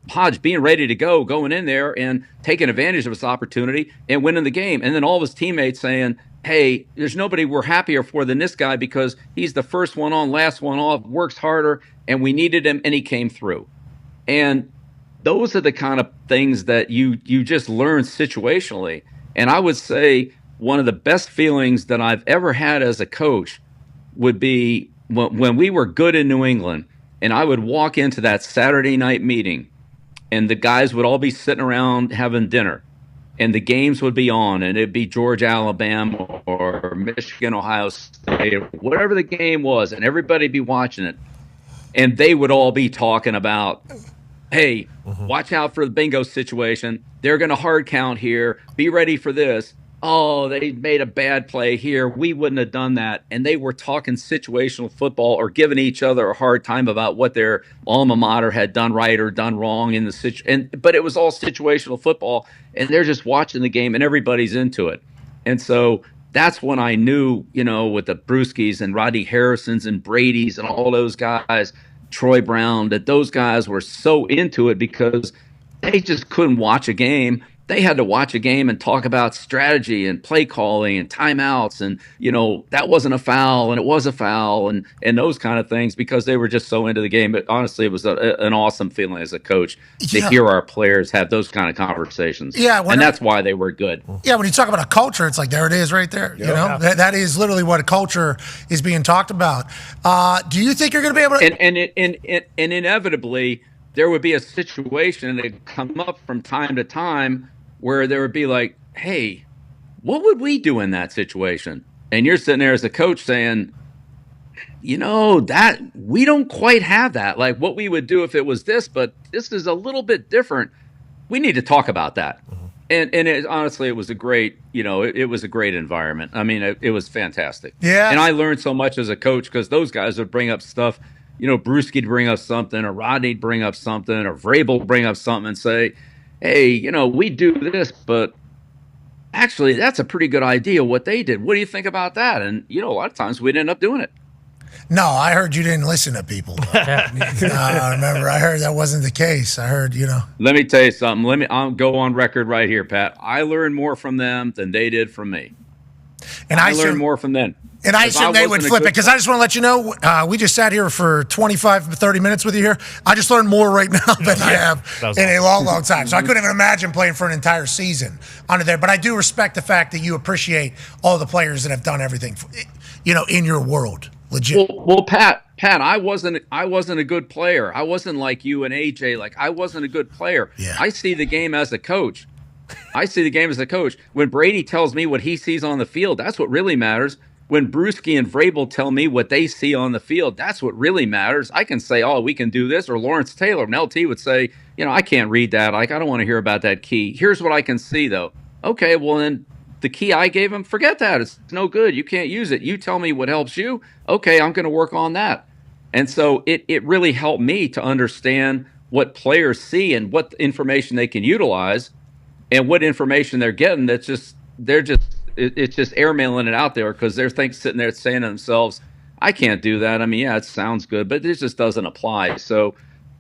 Hodge being ready to go, going in there and taking advantage of his opportunity and winning the game. And then all of his teammates saying, hey, there's nobody we're happier for than this guy, because he's the first one on, last one off, works harder, and we needed him, and he came through. And those are the kind of things that you just learn situationally. And I would say one of the best feelings that I've ever had as a coach would be when we were good in New England, and I would walk into that Saturday night meeting, and the guys would all be sitting around having dinner, and the games would be on, and it'd be Georgia, Alabama, or Michigan, Ohio State, or whatever the game was, and everybody'd be watching it. and they would all be talking about, hey, watch out for the bingo situation. They're going to hard count here. Be ready for this. Oh, they made a bad play here. We wouldn't have done that. And they were talking situational football or giving each other a hard time about what their alma mater had done right or done wrong in the situation. But it was all situational football, and they're just watching the game, and everybody's into it. And so that's when I knew, with the Brewskis and Rodney Harrisons and Brady's and all those guys, Troy Brown, that those guys were so into it because they just couldn't watch a game. They had to watch a game and talk about strategy and play calling and timeouts and, that wasn't a foul and it was a foul and those kind of things because they were just so into the game. But honestly, it was an awesome feeling as a coach to hear our players have those kind of conversations. Yeah, and that's why they were good. Yeah, when you talk about a culture, it's like there it is right there. That is literally what a culture is being talked about. Do you think you're going to be able to? And inevitably, there would be a situation that would come up from time to time where there would be like, hey, what would we do in that situation? And you're sitting there as a coach saying, that we don't quite have that. Like what we would do if it was this, but this is a little bit different. We need to talk about that. And honestly, it was a great, it was a great environment. I mean, it was fantastic. Yeah. And I learned so much as a coach because those guys would bring up stuff. Brewski'd bring up something, or Rodney'd bring up something, or Vrabel would bring up something and say, hey, we do this, but actually that's a pretty good idea what they did. What do you think about that? And, a lot of times we'd end up doing it. No, I heard you didn't listen to people. Remember, I heard that wasn't the case. I heard, Let me tell you something. I'll go on record right here, Pat. I learned more from them than they did from me. And I learned more from them. And I assume they would flip it because I just want to let you know, we just sat here for 25, 30 minutes with you here. I just learned more right now than I have in a long, long time. So I couldn't even imagine playing for an entire season under there. But I do respect the fact that you appreciate all the players that have done everything, in your world. Legit. Well, Pat, I wasn't a good player. I wasn't like you and AJ. Like I wasn't a good player. Yeah. I see the game as a coach. When Brady tells me what he sees on the field, that's what really matters. When Brewski and Vrabel tell me what they see on the field, that's what really matters. I can say, oh, we can do this. Or Lawrence Taylor and LT would say, I can't read that. Like, I don't want to hear about that key. Here's what I can see, though. Okay, well, then the key I gave him, forget that. It's no good. You can't use it. You tell me what helps you. Okay, I'm going to work on that. And so it really helped me to understand what players see and what information they can utilize and what information they're getting it's just airmailing it out there because they're sitting there saying to themselves, I can't do that. I mean, yeah, it sounds good, but it just doesn't apply. So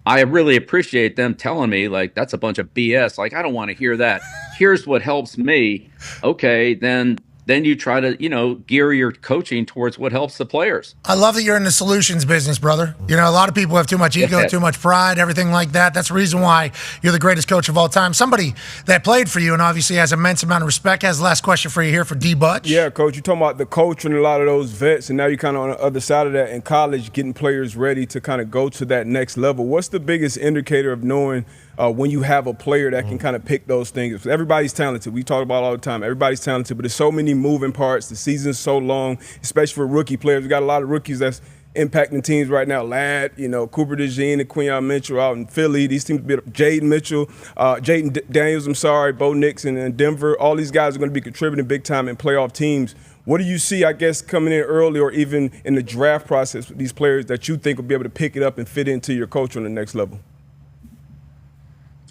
I really appreciate them telling me, like, that's a bunch of BS. Like, I don't want to hear that. Here's what helps me. Okay, then you try to, gear your coaching towards what helps the players. I love that you're in the solutions business, brother. A lot of people have too much ego, too much pride, everything like that. That's the reason why you're the greatest coach of all time. Somebody that played for you and obviously has immense amount of respect has the last question for you here for D. Butch. Yeah, Coach, you're talking about the culture and a lot of those vets, and now you're kind of on the other side of that in college, getting players ready to kind of go to that next level. What's the biggest indicator of knowing when you have a player that can kind of pick those things? Everybody's talented. We talk about it all the time. Everybody's talented, but there's so many moving parts. The season's so long, especially for rookie players. We got a lot of rookies that's impacting teams right now. Ladd, Cooper DeJean and Quinyon Mitchell out in Philly. These teams, Jaden Mitchell, Jaden Daniels, Bo Nix in Denver. All these guys are going to be contributing big time in playoff teams. What do you see, I guess, coming in early or even in the draft process with these players that you think will be able to pick it up and fit into your culture on the next level?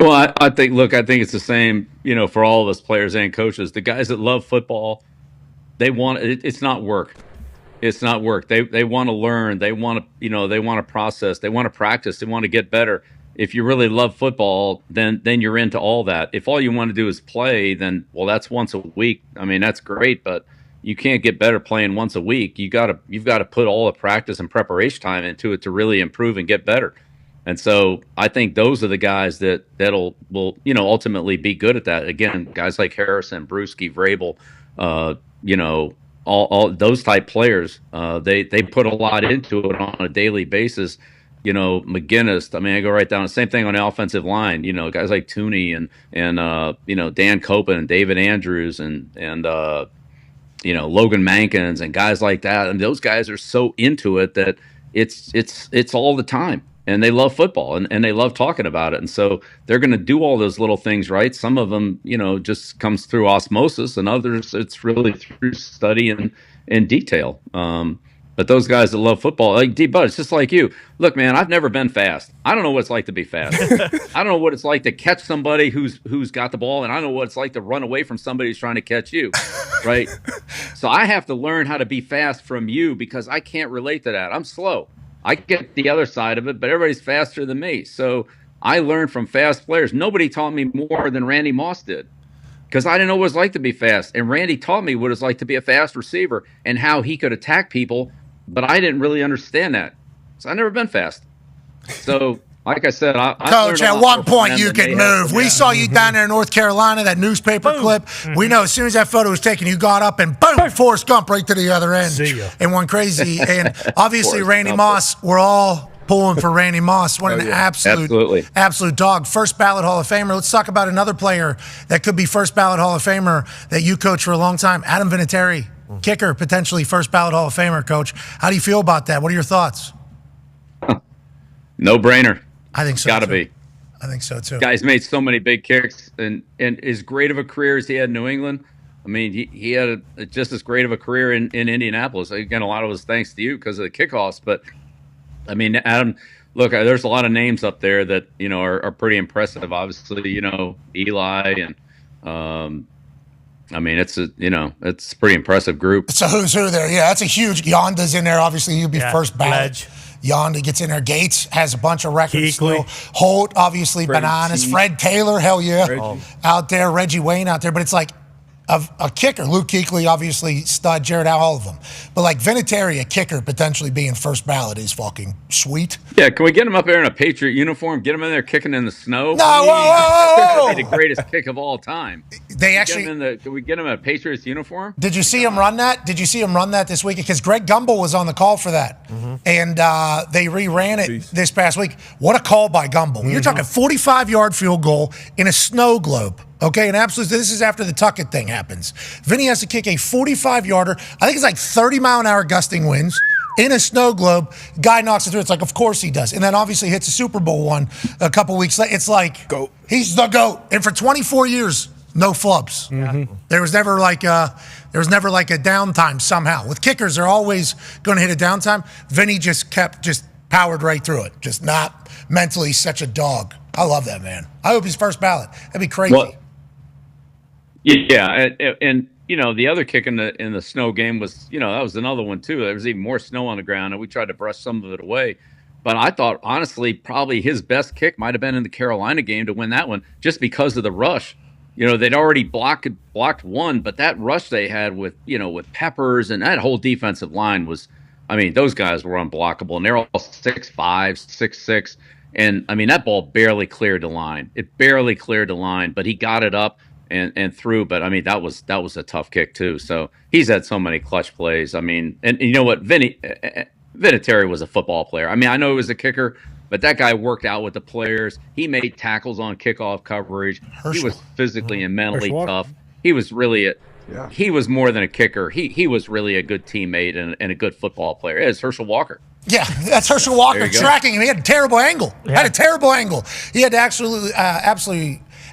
Well, I think it's the same, for all of us players and coaches. The guys that love football, it's not work. It's not work. They want to learn. They want to, they want to process. They want to practice. They want to get better. If you really love football, then you're into all that. If all you want to do is play, then, well, that's once a week. I mean, that's great, but you can't get better playing once a week. You've got to put all the practice and preparation time into it to really improve and get better. And so I think those are the guys that will ultimately be good at that. Again, guys like Harrison, Brewski, Vrabel, all those type players, they put a lot into it on a daily basis. McGinnis, I go right down the same thing on the offensive line, guys like Tooney and Dan Copen and David Andrews and Logan Mankins and guys like that. And those guys are so into it that it's all the time. And they love football and they love talking about it. And so they're going to do all those little things right. Some of them, just comes through osmosis, and others it's really through study and detail. But those guys that love football, like D-Bud, it's just like you. Look, man, I've never been fast. I don't know what it's like to be fast. I don't know what it's like to catch somebody who's got the ball, and I don't know what it's like to run away from somebody who's trying to catch you, right? So I have to learn how to be fast from you because I can't relate to that. I'm slow. I get the other side of it, but everybody's faster than me. So I learned from fast players. Nobody taught me more than Randy Moss did because I didn't know what it was like to be fast. And Randy taught me what it was like to be a fast receiver and how he could attack people, but I didn't really understand that. So I've never been fast. So, like I said, Coach, at one point you could move. We saw you down there in North Carolina, that newspaper clip. We know as soon as that photo was taken, you got up and boom, Forrest Gump right to the other end. See ya. And went crazy. And obviously, Randy Moss, we're all pulling for Randy Moss. What an absolute dog. First ballot Hall of Famer. Let's talk about another player that could be first ballot Hall of Famer that you coached for a long time, Adam Vinatieri. Kicker, potentially first ballot Hall of Famer, Coach. How do you feel about that? What are your thoughts? No brainer. I think so. Gotta be. I think so too. Guy's made so many big kicks, and as great of a career as he had in New England, I mean, he had just as great of a career in Indianapolis. Again, a lot of it was thanks to you because of the kickoffs. But I mean, Adam, look, there's a lot of names up there that are pretty impressive. Obviously, Eli and I mean, it's a pretty impressive group. It's a who's who there. Yeah, that's a huge. Yonda's in there. Obviously, he'll be first ballot. Yonda gets in there. Gates has a bunch of records still. Holt, obviously, Bananas. Fred Taylor, hell yeah, out there. Reggie Wayne out there. But it's like a kicker. Luke Kuechly, obviously, stud. Jared Howe, all of them. But like Vinatieri, a kicker, potentially being first ballot is fucking sweet. Yeah, can we get him up there in a Patriot uniform? Get him in there kicking in the snow? No, whoa. That'd be the greatest kick of all time. They actually. Can we get him in a Patriots uniform? Did you see him run that? Did you see him run that this week? Because Greg Gumbel was on the call for that. Mm-hmm. And they reran it this past week. What a call by Gumbel. Mm-hmm. You're talking 45-yard field goal in a snow globe. Okay, and absolutely, this is after the Tuckett thing happens. Vinny has to kick a 45-yarder. I think it's like 30-mile-an-hour gusting winds in a snow globe. Guy knocks it through. It's like, of course he does. And then obviously hits a Super Bowl one a couple weeks later. It's like, GOAT. He's the GOAT. And for 24 years, no flubs. Mm-hmm. There was never like a downtime somehow. With kickers, they're always going to hit a downtime. Vinny just powered right through it. Just not mentally such a dog. I love that man. I hope he's first ballot. That'd be crazy. Well, yeah, and the other kick in the snow game was, that was another one too. There was even more snow on the ground, and we tried to brush some of it away. But I thought, honestly, probably his best kick might have been in the Carolina game to win that one, just because of the rush. They'd already blocked one, but that rush they had with Peppers and that whole defensive line was, I mean, those guys were unblockable, and they're all 6'5", 6'6", and I mean that ball barely cleared the line. It barely cleared the line, but he got it up and through. But I mean that was a tough kick too. So he's had so many clutch plays. I mean, and you know what, Vinatieri was a football player. I mean, I know he was a kicker, but that guy worked out with the players. He made tackles on kickoff coverage. He was physically and mentally tough. He was really he was more than a kicker. He was really a good teammate and a good football player. It's Herschel Walker. Yeah, that's Herschel Walker tracking him. He had a terrible angle. He had to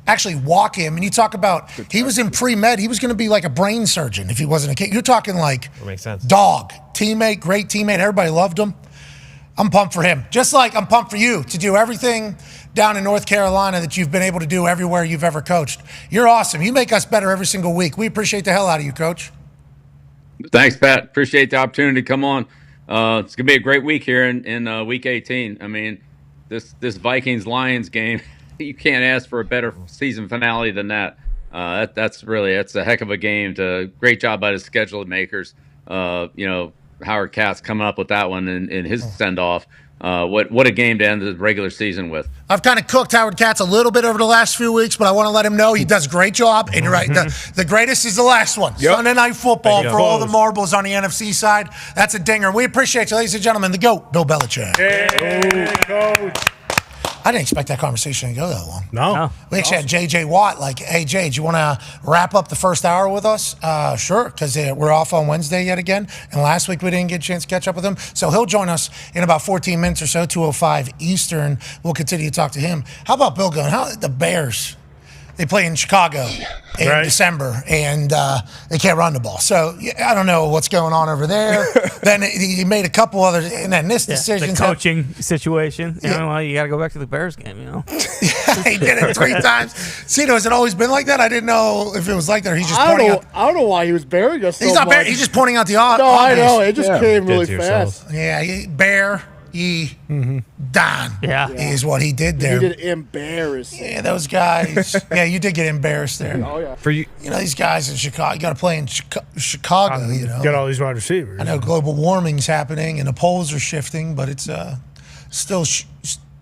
actually walk him. And you talk about, he was in pre-med. He was going to be like a brain surgeon if he wasn't a kid. You're talking like makes sense. Dog, teammate, great teammate. Everybody loved him. I'm pumped for him. Just like I'm pumped for you to do everything down in North Carolina that you've been able to do everywhere you've ever coached. You're awesome. You make us better every single week. We appreciate the hell out of you, Coach. Thanks, Pat. Appreciate the opportunity to come on. It's going to be a great week here in Week 18. I mean, this Vikings-Lions game, you can't ask for a better season finale than that. That's a heck of a game. Great job by the schedule makers. Howard Katz coming up with that one in his send-off. What a game to end the regular season with. I've kind of cooked Howard Katz a little bit over the last few weeks, but I want to let him know he does a great job. And you're right, the greatest is the last one. Yep. Sunday Night Football for all the marbles on the NFC side. That's a dinger. We appreciate you, ladies and gentlemen. The GOAT, Bill Belichick. Hey, Coach. I didn't expect that conversation to go that long. No. We actually had J.J. Watt like, hey, Jay, do you want to wrap up the first hour with us? Sure, because we're off on Wednesday yet again. And last week we didn't get a chance to catch up with him. So he'll join us in about 14 minutes or so, 2:05 Eastern. We'll continue to talk to him. How about Bill going, the Bears? They play in Chicago in December, and they can't run the ball. So I don't know what's going on over there. Then he made a couple other, and then this decision. The coaching situation. You know, well, you got to go back to the Bears game, you know. He did it 3 times. Cito, has it always been like that? I didn't know if it was like that, or he's just pointing out. I don't know why he was burying us so He's not much. he's just pointing out the odds. No, I know. It just came really fast. Yeah, Bear. Dahn is what he did there. He did embarrass. Yeah, those guys. Yeah, you did get embarrassed there. Oh, yeah. For you know, these guys in Chicago, you got to play in Chicago, you know. Got all these wide receivers. I know global warming's happening and the poles are shifting, but it's still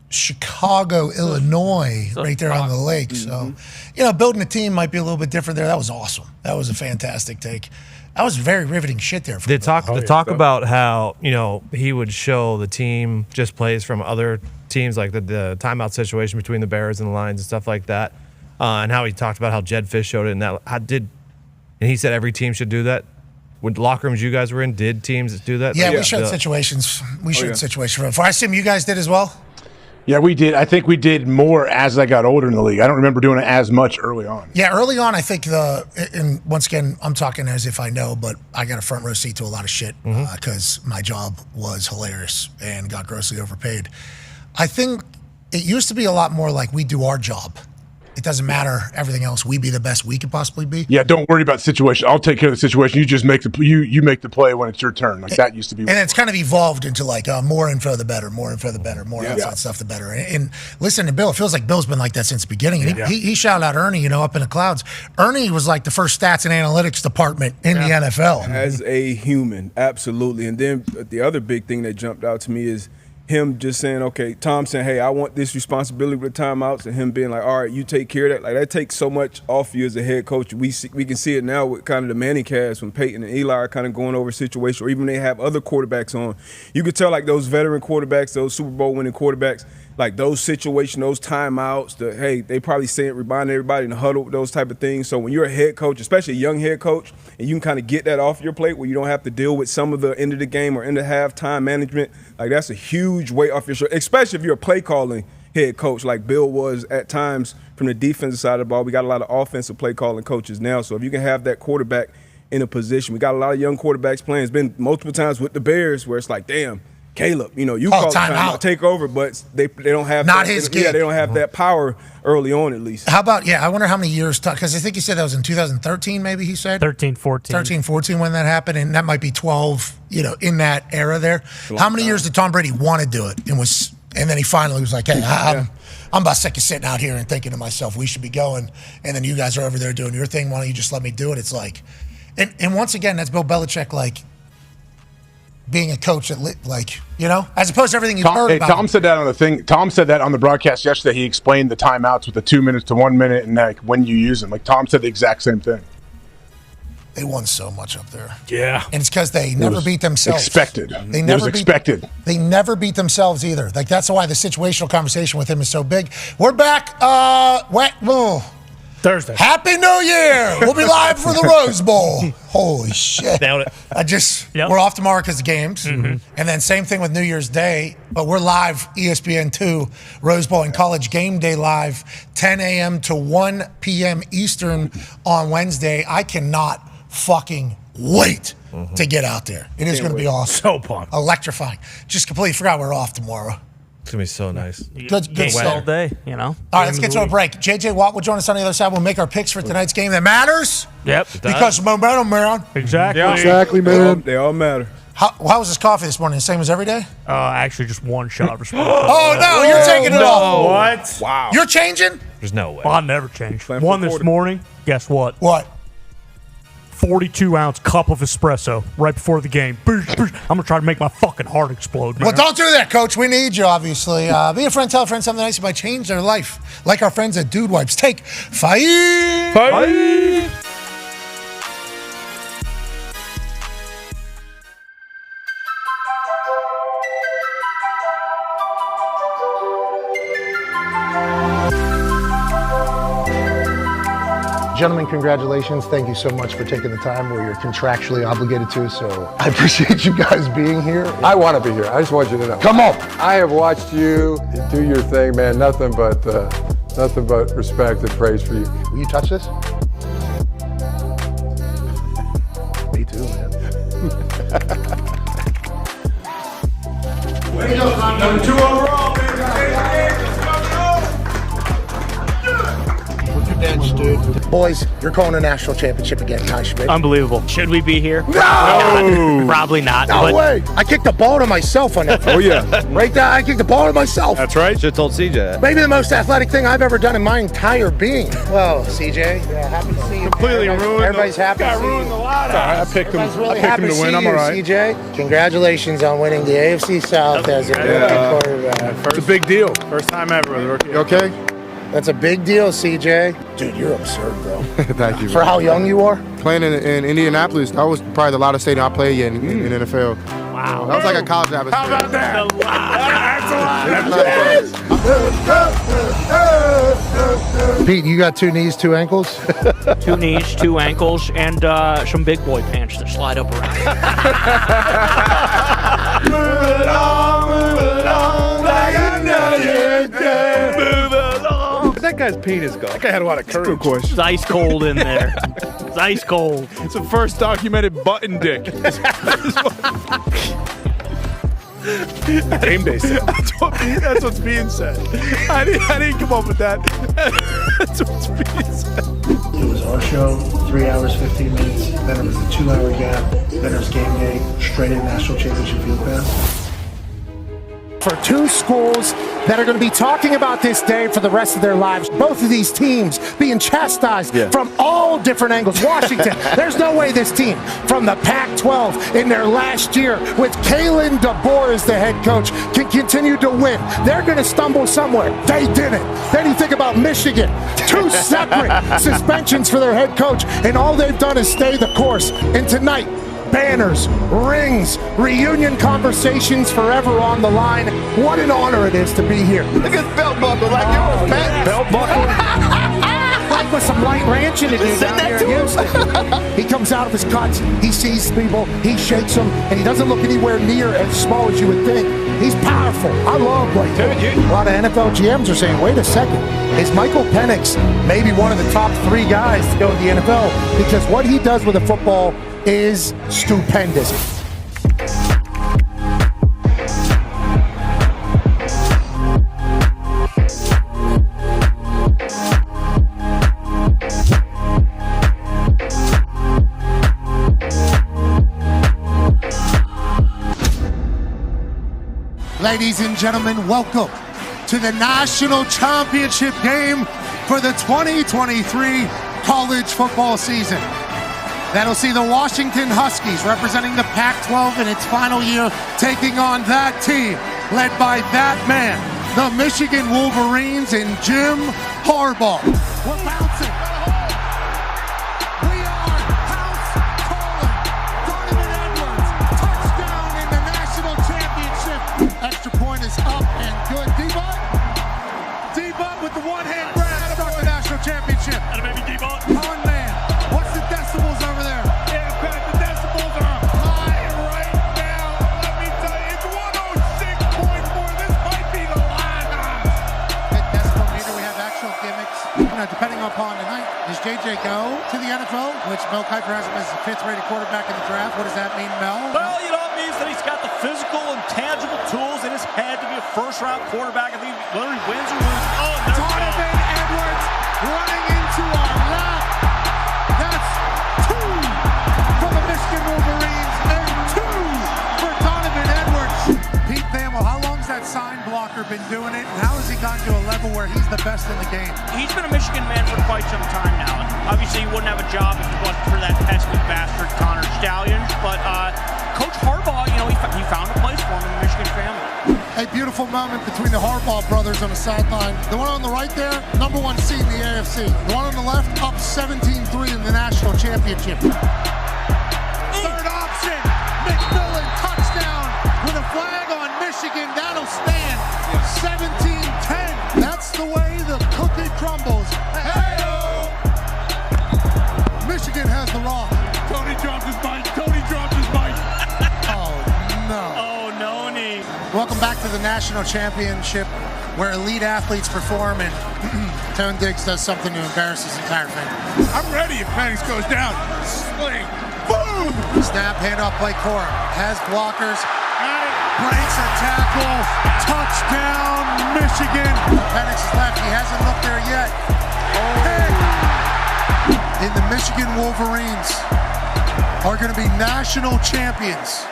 Chicago, Illinois, right there on the lake. So, you know, building a team might be a little bit different there. That was awesome. That was a fantastic take. That was very riveting shit there. They talk about how, you know, he would show the team just plays from other teams, like the timeout situation between the Bears and the Lions and stuff like that, and how he talked about how Jed Fish showed it. And and he said every team should do that. With locker rooms you guys were in, did teams do that? Yeah, we showed situations. We showed situations. I assume you guys did as well? Yeah, we did. I think we did more as I got older in the league. I don't remember doing it as much early on. Yeah, early on, I think and once again, I'm talking as if I know, but I got a front row seat to a lot of shit because my job was hilarious and got grossly overpaid. I think it used to be a lot more like we do our job. It doesn't matter everything else. We be the best we could possibly be. Yeah, don't worry about the situation. I'll take care of the situation. You just make you make the play when it's your turn. Like that used to be. And it's kind of evolved into like more info the better, more info the better, more outside stuff the better. And listen to Bill. It feels like Bill's been like that since the beginning. And he shouted out Ernie, you know, up in the clouds. Ernie was like the first stats and analytics department in the NFL. As a human, absolutely. And then the other big thing that jumped out to me is him just saying, okay, Tom saying, hey, I want this responsibility with timeouts, and him being like, all right, you take care of that. Like, that takes so much off you as a head coach. We can see it now with kind of the Manning cast when Peyton and Eli are kind of going over a situation, or even they have other quarterbacks on. You could tell, like, those veteran quarterbacks, those Super Bowl winning quarterbacks, like those situations, those timeouts, they probably reminding everybody in the huddle, those type of things. So when you're a head coach, especially a young head coach, and you can kind of get that off your plate where you don't have to deal with some of the end of the game or end of halftime management, like that's a huge weight off your shoulder, especially if you're a play calling head coach like Bill was at times from the defensive side of the ball. We got a lot of offensive play calling coaches now. So if you can have that quarterback in a position, we got a lot of young quarterbacks playing. It's been multiple times with the Bears where it's like, damn, Caleb, you know, you call timeout, take over, but they don't have his gig. Yeah, they don't have that power early on at least. How about, I wonder how many years, because I think he said that was in 2013 maybe he said? 13-14 when that happened, and that might be 12, you know, in that era there. How many years did Tom Brady want to do it and then he finally was like, hey, I'm about sick of sitting out here and thinking to myself, we should be going, and then you guys are over there doing your thing, why don't you just let me do it? It's like, and once again, that's Bill Belichick, like, being a coach at like, you know, as opposed to everything you've heard about. Tom said that on the thing. Tom said that on the broadcast yesterday. He explained the timeouts with the 2 minutes to 1 minute and like when you use them. Like Tom said the exact same thing. They won so much up there. Yeah. And it's because they never beat themselves. Expected. They never expected. They never beat themselves either. Like that's why the situational conversation with him is so big. We're back. Thursday. Happy New Year! We'll be live for the Rose Bowl. Holy shit. Nailed it. We're off tomorrow because of games. And then same thing with New Year's Day, but we're live, ESPN2, Rose Bowl and College Game Day live, 10 a.m. to 1 p.m. Eastern on Wednesday. I cannot fucking wait to get out there. It is going to be awesome. So pumped. Electrifying. Just completely forgot we're off tomorrow. It's going to be so nice. Good stuff. all day, you know. All right, let's get to a break. J.J. Watt will join us on the other side. We'll make our picks for tonight's game that matters. Yep. Because momentum, man. Exactly. Yeah. Exactly, man. They all matter. How was this coffee this morning? The same as every day? Actually, just one shot. Oh, no, you're taking it off. What? Wow. You're changing? There's no way. I'll never change. One this morning. Guess what? What? 42-ounce cup of espresso right before the game. I'm going to try to make my fucking heart explode, man. Well, don't do that, Coach. We need you, obviously. Be a friend, tell a friend something nice that might change their life. Like our friends at Dude Wipes. Take 5. 5. Gentlemen, congratulations. Thank you so much for taking the time where you're contractually obligated to. So I appreciate you guys being here. I want to be here. I just want you to know. Come on. I have watched you do your thing, man. Nothing but respect and praise for you. Will you touch this? Me too, man. Way to go, number 2 overall, baby. Bench, dude. Boys, you're calling a national championship again, Ty Schmidt. Unbelievable. Should we be here? No! Probably not. No but way. I kicked the ball to myself on that. Oh, yeah. Right there, I kicked the ball to myself. That's right. Should have told CJ that. Maybe the most athletic thing I've ever done in my entire being. Well, CJ, yeah, happy to see you. Completely ruined. Everybody's happy to see you. Ruined the lot. I picked him. Really I picked him to win. I'm all right. CJ, congratulations on winning the AFC South as a rookie quarterback. It's a big deal. First time ever with a rookie. You okay? That's a big deal, CJ. Dude, you're absurd, bro. Thank you. For how young you are? Playing in Indianapolis, that was probably the loudest stadium I played in NFL. Wow. That was like a college atmosphere. How about that? That's a lot. Pete, you got 2 knees, 2 ankles? 2 knees, 2 ankles, and some big boy pants that slide up around. Move along like I know you do. Move along. Where'd that guy's penis go? That guy had a lot of courage. Good question. It's ice cold in there. It's ice cold. It's the first documented button dick. Game day stuff. That's what's being said. I didn't come up with that. That's what's being said. It was our show, 3 hours, 15 minutes. Then it was the 2-hour gap. Then it was game day, straight in national championship field pass. For 2 schools that are going to be talking about this day for the rest of their lives. Both of these teams being chastised from all different angles. Washington, there's no way this team from the Pac-12 in their last year with Kalen DeBoer as the head coach can continue to win. They're going to stumble somewhere. They didn't. Then you think about Michigan. 2 separate suspensions for their head coach, and all they've done is stay the course. And tonight, banners, rings, reunion conversations forever on the line. What an honor it is to be here. Look at belt buckle like yours, man. Belt buckle. Like with some light ranching to do down here in Houston. He comes out of his cuts, he sees people, he shakes them, and he doesn't look anywhere near as small as you would think. He's powerful. I love what he does. A lot of NFL GMs are saying, wait a second, is Michael Penix maybe one of the top 3 guys to go in the NFL? Because what he does with the football is stupendous. Ladies and gentlemen, welcome to the national championship game for the 2023 college football season. That'll see the Washington Huskies representing the Pac-12 in its final year, taking on that team led by that man, the Michigan Wolverines and Jim Harbaugh. We're bouncing. We are house calling. Donovan Edwards, touchdown in the national championship. Extra point is up and good. D-Butt with the one-hand grab, start the national championship. And maybe D-Butt. Con man, what's the decibels over there? Yeah, Pat, the decibels are high right now. Let me tell you, it's 106.4. This might be the line. Good decibel meter. We have actual gimmicks. Depending upon tonight, does JJ go to the NFL, which Mel Kiper has him as the 5th-rated quarterback in the draft? What does that mean, Mel? Well, you know, it means that he's got the physical and tangible tools in his head to be a first-round quarterback. I think whether he wins or loses. Oh, there's Donovan Edwards running into our lap. That's 2 for the Michigan Wolverines and 2 for Donovan Edwards. Pete Thamel, how long's that sign blocker been doing it, and how has he gotten to a level where he's the best in the game? He's been a Michigan man for quite some time now. And obviously, he wouldn't have a job if it wasn't for that pesky bastard Connor Stallions. But Coach Harbaugh, you know, he found a place for him in the Michigan family. A beautiful moment between the Harbaugh brothers on the sideline. The one on the right there, number 1 seed in the AFC. The one on the left, up 17-3 in the national championship. Third option, McMillan, touchdown with a flag on Michigan. That'll stand 17-10. That's the way the cookie crumbles. Hey-o! the national championship where elite athletes perform and Tone Diggs does something to embarrass his entire family. I'm ready if Penix goes down. Sling. Boom! Snap, handoff, play Cora. Has blockers. Breaks a tackle. Touchdown, Michigan. Penix is left. He hasn't looked there yet. And the Michigan Wolverines are going to be national champions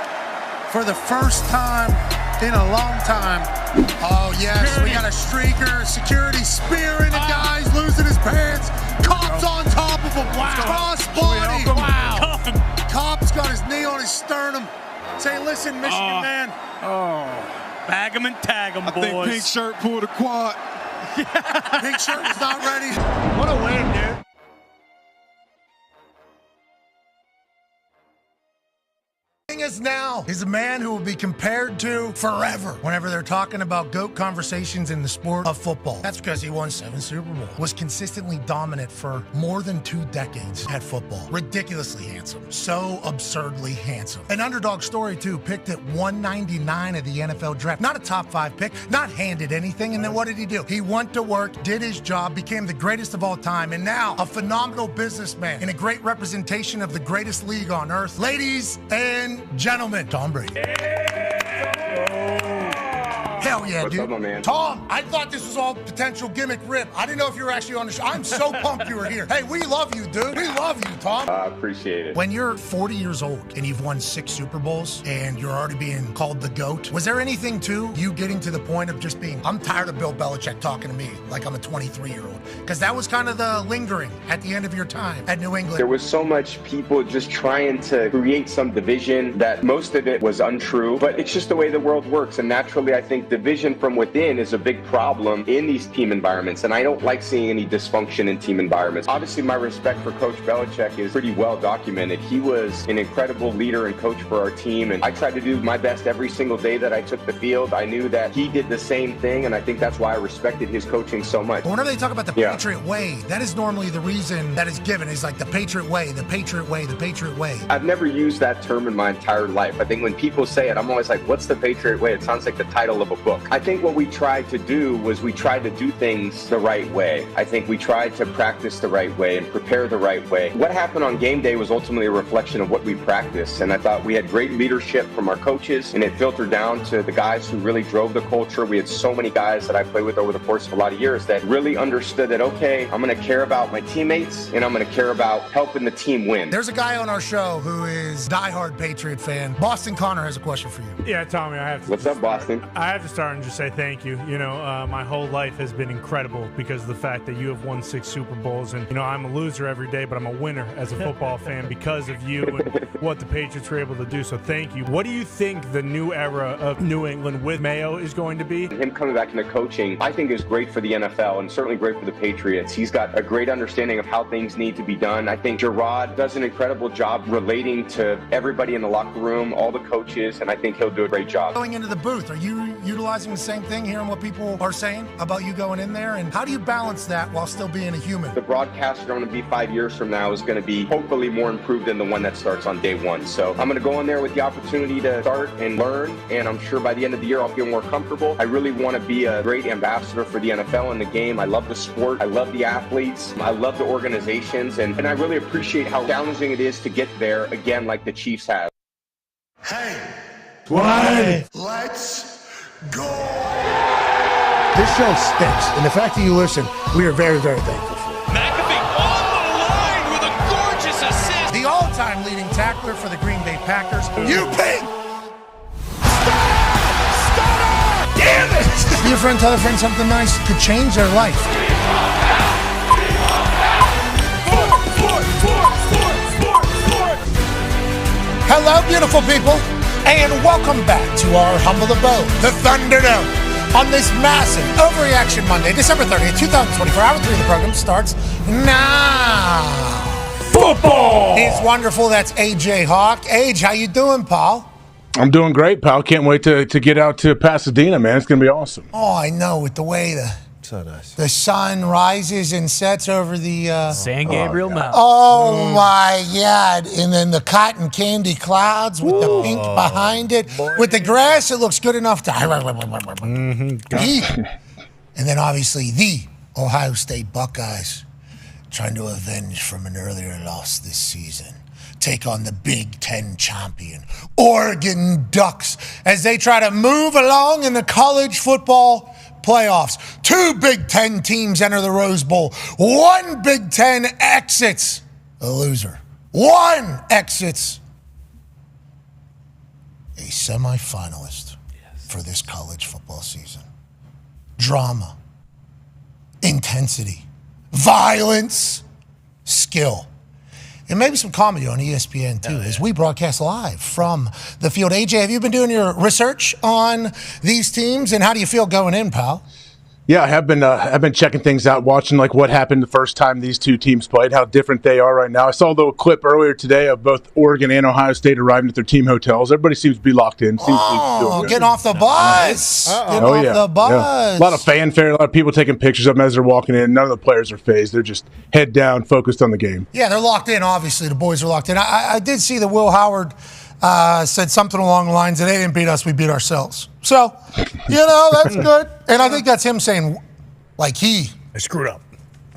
for the first time in a long time. Oh, yes, we got a streaker. Security spearing a guy's losing his pants. Cops on top of him. Cross body. Wow. Cop's got his knee on his sternum. Say, listen, Michigan man. Oh, bag him and tag him, boys. I think Pink Shirt pulled a quad. Pink Shirt is not ready. What a win, dude. Is now is a man who will be compared to forever whenever they're talking about GOAT conversations in the sport of football. That's because he won 7 Super Bowls, was consistently dominant for more than 2 decades at football. Ridiculously handsome, so absurdly handsome. An underdog story too, picked at 199 of the NFL draft. Not a top 5 pick, not handed anything, and then what did he do? He went to work, did his job, became the greatest of all time, and now a phenomenal businessman and a great representation of the greatest league on earth. Ladies and gentlemen, Tom Brady. Hell yeah, What's dude. up, my man? Tom, I thought this was all potential gimmick rip. I didn't know if you were actually on the show. I'm so pumped you were here. Hey, we love you, dude. We love you, Tom. I appreciate it. When you're 40 years old and you've won 6 Super Bowls and you're already being called the GOAT, was there anything to you getting to the point of just being, I'm tired of Bill Belichick talking to me like I'm a 23-year-old? Because that was kind of the lingering at the end of your time at New England. There was so much people just trying to create some division that most of it was untrue, but it's just the way the world works. And naturally, I think division from within is a big problem in these team environments. And I don't like seeing any dysfunction in team environments. Obviously, my respect for Coach Belichick is pretty well documented. He was an incredible leader and coach for our team. And I tried to do my best every single day that I took the field. I knew that he did the same thing. And I think that's why I respected his coaching so much. But whenever they talk about the Patriot way, that is normally the reason that is given is like the Patriot way, the Patriot way, the Patriot way. I've never used that term in my entire life. I think when people say it, I'm always like, what's the Patriot way? It sounds like the title of a book. I think what we tried to do was we tried to do things the right way. I think we tried to practice the right way and prepare the right way. What happened on game day was ultimately a reflection of what we practiced. And I thought we had great leadership from our coaches, and it filtered down to the guys who really drove the culture. We had so many guys that I played with over the course of a lot of years that really understood that, okay, I'm going to care about my teammates and I'm going to care about helping the team win. There's a guy on our show who is diehard Patriot fan. Boston Connor has a question for you. Yeah, Tommy, I have to. What's up, Boston? I have to start and just say thank you. You know, my whole life has been incredible because of the fact that you have won 6 Super Bowls. And, you know, I'm a loser every day, but I'm a winner as a football fan because of you and what the Patriots were able to do. So thank you. What do you think the new era of New England with Mayo is going to be? Him coming back into coaching, I think is great for the NFL and certainly great for the Patriots. He's got a great understanding of how things need to be done. I think Gerard does an incredible job relating to everybody in the locker room, all the coaches, and I think he'll do a great job. Going into the booth, are you utilizing the same thing, hearing what people are saying about you going in there? And how do you balance that while still being a human? The broadcast going to be 5 years from now is going to be hopefully more improved than the one that starts on day one. So I'm going to go in there with the opportunity to start and learn, and I'm sure by the end of the year I'll feel more comfortable. I really want to be a great ambassador for the NFL and the game. I love the sport. I love the athletes. I love the organizations, and I really appreciate how challenging it is to get there, again, like the Chiefs have. Hey, Why? let's go. This show stinks, and the fact that you listen, we are very, very thankful for. McAfee on the line with a gorgeous assist. The all-time leading tackler for the Green Bay Packers, you pig! Damn it! Your friend tell a friend something nice could change their life. Hello, beautiful people, and welcome back to our humble abode, the Thunderdome, on this massive Overreaction Monday, December 30th, 2024. Hour 3 of the program starts now. Football! It's wonderful. That's AJ Hawk. Age, how you doing, Paul? I'm doing great, pal. Can't wait to get out to Pasadena, man. It's going to be awesome. Oh, I know, with the way so nice. The sun rises and sets over the San Gabriel Mountain. Oh my God! And then the cotton candy clouds with the pink behind it, with the grass, it looks good enough to. Eat. And then obviously the Ohio State Buckeyes trying to avenge from an earlier loss this season. Take on the Big Ten champion, Oregon Ducks, as they try to move along in the college football playoffs. 2 Big Ten teams enter the Rose Bowl. 1 Big Ten exits a loser. 1 exits a semifinalist for this college football season. Drama, intensity, violence, skill. And maybe some comedy on ESPN, too, as we broadcast live from the field. AJ, have you been doing your research on these teams, and how do you feel going in, pal? Yeah, I have been. I've been checking things out, watching like what happened the first time these two teams played, how different they are right now. I saw a little clip earlier today of both Oregon and Ohio State arriving at their team hotels. Everybody seems to be locked in. Getting off the bus. Getting off the bus. Yeah. A lot of fanfare, a lot of people taking pictures of them as they're walking in. None of the players are phased. They're just head down, focused on the game. Yeah, they're locked in, obviously. The boys are locked in. I did see that Will Howard said something along the lines that they didn't beat us, we beat ourselves. So, that's good. And I think that's him saying, like I screwed up.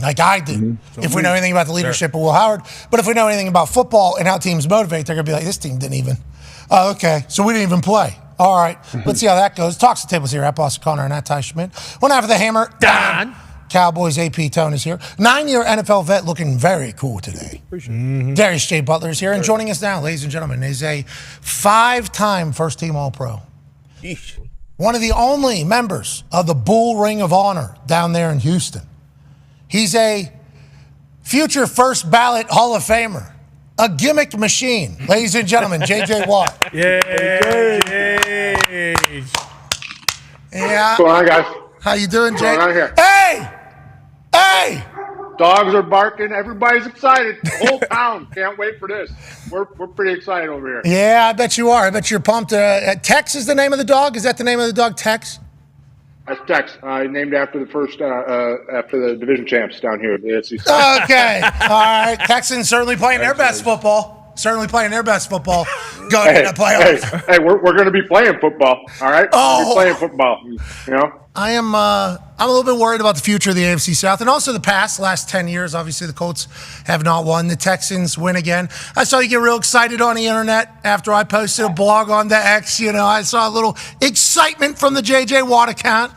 Like I did. Mm-hmm. If we know anything about the leadership of Will Howard. But if we know anything about football and how teams motivate, they're going to be like, this team didn't even. Oh, okay. So we didn't even play. All right. Let's see how that goes. Talks the tables here at Boston Connor and at Ty Schmidt. One half of the hammer. Dahn. Cowboys AP Tone is here. 9-year NFL vet looking very cool today. Darius J. Butler is here. And joining us now, ladies and gentlemen, is a 5-time first-team All-Pro. One of the only members of the Bull Ring of Honor down there in Houston. He's a future first ballot Hall of Famer. A gimmick machine. Ladies and gentlemen, J.J. Watt. Yay. Yeah. What's going on, guys? How you doing, What's Jay? going on here? Hey! Hey! Dogs are barking. Everybody's excited. The whole town can't wait for this. We're pretty excited over here. Yeah, I bet you are. I bet you're pumped. Tex is the name of the dog? Is that the name of the dog, Tex? That's Tex. Named after the first, after the division champs down here. The AFC. Okay. All right. Texans certainly playing their best football. Certainly playing their best football. Going to the playoffs. Hey, we're going to be playing football. All right. We're playing football. I'm a little bit worried about the future of the AFC South and also the last 10 years. Obviously, the Colts have not won. The Texans win again. I saw you get real excited on the internet after I posted a blog on the X. I saw a little excitement from the J.J. Watt account.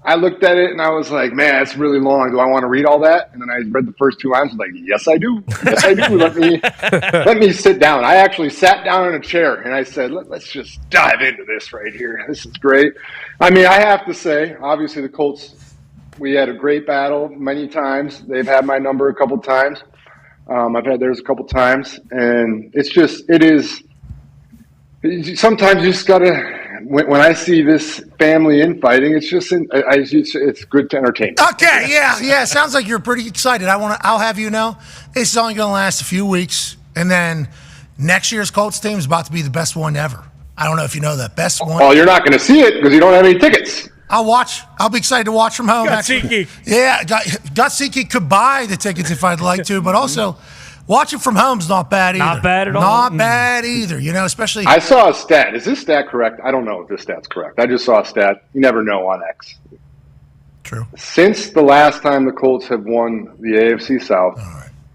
I looked at it and I was like, man, that's really long. Do I want to read all that? And then I read the first 2 lines. I was like, yes, I do. Yes, I do. Let me sit down. I actually sat down in a chair and I said, let's just dive into this right here. This is great. I mean, I have to say, obviously the Colts, we had a great battle many times. They've had my number a couple times. I've had theirs a couple times. And sometimes you just got to, when I see this family infighting, it's just it's good to entertain. Okay, yeah. Sounds like you're pretty excited. I'll have you know, this is only going to last a few weeks, and then next year's Colts team is about to be the best one ever. I don't know if you know that best one. Well, you're not going to see it because you don't have any tickets. I'll watch. I'll be excited to watch from home. Gutsiki. Yeah, Gutsiki could buy the tickets if I'd like to, but also watching from home's not bad either. Not bad at all. Not bad either. Especially. I saw a stat. Is this stat correct? I don't know if this stat's correct. I just saw a stat. You never know on X. True. Since the last time the Colts have won the AFC South,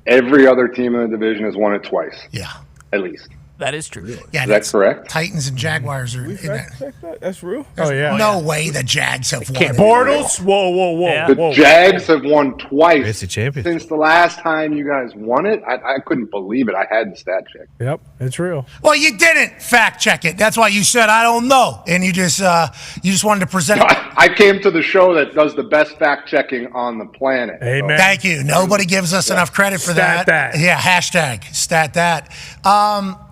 every other team in the division has won it twice. Yeah. At least. That is true. Yeah, is that correct? Titans and Jaguars are in that. That's real. No way the Jags have won. Bortles? Whoa. Yeah. The Jags have won twice It's a championship. since the last time you guys won it. I couldn't believe it. I had the stat check. Yep, it's real. Well, you didn't fact check it. That's why you said I don't know, and you just wanted to present. I came to the show that does the best fact checking on the planet. Amen. Thank you. Nobody gives us enough credit for Stat that. Yeah, hashtag stat that.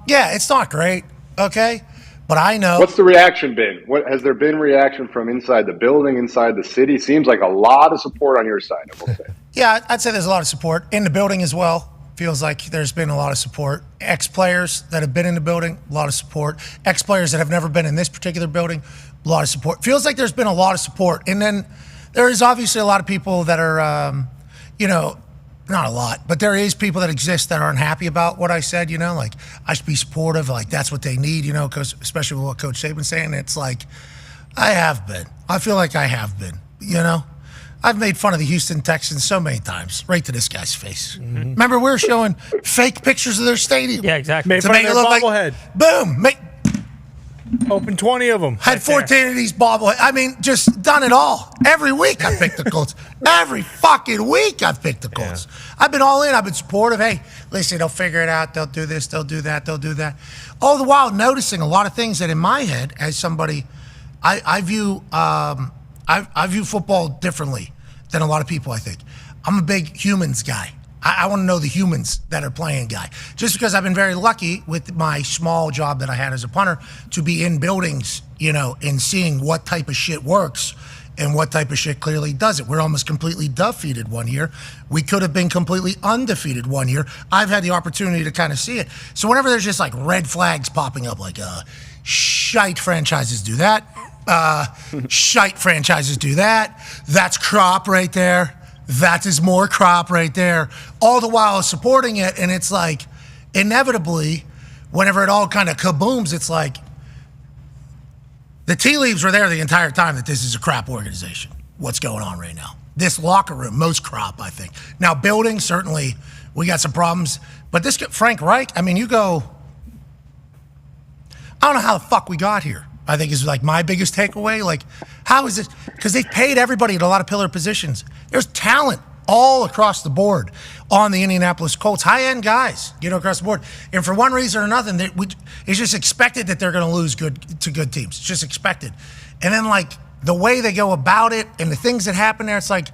Yeah, it's not great, okay? But I know. What's the reaction been? Has there been reaction from inside the building, inside the city? Seems like a lot of support on your side, I will say. Yeah, I'd say there's a lot of support in the building as well. Feels like there's been a lot of support. Ex-players that have been in the building, a lot of support. Ex-players that have never been in this particular building, a lot of support. Feels like there's been a lot of support. And then there is obviously a lot of people that are, not a lot, but there is people that exist that aren't happy about what I said, like I should be supportive, like that's what they need, because especially with what Coach Saban's saying, it's like, I have been. I feel like I have been, I've made fun of the Houston Texans so many times, right to this guy's face. Mm-hmm. Remember, we were showing fake pictures of their stadium. Yeah, exactly. Made fun of their bobblehead. Boom. Open 20 of them. Had 14 of these bobbleheads. I mean, just done it all. Every week I picked the Colts. Every fucking week I've picked the Colts. Yeah. I've been all in. I've been supportive. Hey, listen, they'll figure it out. They'll do this. They'll do that. They'll do that. All the while noticing a lot of things that in my head, as somebody, I view football differently than a lot of people, I think. I'm a big humans guy. I want to know the humans that are playing guy. Just because I've been very lucky with my small job that I had as a punter to be in buildings, and seeing what type of shit works and what type of shit clearly doesn't. We're almost completely defeated one year. We could have been completely undefeated one year. I've had the opportunity to kind of see it. So whenever there's just like red flags popping up, like shite franchises do that, shite franchises do that, that's crop right there. That is more crop right there, all the while supporting it. And it's like, inevitably, whenever it all kind of kabooms, it's like, the tea leaves were there the entire time that this is a crap organization. What's going on right now? This locker room, most crop, I think. Now, building, certainly, we got some problems. But this, Frank Reich, I mean, I don't know how the fuck we got here. I think is like my biggest takeaway. Like, how is this? Because they've paid everybody at a lot of pillar positions. There's talent all across the board on the Indianapolis Colts. High-end guys, across the board. And for one reason or another, it's just expected that they're going to lose to good teams. It's just expected. And then, like, the way they go about it and the things that happen there, it's like,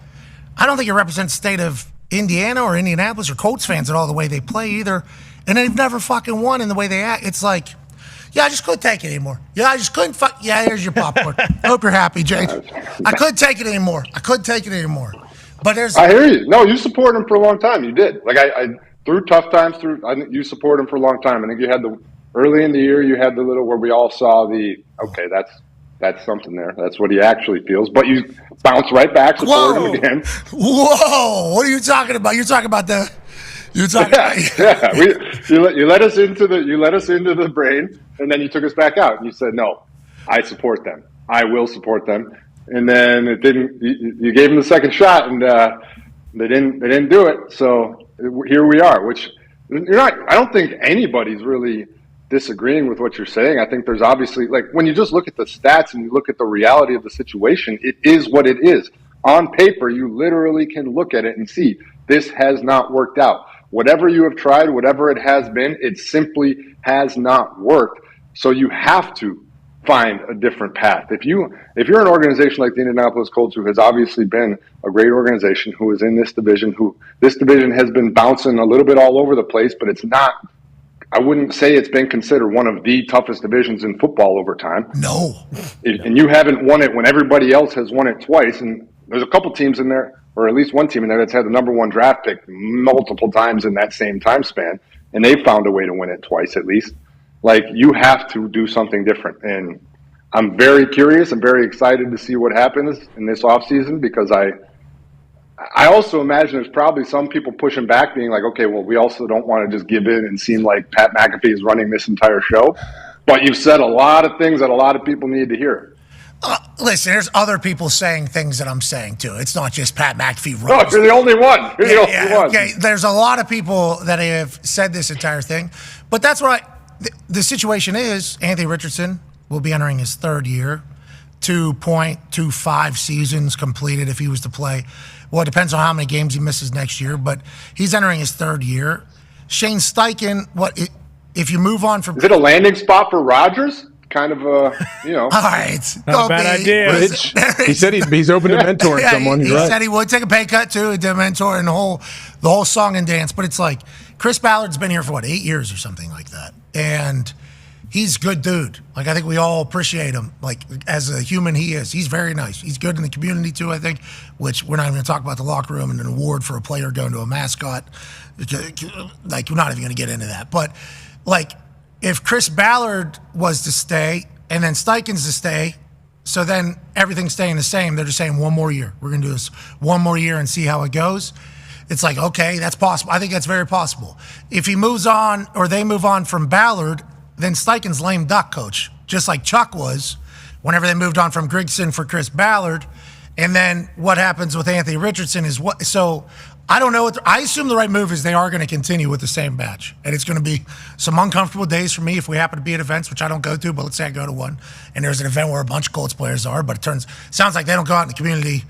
I don't think it represents the state of Indiana or Indianapolis or Colts fans at all the way they play either. And they've never fucking won in the way they act. It's like, yeah, I just couldn't take it anymore. Yeah, I just couldn't yeah, here's your popcorn. Hope you're happy, Jake. I couldn't take it anymore. But I hear you. No, you supported him for a long time. You did. Like I through tough times, I think you supported him for a long time. I think you had early in the year, you had the little where we all saw okay, that's something there. That's what he actually feels. But you bounce right back, support him again. Whoa! What are you talking about? You're talking about the. You're talking. Yeah. You let us into the brain, and then you took us back out. And you said, "No, I support them. I will support them." And then it didn't. You gave them the second shot, and they didn't do it. So here we are. Which you're not. I don't think anybody's really disagreeing with what you're saying. I think there's obviously, like, when you just look at the stats and you look at the reality of the situation, it is what it is. On paper, you literally can look at it and see this has not worked out. Whatever you have tried, whatever it has been, it simply has not worked. So you have to find a different path. If you're an organization like the Indianapolis Colts, who has obviously been a great organization, who is in this division, this division has been bouncing a little bit all over the place, but it's not, I wouldn't say it's been considered one of the toughest divisions in football over time. No. And you haven't won it when everybody else has won it twice. And there's a couple teams in there, or at least one team in there, that's had the number one draft pick multiple times in that same time span, and they've found a way to win it twice at least. Like, you have to do something different. And I'm very curious. I'm very excited to see what happens in this offseason, because I also imagine there's probably some people pushing back, being like, okay, well, we also don't want to just give in and seem like Pat McAfee is running this entire show. But you've said a lot of things that a lot of people need to hear. Listen, there's other people saying things that I'm saying too. It's not just Pat McAfee. No, you're the only one. You're the only one. Okay, there's a lot of people that have said this entire thing. But that's what the situation is. Anthony Richardson will be entering his third year, 2.25 seasons completed if he was to play. Well, it depends on how many games he misses next year, but he's entering his third year. Shane Steichen, if you move on from... Is it a landing spot for Rodgers? Kind of All right. Not a bad idea. He said he's open to mentoring someone. He said he would take a pay cut too to mentor and the whole song and dance. But it's like, Chris Ballard's been here for 8 years or something like that. And he's a good dude. Like, I think we all appreciate him. Like, as a human, he is. He's very nice. He's good in the community too, I think, which we're not even going to talk about the locker room and an award for a player going to a mascot. Like, we're not even going to get into that. But, like, if Chris Ballard was to stay and then Steichen's to stay, So then everything's staying the same. They're just saying one more year. We're going to do this one more year and see how it goes. It's like, okay, that's possible. I think that's very possible. If he moves on or they move on from Ballard, then Steichen's lame duck coach, just like Chuck was whenever they moved on from Grigson for Chris Ballard. And then what happens with Anthony Richardson is what. So I don't know. I assume the right move is they are going to continue with the same batch. And it's going to be some uncomfortable days for me if we happen to be at events, which I don't go to, but let's say I go to one. And there's an event where a bunch of Colts players are, but it sounds like they don't go out in the community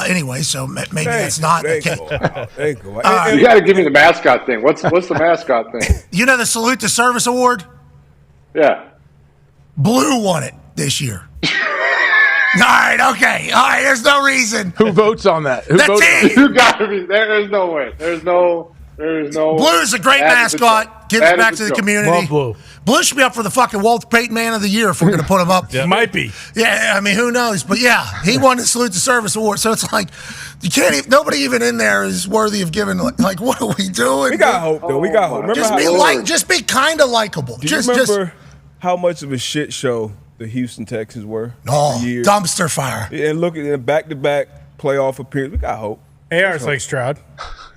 anyway, so maybe that's not the case. You got to give me the mascot thing. What's the mascot thing? You know the Salute to Service Award? Yeah. Blue won it this year. All right, there's no reason. Who votes on that? Who votes? You got to be. There's no way. There's no. Blue's a great mascot. Gives back to the community. Love Blue. Blue should be up for the fucking Walter Payton Man of the Year if we're going to put him up. Might be. Yeah, I mean, who knows? But yeah, he won the Salute to Service Award. So it's like, you can't even, nobody even in there is worthy of giving, like, what are we doing? We got hope, though. We got hope. Remember just be kind of likable. Do you remember how much of a shit show the Houston Texans were? Oh, for years? Dumpster fire. And look at them back-to-back playoff appearance. We got hope. AR's like Stroud.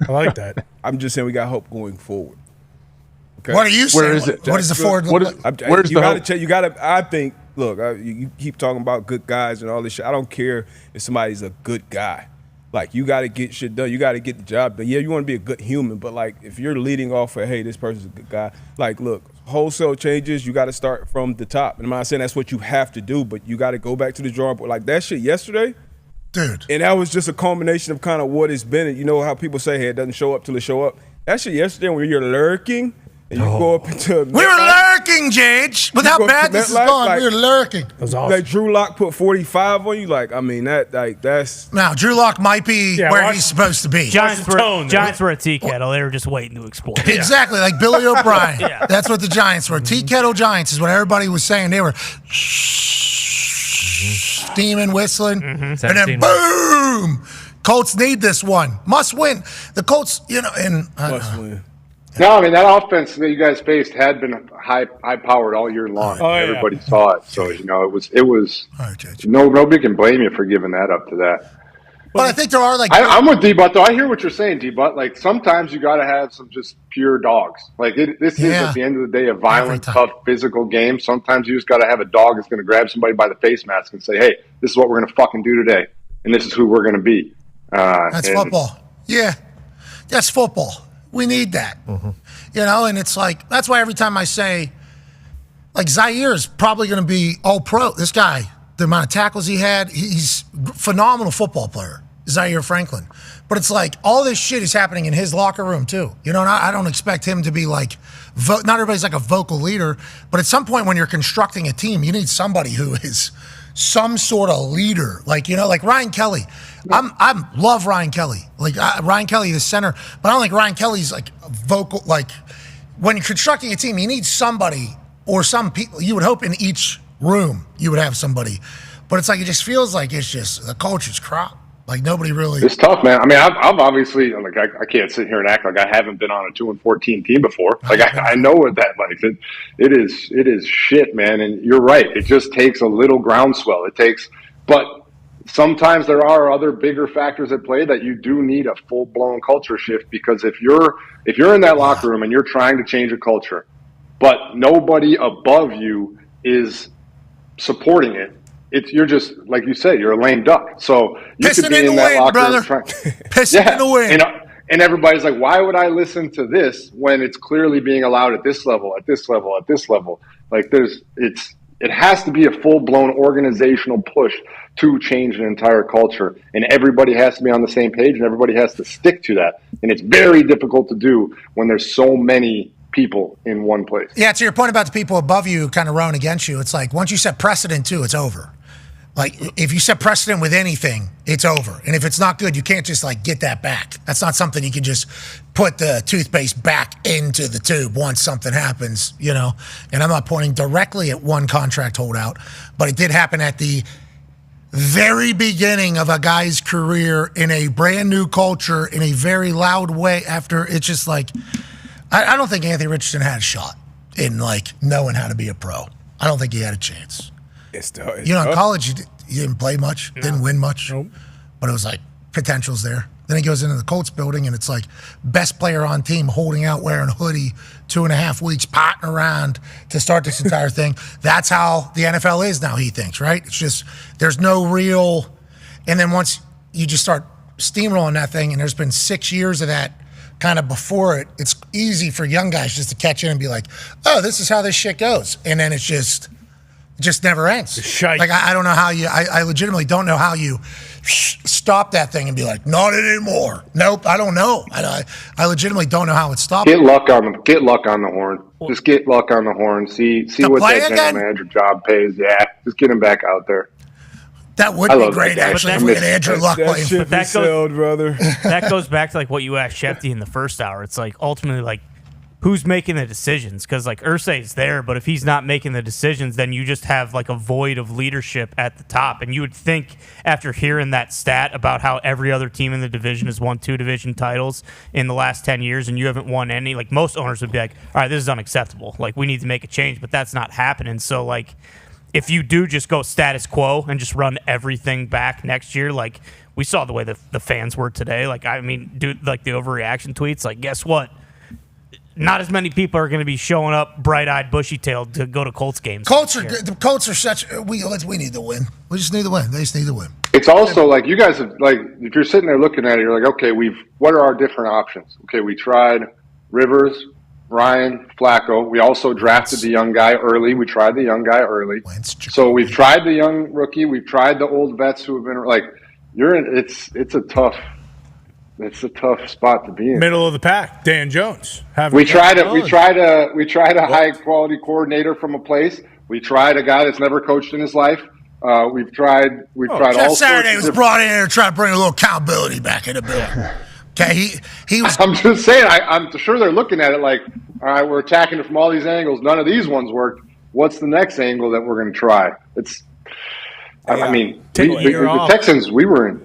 I like that. I'm just saying we got hope going forward. Okay. What are you saying? Where is it? What is the forward look like? Where's the hope? You got to. I think. Look, you keep talking about good guys and all this shit. I don't care if somebody's a good guy. Like, you got to get shit done. You got to get the job done. Yeah, you want to be a good human, but like, if you're leading off of, hey, this person's a good guy. Like, look, wholesale changes. You got to start from the top. And I'm not saying that's what you have to do, but you got to go back to the drawing board. Like that shit yesterday. Dude. And that was just a culmination of kind of what it's been. You know how people say, hey, it doesn't show up till it show up. That shit yesterday when you're lurking and you go up into we were lurking, Jage. With how bad this is going, we were lurking. That was awesome. Like Drew Lock put 45 on you. Like, I mean, that's. Now, Drew Lock might be where he's supposed to be. Giants were a tea kettle. They were just waiting to explode. Exactly, like Billy O'Brien. That's what the Giants were. Tea kettle Giants is what everybody was saying. They were steaming, whistling, and then boom! Colts need this one. Must win. The Colts, Must win. No, I mean, that offense that you guys faced had been high-powered all year long. Everybody saw it. So, it was nobody can blame you for giving that up to that. But I think there are I'm with D-Butt, though. I hear what you're saying, D-Butt. Like, sometimes you got to have some just pure dogs. Like, this is, at the end of the day, a violent, tough, physical game. Sometimes you just got to have a dog that's going to grab somebody by the face mask and say, hey, this is what we're going to fucking do today, and this is who we're going to be. That's football. Yeah, that's football. We need that. And it's like, that's why every time I say, like, Zaire is probably going to be all-pro. This guy, the amount of tackles he had, he's a phenomenal football player, Zaire Franklin. But it's like, all this shit is happening in his locker room, too. And I don't expect him to be like, not everybody's like a vocal leader, but at some point when you're constructing a team, you need somebody who is some sort of leader. Like Ryan Kelly. I love Ryan Kelly. Like, Ryan Kelly, the center, but I don't think Ryan Kelly's like vocal. Like, when you're constructing a team, you need somebody or some people. You would hope in each room you would have somebody, but it's like, it just feels like it's just the culture's crop. Like, nobody really. It's tough, man. I mean, I've obviously, like, I can't sit here and act like I haven't been on a 2-14 team before. Like, I know what that like. It is shit, man. And you're right. It just takes a little groundswell. But sometimes there are other bigger factors at play that you do need a full blown culture shift, because if you're in that locker room and you're trying to change a culture, but nobody above you is supporting it. You're just, like you said, you're a lame duck. So you could be in that locker room Pissing in the wind. And everybody's like, why would I listen to this when it's clearly being allowed at this level, at this level, at this level? Like, it has to be a full-blown organizational push to change an entire culture. And everybody has to be on the same page, and everybody has to stick to that. And it's very difficult to do when there's so many people in one place. Yeah, to your point about the people above you kind of rowing against you, it's like, once you set precedent too, it's over. Like, if you set precedent with anything, it's over. And if it's not good, you can't just, like, get that back. That's not something you can just put the toothpaste back into the tube once something happens, And I'm not pointing directly at one contract holdout, but it did happen at the very beginning of a guy's career in a brand new culture in a very loud way. After it's just like, I don't think Anthony Richardson had a shot in, like, knowing how to be a pro. I don't think he had a chance. It's in college, you didn't play much, didn't win much, but it was like potential's there. Then he goes into the Colts building, and it's like best player on team holding out, wearing a hoodie, 2.5 weeks, potting around to start this entire thing. That's how the NFL is now, he thinks, right? It's just there's no real – and then once you just start steamrolling that thing, and there's been 6 years of that kind of before it, it's easy for young guys just to catch in and be like, oh, this is how this shit goes. And then it's just never ends. Like, I don't know how you – I legitimately don't know how you – stop that thing and be like, not anymore. Nope, I don't know. I legitimately don't know how it stops. Get luck on the horn. Just get luck on the horn. See what that general manager job pays. Yeah, just get him back out there. That would be great, actually, if we had Andrew Luck playing. That goes back to like what you asked Shefty in the first hour. It's like ultimately like who's making the decisions? Because like Irsay's there, but if he's not making the decisions, then you just have like a void of leadership at the top. And you would think after hearing that stat about how every other team in the division has won 2 division titles in the last 10 years and you haven't won any, like most owners would be like, all right, this is unacceptable. Like we need to make a change, but that's not happening. So like if you do just go status quo and just run everything back next year, like we saw the way the fans were today. Like, I mean, dude, like the overreaction tweets, like guess what? Not as many people are going to be showing up bright-eyed, bushy-tailed to go to Colts games. The Colts are such. We need to win. We just need to win. They just need to win. It's also like you guys have like if you're sitting there looking at it, you're like, okay, what are our different options? Okay, we tried Rivers, Ryan, Flacco. We also drafted the young guy early. We tried the young guy early. So we've tried the young rookie. We've tried the old vets who have been like. It's a tough spot to be in. Middle of the pack, Dan Jones. We tried a high quality coordinator from a place. We tried a guy that's never coached in his life. We've tried Jeff all Saturday sorts was brought in here to try to bring a little accountability back in the building. Okay, he was. I'm just saying. I'm sure they're looking at it like, all right, we're attacking it from all these angles. None of these ones worked. What's the next angle that we're going to try? I mean, the Texans. We were in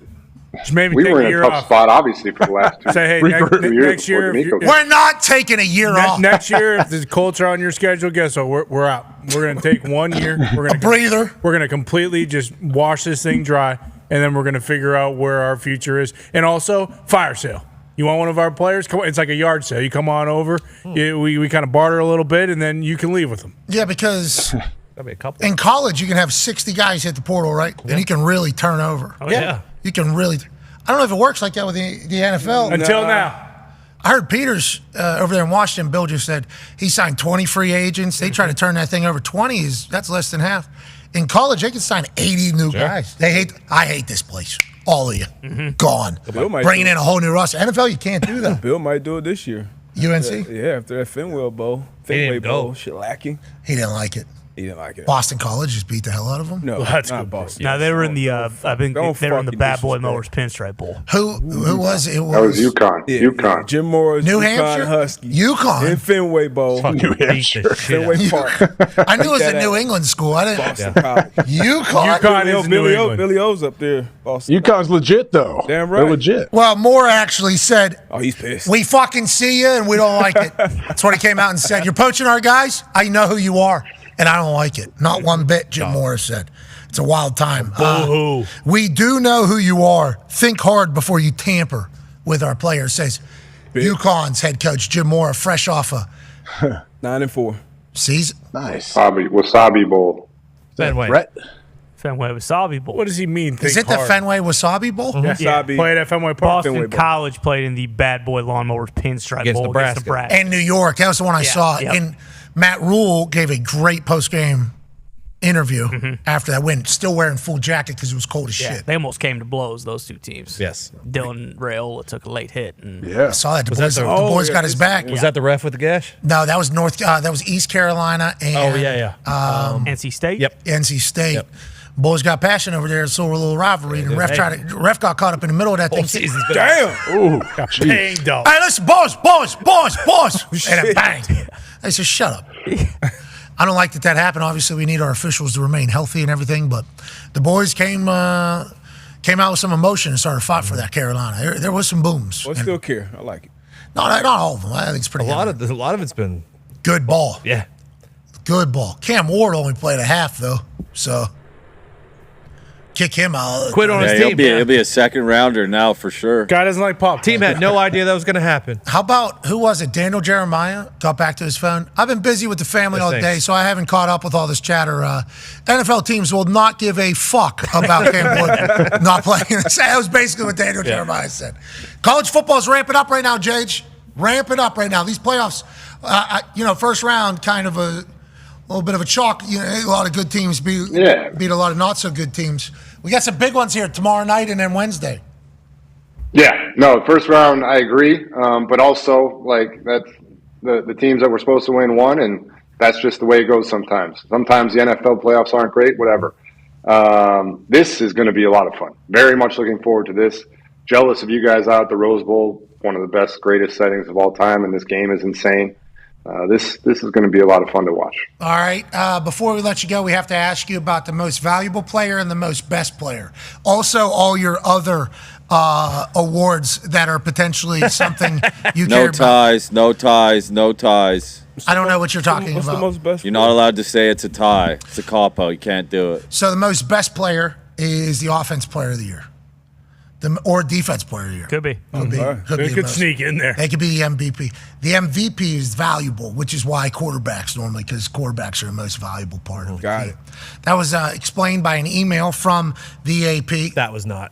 a tough spot, obviously, for the last 2 Say, hey, next year, we're not taking a year off. Next year, if the Colts are on your schedule, guess what? We're out. We're going to take 1 year. We're going to breather. We're going to completely just wash this thing dry, and then we're going to figure out where our future is. And also, fire sale. You want one of our players? Come on, it's like a yard sale. You come on over. We kind of barter a little bit, and then you can leave with them. Yeah, because that'd be a couple. In college, you can have 60 guys hit the portal, right? Yeah. And you can really turn over. Oh, yeah. You can really. I don't know if it works like that with the NFL. Until now. I heard Peters over there in Washington, Bill just said he signed 20 free agents. They try to turn that thing over. 20 that's less than half. In college, they can sign 80 new guys. I hate this place. All of you. Gone. Bringing in a whole new roster. NFL, you can't do that. Bill might do it this year. UNC? Yeah, after that Fenway Bowl. Shit lacking. He didn't like it. He didn't like it. Boston College just beat the hell out of them. No, that's not good. Boston. Now they were in the they were in the Bad Boy Mowers Pinstripe Bowl. Who was it? That was UConn. Yeah, UConn. Jim Morris, New UConn Hampshire, Huskies. UConn in Fenway Bowl. New Hampshire. Fenway Park. I knew it was a New England school. I didn't. Boston College. UConn is New England. Billy O's up there. Boston. UConn's legit though. Damn right. They're legit. Well, Moore actually said, "Oh, he's pissed. We fucking see you, and we don't like it." That's what he came out and said. You're poaching our guys. I know who you are. And I don't like it. Not one bit, Jim Morris said. It's a wild time. We do know who you are. Think hard before you tamper with our players, says UConn's head coach, Jim Mora, fresh off a 9-4 season. Nice. Wasabi Bowl. Fenway. Brett? Fenway Wasabi Bowl. What does he mean? Is it the Fenway Wasabi Bowl? Yeah. Played at Fenway Park. Boston College played in the Bad Boy Lawnmowers Pinstripe Bowl against Nebraska. And New York. That was the one I saw. Yep. And Matt Rule gave a great post-game interview after that win, still wearing full jacket because it was cold as shit. They almost came to blows, those two teams. Yes. Dylan Raiola took a late hit. And I saw that. The boys got his back. Was that the ref with the gash? No, that was that was East Carolina and NC State. Yep. NC State. Yep. Boys got passion over there, so a little rivalry. And ref got caught up in the middle of that thing. Damn. Ooh. Banged up. Hey, listen, boys. And then bang. I said, shut up. I don't like that happened. Obviously, we need our officials to remain healthy and everything, but the boys came out with some emotion and started to fight for that Carolina. There was some booms. Well, I still care. I like it. No, not all of them. I think it's pretty A lot of it's been good ball. Yeah. Good ball. Cam Ward only played a half, though, so kick him out. Quit on his team. He'll be a second rounder now for sure. Guy doesn't like pop. Team had no idea that was going to happen. How about, who was it? Daniel Jeremiah got back to his phone. I've been busy with the family all day, so I haven't caught up with all this chatter. NFL teams will not give a fuck about Cam Ward not playing. That was basically what Daniel Jeremiah said. College football is ramping up right now, Jage. Ramping up right now. These playoffs, first round, kind of a little bit of a chalk. A lot of good teams beat a lot of not so good teams. We got some big ones here tomorrow night and then Wednesday. Yeah, no, first round, I agree. But also, like, that's the teams that were supposed to win won, and that's just the way it goes sometimes. Sometimes the NFL playoffs aren't great, whatever. This is going to be a lot of fun. Very much looking forward to this. Jealous of you guys out at the Rose Bowl, one of the best, greatest settings of all time, and this game is insane. This is going to be a lot of fun to watch. All right. Before we let you go, we have to ask you about the most valuable player and the most best player. Also, all your other awards that are potentially something you care about. No ties. I don't know what you're talking What's about. the most best? You're not allowed to say it's a tie. It's a cop-out. You can't do it. So the most best player is the offense player of the year. Or defense player of the year. Could be. They could sneak in there. They could be the MVP. The MVP is valuable, which is why quarterbacks normally, because quarterbacks are the most valuable part of the team. That was explained by an email from the AP. That was not.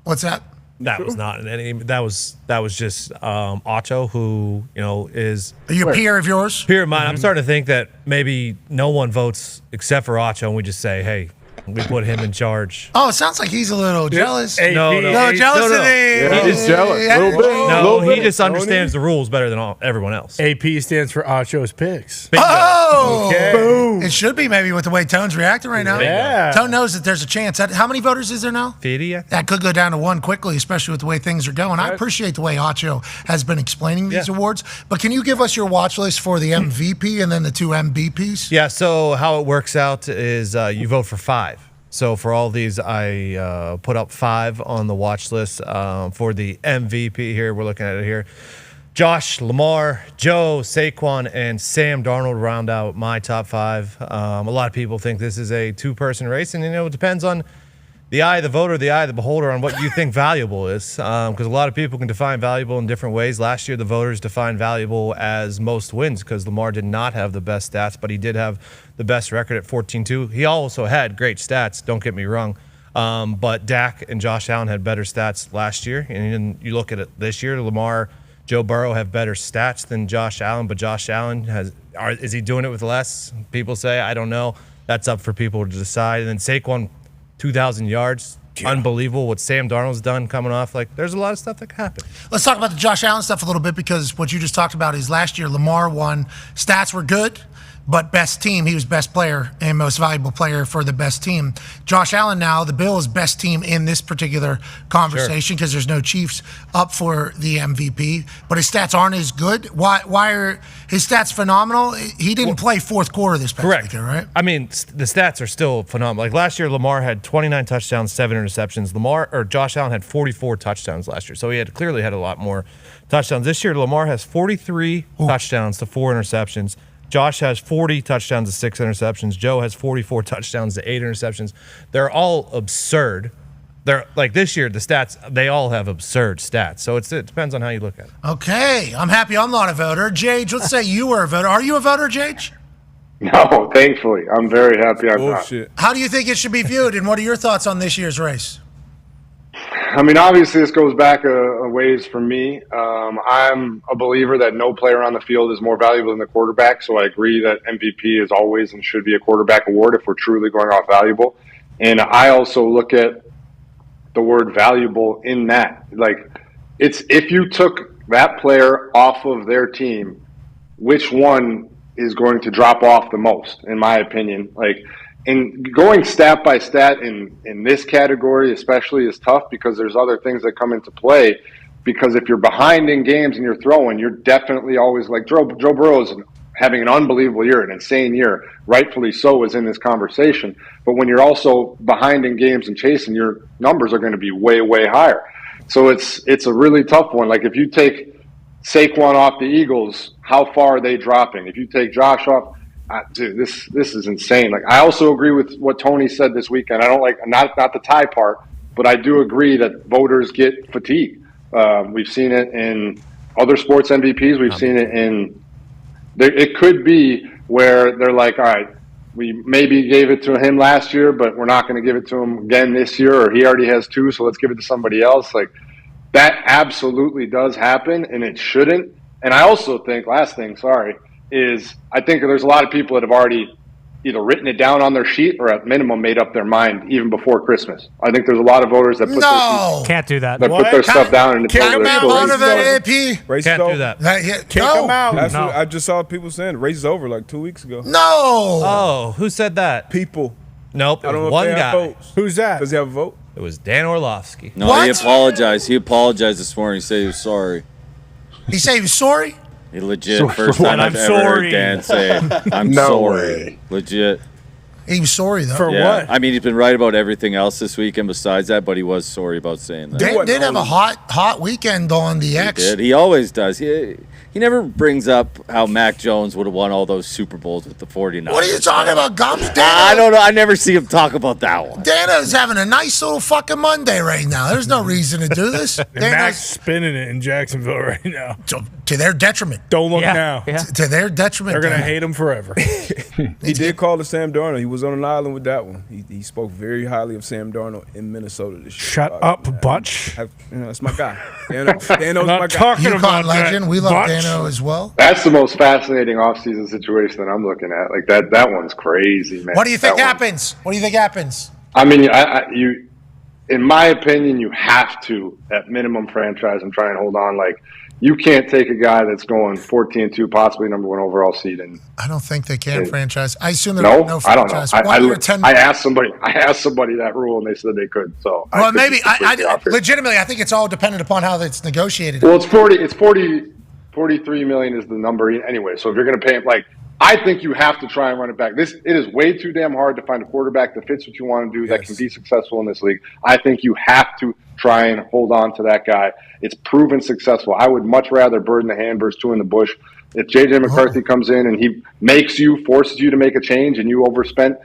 What's that? That was not in any. That was just Acho, who is. Are you a peer of yours? Peer of mine. I'm starting to think that maybe no one votes except for Acho, and we just say, hey, we put him in charge. Oh, it sounds like he's a little jealous. No, jealousy. Yeah, he's jealous. A little bit. No, he just understands the rules better than everyone else. AP stands for Acho's picks. Oh, Okay. boom. It should be maybe with the way Tone's reacting right now. Yeah. Tone knows that there's a chance. How many voters is there now? 50. That could go down to one quickly, especially with the way things are going. I appreciate the way Acho has been explaining these awards. But can you give us your watch list for the MVP and then the two MVPs? Yeah, so how it works out is you vote for 5. So for all these, I put up 5 on the watch list for the MVP here. We're looking at it here. Josh, Lamar, Joe, Saquon, and Sam Darnold round out my top 5. A lot of people think this is a 2-person race, and it depends on the eye of the voter, the eye of the beholder on what you think valuable is. Because a lot of people can define valuable in different ways. Last year, the voters defined valuable as most wins because Lamar did not have the best stats, but he did have the best record at 14-2. He also had great stats, don't get me wrong. But Dak and Josh Allen had better stats last year. And you look at it this year, Lamar, Joe Burrow have better stats than Josh Allen, but Josh Allen is he doing it with less? People say, I don't know. That's up for people to decide. And then Saquon, 2,000 yards. Yeah. Unbelievable what Sam Darnold's done coming off. Like, there's a lot of stuff that can happen. Let's talk about the Josh Allen stuff a little bit because what you just talked about is last year Lamar won. Stats were good, but best team, he was best player and most valuable player for the best team. Josh Allen now, the Bills' best team in this particular conversation because there's no Chiefs up for the MVP, but his stats aren't as good. Why are his stats phenomenal? He didn't play fourth quarter this past weekend, right? I mean, the stats are still phenomenal. Like last year, Lamar had 29 touchdowns, 7 interceptions. Josh Allen had 44 touchdowns last year, so he clearly had a lot more touchdowns. This year, Lamar has 43 touchdowns to 4 interceptions. Josh has 40 touchdowns to 6 interceptions. Joe has 44 touchdowns to 8 interceptions. They're all absurd. They're like this year, the stats, they all have absurd stats. So it depends on how you look at it. Okay. I'm happy I'm not a voter. Jage, let's say you were a voter. Are you a voter, Jage? No, thankfully. I'm very happy I'm not. How do you think it should be viewed, and what are your thoughts on this year's race? I mean, obviously, this goes back a ways for me. I'm a believer that no player on the field is more valuable than the quarterback, so I agree that MVP is always and should be a quarterback award if we're truly going off valuable. And I also look at the word valuable in that. Like, it's if you took that player off of their team, which one is going to drop off the most, in my opinion? Like, and going stat by stat in this category especially is tough because there's other things that come into play. Because if you're behind in games and you're throwing, you're definitely always like Joe Burrow is having an unbelievable year, an insane year, rightfully so, is in this conversation. But when you're also behind in games and chasing, your numbers are going to be way, way higher. So it's a really tough one. Like if you take Saquon off the Eagles, how far are they dropping? If you take Josh off, dude, this is insane. Like, I also agree with what Tony said this weekend. I don't like not the tie part, but I do agree that voters get fatigued. We've seen it in other sports MVPs. We've seen it in. It could be where they're like, all right, we maybe gave it to him last year, but we're not going to give it to him again this year, or he already has 2, so let's give it to somebody else. Like, that absolutely does happen, and it shouldn't. And I also think, last thing, is I think there's a lot of people that have already either written it down on their sheet or at minimum made up their mind even before Christmas. I think there's a lot of voters that put Can't do that. put their stuff down and Can't tell their come out story. of that AP. Race Can't is do over. that. Can't come out. That's No. what I just saw people saying the race is over like 2 weeks ago. No. Oh, who said that? People. Nope. I don't know if One they have guy. votes. Who's that? Does he have a vote? It was Dan Orlovsky. No, What? he apologized. He apologized this morning. He said he was sorry. He said he was sorry? He legit, So- first for time what? I've I'm ever heard sorry. Dan say, I'm No sorry. way. Legit. He was sorry, though. For Yeah. what? I mean, he's been right about everything else this weekend besides that, but he was sorry about saying that. Dan did have a hot weekend on the X. He did. He always does. He never brings up how Mac Jones would have won all those Super Bowls with the 49ers. What are you talking about, Gumps? I don't know. I never see him talk about that one. Dana's having a nice little fucking Monday right now. There's no reason to do this. And Mac's spinning it in Jacksonville right now. To their detriment. Don't look now. To their detriment. They're going to Dan. hate him forever. He did call to Sam Darnold. He was on an island with that one. He spoke very highly of Sam Darnold in Minnesota this year. Shut up, Butch. That's my guy. Dano's my guy. talking UConn about legend. that, We love Butch. Dano as well. That's the most fascinating offseason situation that I'm looking at. Like, that one's crazy, man. What do you think That one. happens? What do you think happens? I mean, you, in my opinion, you have to, at minimum, franchise and try and hold on. Like, you can't take a guy that's going 14-2, possibly number 1 overall seed, and I don't think they can franchise. I assume there's no, no I don't know. franchise. 1 year, 10 I asked somebody that rule, and they said they could. So, Well, think maybe it's completely off here. legitimately, I think it's all dependent upon how it's negotiated. Well, it's 43 million is the number anyway. So if you're going to pay him, like, I think you have to try and run it back. It is way too damn hard to find a quarterback that fits what you want to do, that can be successful in this league. I think you have to try and hold on to that guy. It's proven successful. I would much rather bird in the hand versus 2 in the bush. If J.J. McCarthy comes in and he forces you to make a change and you overspent,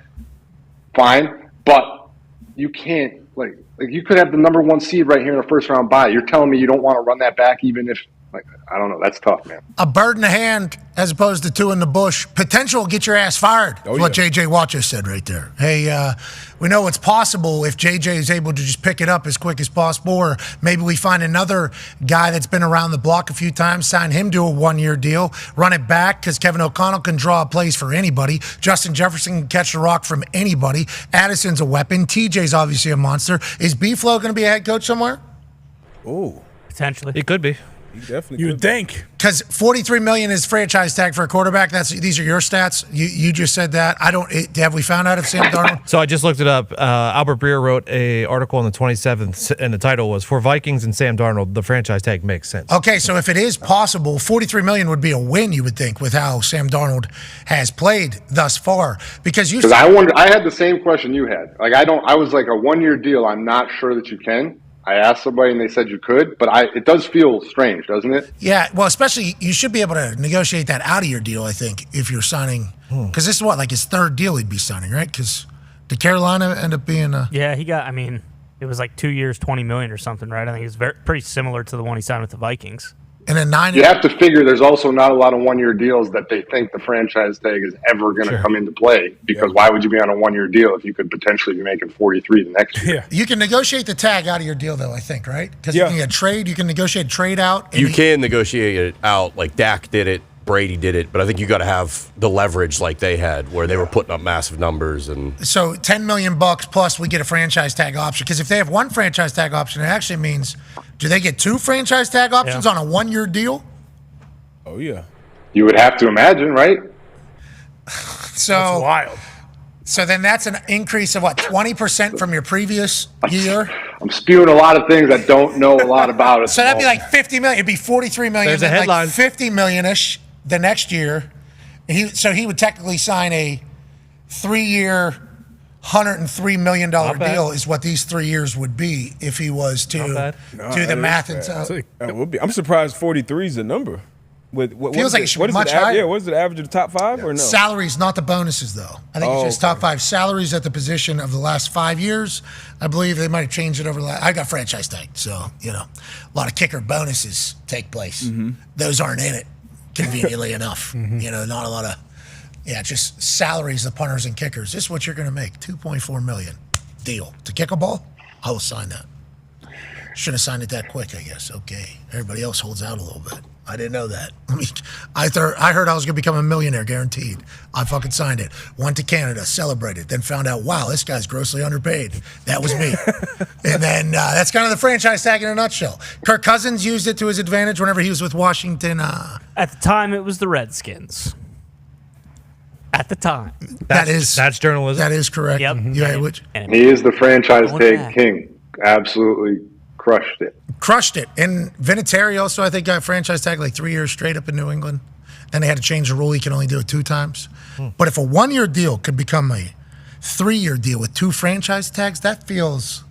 fine. But you can't, like you could have the number 1 seed right here in a first round bye. You're telling me you don't want to run that back even if, like, I don't know. That's tough, man. A bird in the hand as opposed to 2 in the bush. Potential will get your ass fired. Is what J.J. Watt just said right there. Hey, we know it's possible if J.J. is able to just pick it up as quick as possible, or maybe we find another guy that's been around the block a few times, sign him to a 1-year deal, run it back because Kevin O'Connell can draw plays for anybody. Justin Jefferson can catch the rock from anybody. Addison's a weapon. TJ's obviously a monster. Is B-Flow going to be a head coach somewhere? Oh, potentially. It could be. Definitely. You'd think. Because $43 million is franchise tag for a quarterback. These are your stats. You just said that. Have we found out if Sam Darnold? So I just looked it up. Albert Breer wrote a article on the 27th, and the title was "For Vikings and Sam Darnold, the franchise tag makes sense." Okay, so if it is possible, $43 million would be a win. You would think with how Sam Darnold has played thus far. Because I wonder. I had the same question you had. Like, I was like, a 1-year deal. I'm not sure that you can. I asked somebody and they said you could, but it does feel strange, doesn't it? Yeah, well, especially you should be able to negotiate that out of your deal, I think, if you're signing. Because this is like his 3rd deal he'd be signing, right? Because did Carolina end up being Yeah, he got, it was like 2 years, $20 million or something, right? I think it was pretty similar to the one he signed with the Vikings. And then 9 You have to figure there's also not a lot of 1-year deals that they think the franchise tag is ever going to come into play, because why would you be on a 1-year deal if you could potentially be making 43 the next year? You can negotiate the tag out of your deal, though, I think, right? Because you can get trade. You can negotiate trade out. You can negotiate it out, like Dak did it, Brady did it, but I think you got to have the leverage like they had, where they were putting up massive numbers. And So $10 million plus we get a franchise tag option. Because if they have 1 franchise tag option, it actually means, do they get 2 franchise tag options on a 1-year deal? Oh, yeah. You would have to imagine, right? So That's wild. So then that's an increase of 20% from your previous year? I'm spewing a lot of things I don't know a lot about. So that'd be like $50 million. It'd be $43 million. There's a then headline. Like $50 million-ish the next year. So he would technically sign a 3-year, $103 million deal is what these 3 years would be if he was to do the math. I'm surprised 43 is the number. Feels like it should be much higher. Yeah, what is it, average of the top 5 or no? Salaries, not the bonuses, though. I think it's just top 5 salaries at the position of the last 5 years. I believe they might have changed it over the last. I got franchise tagged, so, a lot of kicker bonuses take place. Those aren't in it, conveniently enough. Not a lot of, just salaries of punters and kickers. This is what you're going to make, $2.4 million. Deal. To kick a ball, I will sign that. Should have signed it that quick, I guess. Okay. Everybody else holds out a little bit. I didn't know that. I heard I was going to become a millionaire, guaranteed. I fucking signed it. Went to Canada, celebrated, then found out, wow, this guy's grossly underpaid. That was me. And then that's kind of the franchise tag in a nutshell. Kirk Cousins used it to his advantage whenever he was with Washington. At the time, it was the Redskins. At the time. That's journalism. That is correct. Yep. He is the franchise tag king. Absolutely crushed it. And Vinatieri also, I think, got franchise tag like 3 years straight up in New England. Then they had to change the rule. He can only do it 2 times. But if a 1-year deal could become a 3-year deal with 2 franchise tags, that feels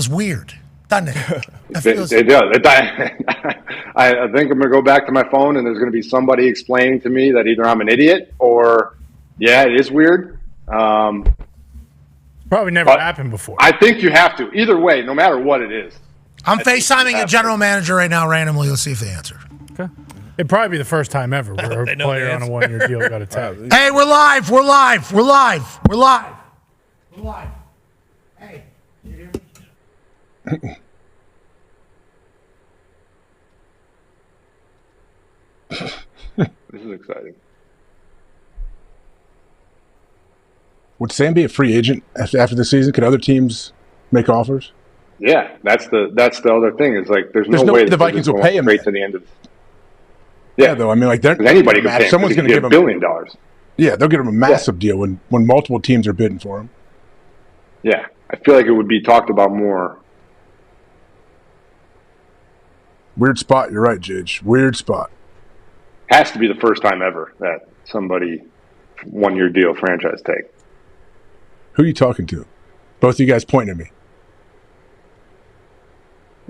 weird, doesn't it? It does. I think I'm going to go back to my phone and there's going to be somebody explaining to me that either I'm an idiot or, it is weird. Probably never happened before. I think you have to. Either way, no matter what it is. I'm FaceTiming a general manager right now randomly. Let's see if they answer. Okay. It'd probably be the first time ever where a player on a 1-year deal got a tag. Hey, we're live. Hey. This is exciting. Would Sam be a free agent after the season? Could other teams make offers? Yeah, that's the other thing. Is like there's no way the Vikings will pay him straight to the end of. Yeah, though I mean, like anybody can pay him. Someone's going to give him $1 billion. Yeah, they'll give him a massive deal when multiple teams are bidding for him. Yeah, I feel like it would be talked about more. Weird spot. You're right, Jage. Weird spot. Has to be the first time ever that somebody 1-year deal franchise tag. Who are you talking to? Both of you guys pointing at me.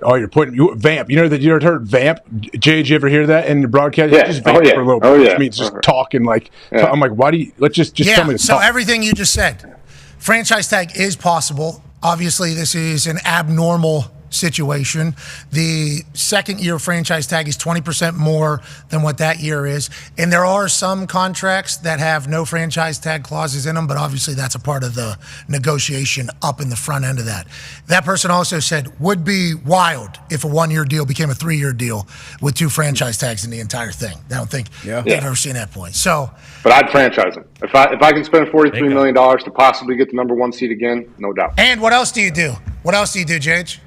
Oh, you're pointing. Vamp. You know that you ever heard Vamp? Jay, you ever hear that in the broadcast? Yeah. Just vamp for a little bit, which means just talking like. Yeah. I'm like, why do you? Let's just tell me to so talk. everything you just said, franchise tag is possible. Obviously, this is an abnormal situation. The second year franchise tag is 20% more than what that year is. And there are some contracts that have no franchise tag clauses in them, but obviously that's a part of the negotiation up in the front end of that. That person also said, would be wild if a 1-year deal became a 3-year deal with 2 franchise tags in the entire thing. I don't think they've ever seen that point. So, but I'd franchise him. If I can spend $43 million to possibly get the number 1 seed again, no doubt. And what else do you do? What else do you do, Jage?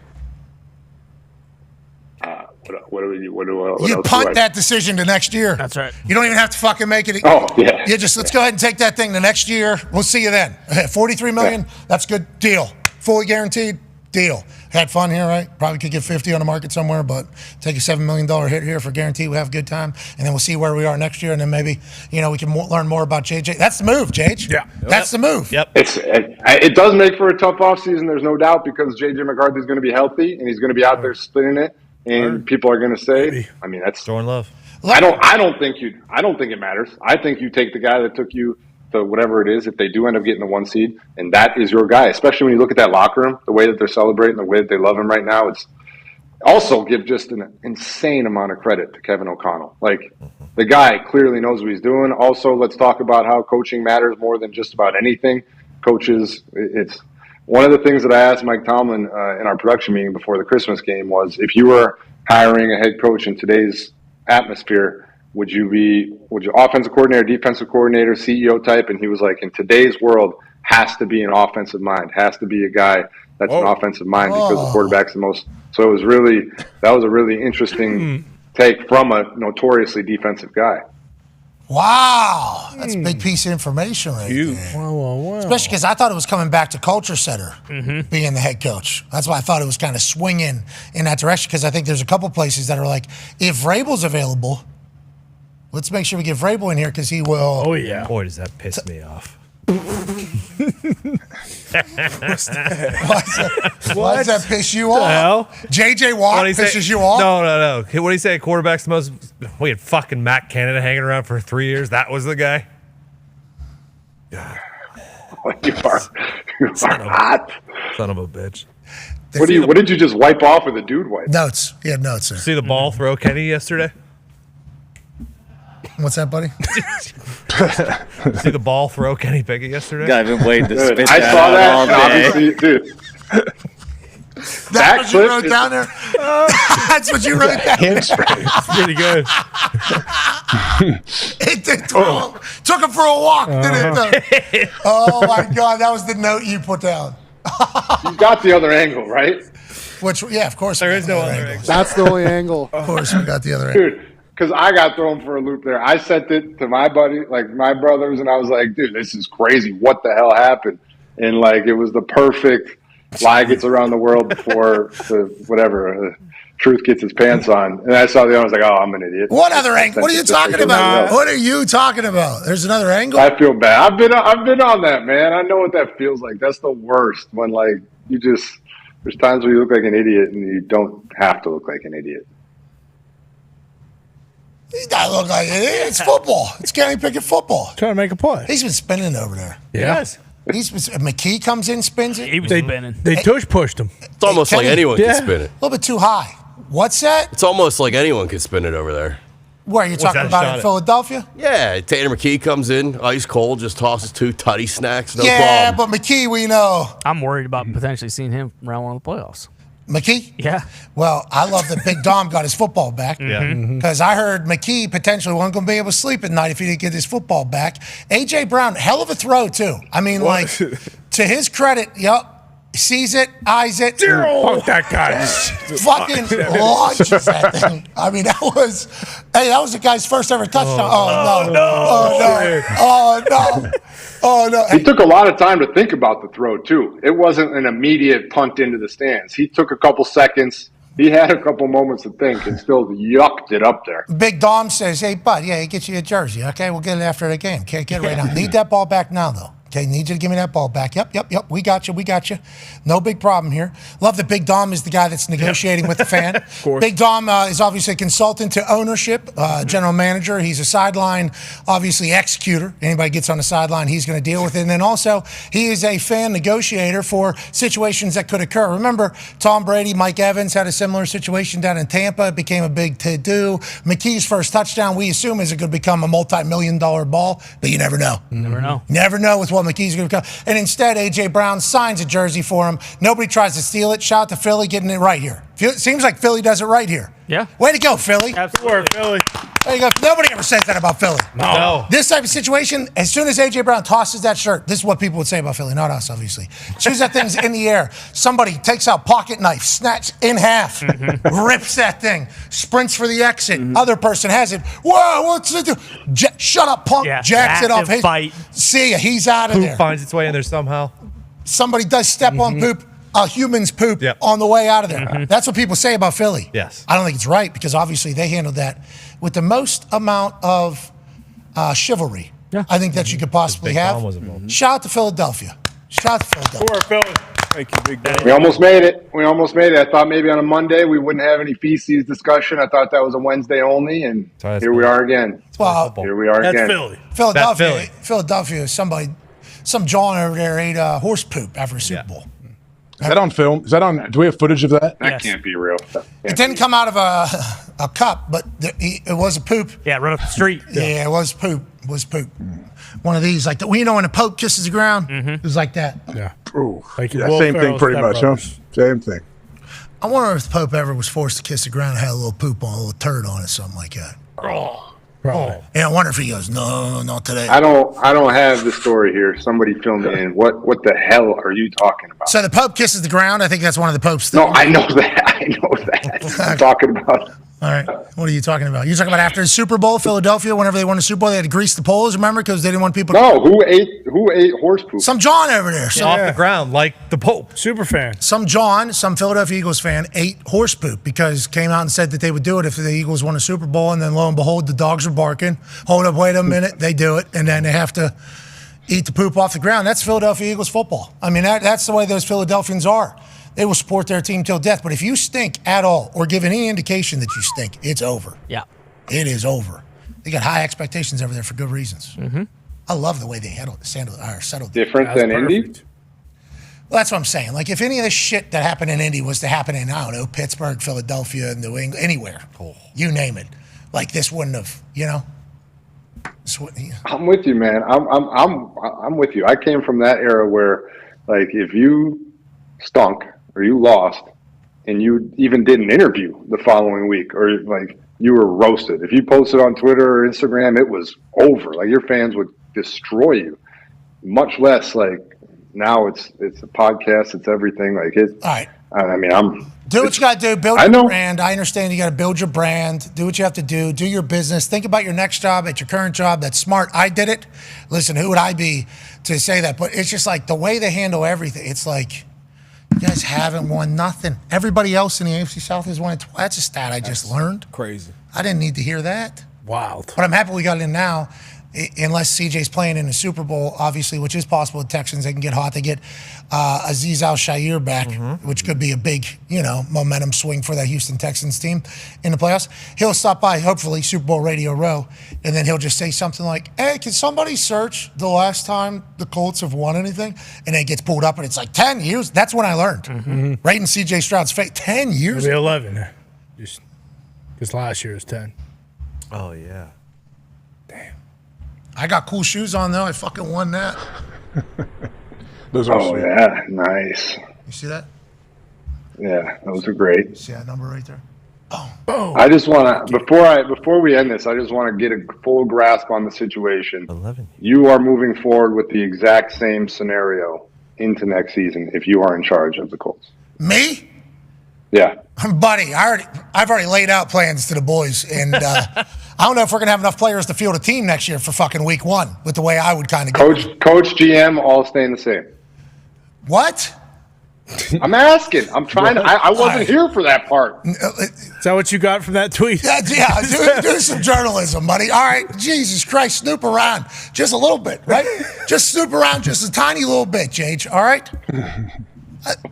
You punt that decision to next year. That's right. You don't even have to fucking make it. Oh, yeah. You just let's go ahead and take that thing to next year. We'll see you then. $43 million. That's a good deal. Fully guaranteed deal. Had fun here, right? Probably could get 50 on the market somewhere, but take a $7 million hit here for guarantee. We have a good time, and then we'll see where we are next year, and then maybe we can learn more about JJ. That's the move, JJ. Yeah, that's the move. Yep. It does make for a tough offseason. There's no doubt because JJ McCarthy's going to be healthy and he's going to be out there spinning it. And people are going to say, I mean, that's Jordan Love. I don't think it matters. I think you take the guy that took you to whatever it is. If they do end up getting the 1 seed, and that is your guy. Especially when you look at that locker room, the way that they're celebrating, the way that they love him right now. It's also give just an insane amount of credit to Kevin O'Connell. Like the guy clearly knows what he's doing. Also, let's talk about how coaching matters more than just about anything. Coaches, it's. One of the things that I asked Mike Tomlin in our production meeting before the Christmas game was, if you were hiring a head coach in today's atmosphere, would you offensive coordinator, defensive coordinator, CEO type? And he was like, in today's world, has to be an offensive mind, has to be a guy that's an offensive mind because the quarterback's the most. So that was a really interesting take from a notoriously defensive guy. Wow, that's a big piece of information right there. Wow. Especially because I thought it was coming back to Culture Center, being the head coach. That's why I thought it was kind of swinging in that direction, because I think there's a couple places that are like, if Vrabel's available, let's make sure we get Vrabel in here because he will. Oh, yeah. Boy, does that piss me off. Why does that piss you off? hell? J.J. Watt pisses you off? No. What do you say? Quarterback's the most. We had fucking Matt Canada hanging around for 3 years. That was the guy. You are hot. Son of a bitch. What did you just wipe off with a dude wipe? Notes. He had notes there. See the ball throw Kenny yesterday? What's that, buddy? See the ball throw Kenny Pickett yesterday? I've been waiting to Dude, spit I that saw out that. all And day. obviously, dude. That's what you wrote down there? That's what you wrote down there? It's pretty good. It did took him for a walk, didn't it? Though? Oh, my God. That was the note you put down. You got the other angle, right? Which, yeah, of course. There is no other angle. That's the only angle. Of course, we got the other angle. Dude, because I got thrown for a loop there. I sent it to my buddy, like my brothers, and I was like, dude, this is crazy. What the hell happened? And like, it was the perfect lie gets around the world before truth gets its pants on. And I saw the other, I was like, oh, I'm an idiot. What other angle? What are you talking about? What are you talking about? There's another angle? I feel bad. I've been on that, man. I know what that feels like. That's the worst when like there's times where you look like an idiot and you don't have to look like an idiot. He doesn't look like it. It's football. It's Kenny Pickett football. Trying to make a play. He's been spinning over there. Yes. McKee comes in, spins it. He was spinning. They tush pushed him. It's almost like anyone can spin it. A little bit too high. What's that? It's almost like anyone can spin it over there. Where are you talking about in Philadelphia? Yeah, Tanner McKee comes in, ice cold, just tosses 2 tutty snacks, no yeah, problem. but McKee, we know. I'm worried about potentially seeing him around one of the playoffs. McKee? Yeah. Well, I love that Big Dom got his football back. Yeah. Because I heard McKee potentially wasn't going to be able to sleep at night if he didn't get his football back. A.J. Brown, hell of a throw, too. I mean, like, to his credit, sees it, eyes it. Fuck that guy. Fucking launches that thing. I mean, that was the guy's first ever touchdown. Oh, no. He took a lot of time to think about the throw, too. It wasn't an immediate punt into the stands. He took a couple seconds. He had a couple moments to think and still yucked it up there. Big Dom says, hey, bud, get you a jersey. Okay, we'll get it after the game. Can't get it right now. Need that ball back now, though. Okay, need you to give me that ball back. Yep. We got you. No big problem here. Love that Big Dom is the guy that's negotiating with the fan. Of course. Big Dom is obviously a consultant to ownership, general manager. He's a sideline, obviously, executor. Anybody gets on the sideline, he's going to deal with it. And then also, he is a fan negotiator for situations that could occur. Remember, Tom Brady, Mike Evans had a similar situation down in Tampa. It became a big to-do. McKee's first touchdown, we assume, is going to become a multi-million-dollar ball, but you never know. Never know. Never know with what McKee's going to become. And instead, A.J. Brown signs a jersey for him. Nobody tries to steal it. Shout out to Philly getting it right here. Seems like Philly does it right here. Yeah. Way to go, Philly. Absolutely. Philly. There you go. Nobody ever says that about Philly. No. This type of situation, as soon as A.J. Brown tosses that shirt, this is what people would say about Philly, not us, obviously. As soon as that thing's in the air, somebody takes out pocket knife, snatch in half, rips that thing, sprints for the exit. Other person has it. Whoa, what's it do? Shut up, punk. Yeah, Jacks it off. fight. See ya. He's out of Poop there. finds its way in there somehow. Somebody does step on poop. A human's poop on the way out of there. That's what people say about Philly. Yes. I don't think it's right because obviously they handled that with the most amount of chivalry. Yeah. I think that you could possibly Big have. Dom was involved. Shout out to Philadelphia. Shout out to Philadelphia. Poor Philly. Thank you, Big Dom. We almost made it. I thought maybe on a Monday we wouldn't have any feces discussion. I thought that was a Wednesday only, and here we are again. Well, Here we are That's again. Philly. Philadelphia, some John over there ate horse poop after a Super Bowl. Is that on film? Do we have footage of that? That can't be real. It didn't come out of a cup, but it was a poop. Yeah, right up the street. Yeah, it was poop. It was poop. One of these, like when the Pope kisses the ground, it was like that. Yeah. Ooh, Like yeah, Will same thing Ferrell's pretty much, huh? stepbrothers. Same thing. I wonder if the Pope ever was forced to kiss the ground and had a little poop on, a little turd on it, something like that. Probably. And I wonder if he goes, no, not today. I don't have the story here. Somebody fill me in. What the hell are you talking about? So the Pope kisses the ground. I think that's one of the Pope's No, things. I know that. I'm talking about. All right. What are you talking about? You're talking about after the Super Bowl, Philadelphia, whenever they won the Super Bowl, they had to grease the poles, remember? Because they didn't want people to... No, who ate horse poop? Some John over there. Off the ground like the Pope. Super fan. Some John, some Philadelphia Eagles fan, ate horse poop because came out and said that they would do it if the Eagles won a Super Bowl, and then lo and behold, the dogs were barking. Hold up, wait a minute. They do it, and then they have to eat the poop off the ground. That's Philadelphia Eagles football. I mean, that's the way those Philadelphians are. They will support their team till death. But if you stink at all or give any indication that you stink, it's over. Yeah. It is over. They got high expectations over there for good reasons. Mm-hmm. I love the way they settled. Different than Indy? Well, that's what I'm saying. Like, if any of this shit that happened in Indy was to happen in, I don't know, Pittsburgh, Philadelphia, New England, anywhere, you name it, like this wouldn't have, I'm with you, man. I'm with you. I came from that era where, like, if you stunk or you lost and you even did an interview the following week, or like you were roasted. If you posted on Twitter or Instagram, it was over. Like, your fans would destroy you. Much less like now it's a podcast, it's everything. Like it. All right. I mean, do what you got to do. Build your brand. I understand you got to build your brand. Do what you have to do. Do your business. Think about your next job at your current job. That's smart. I did it. Listen, who would I be to say that? But it's just like the way they handle everything. It's like you guys haven't won nothing. Everybody else in the AFC South has won it twice. That's a stat I just learned. Crazy. I didn't need to hear that. Wild. But I'm happy we got it in now. Unless CJ's playing in the Super Bowl, obviously, which is possible with Texans. They can get hot. They get Azeez Al-Shaair back, which could be a big, momentum swing for that Houston Texans team in the playoffs. He'll stop by, hopefully, Super Bowl Radio Row, and then he'll just say something like, hey, can somebody search the last time the Colts have won anything? And then it gets pulled up, and it's like 10 years. That's when I learned. Right in CJ Stroud's face. 10 years? It'll be 11. Just because last year was 10. Oh, yeah. I got cool shoes on, though. I fucking won that. Those are sweet. Yeah, nice. You see that? Yeah, those are great. See that number right there? I just want to before we end this, I just want to get a full grasp on the situation. 11. You are moving forward with the exact same scenario into next season if you are in charge of the Colts. Me? Yeah. Buddy, I've already laid out plans to the boys, and I don't know if we're going to have enough players to field a team next year for fucking week one with the way I would kind of go. Coach, GM, all staying the same. What? I'm asking. I'm trying to. I wasn't here for that part. Is that what you got from that tweet? Yeah, do some journalism, buddy. All right, Jesus Christ, snoop around just a little bit, right? Just snoop around just a tiny little bit, Jage, all right?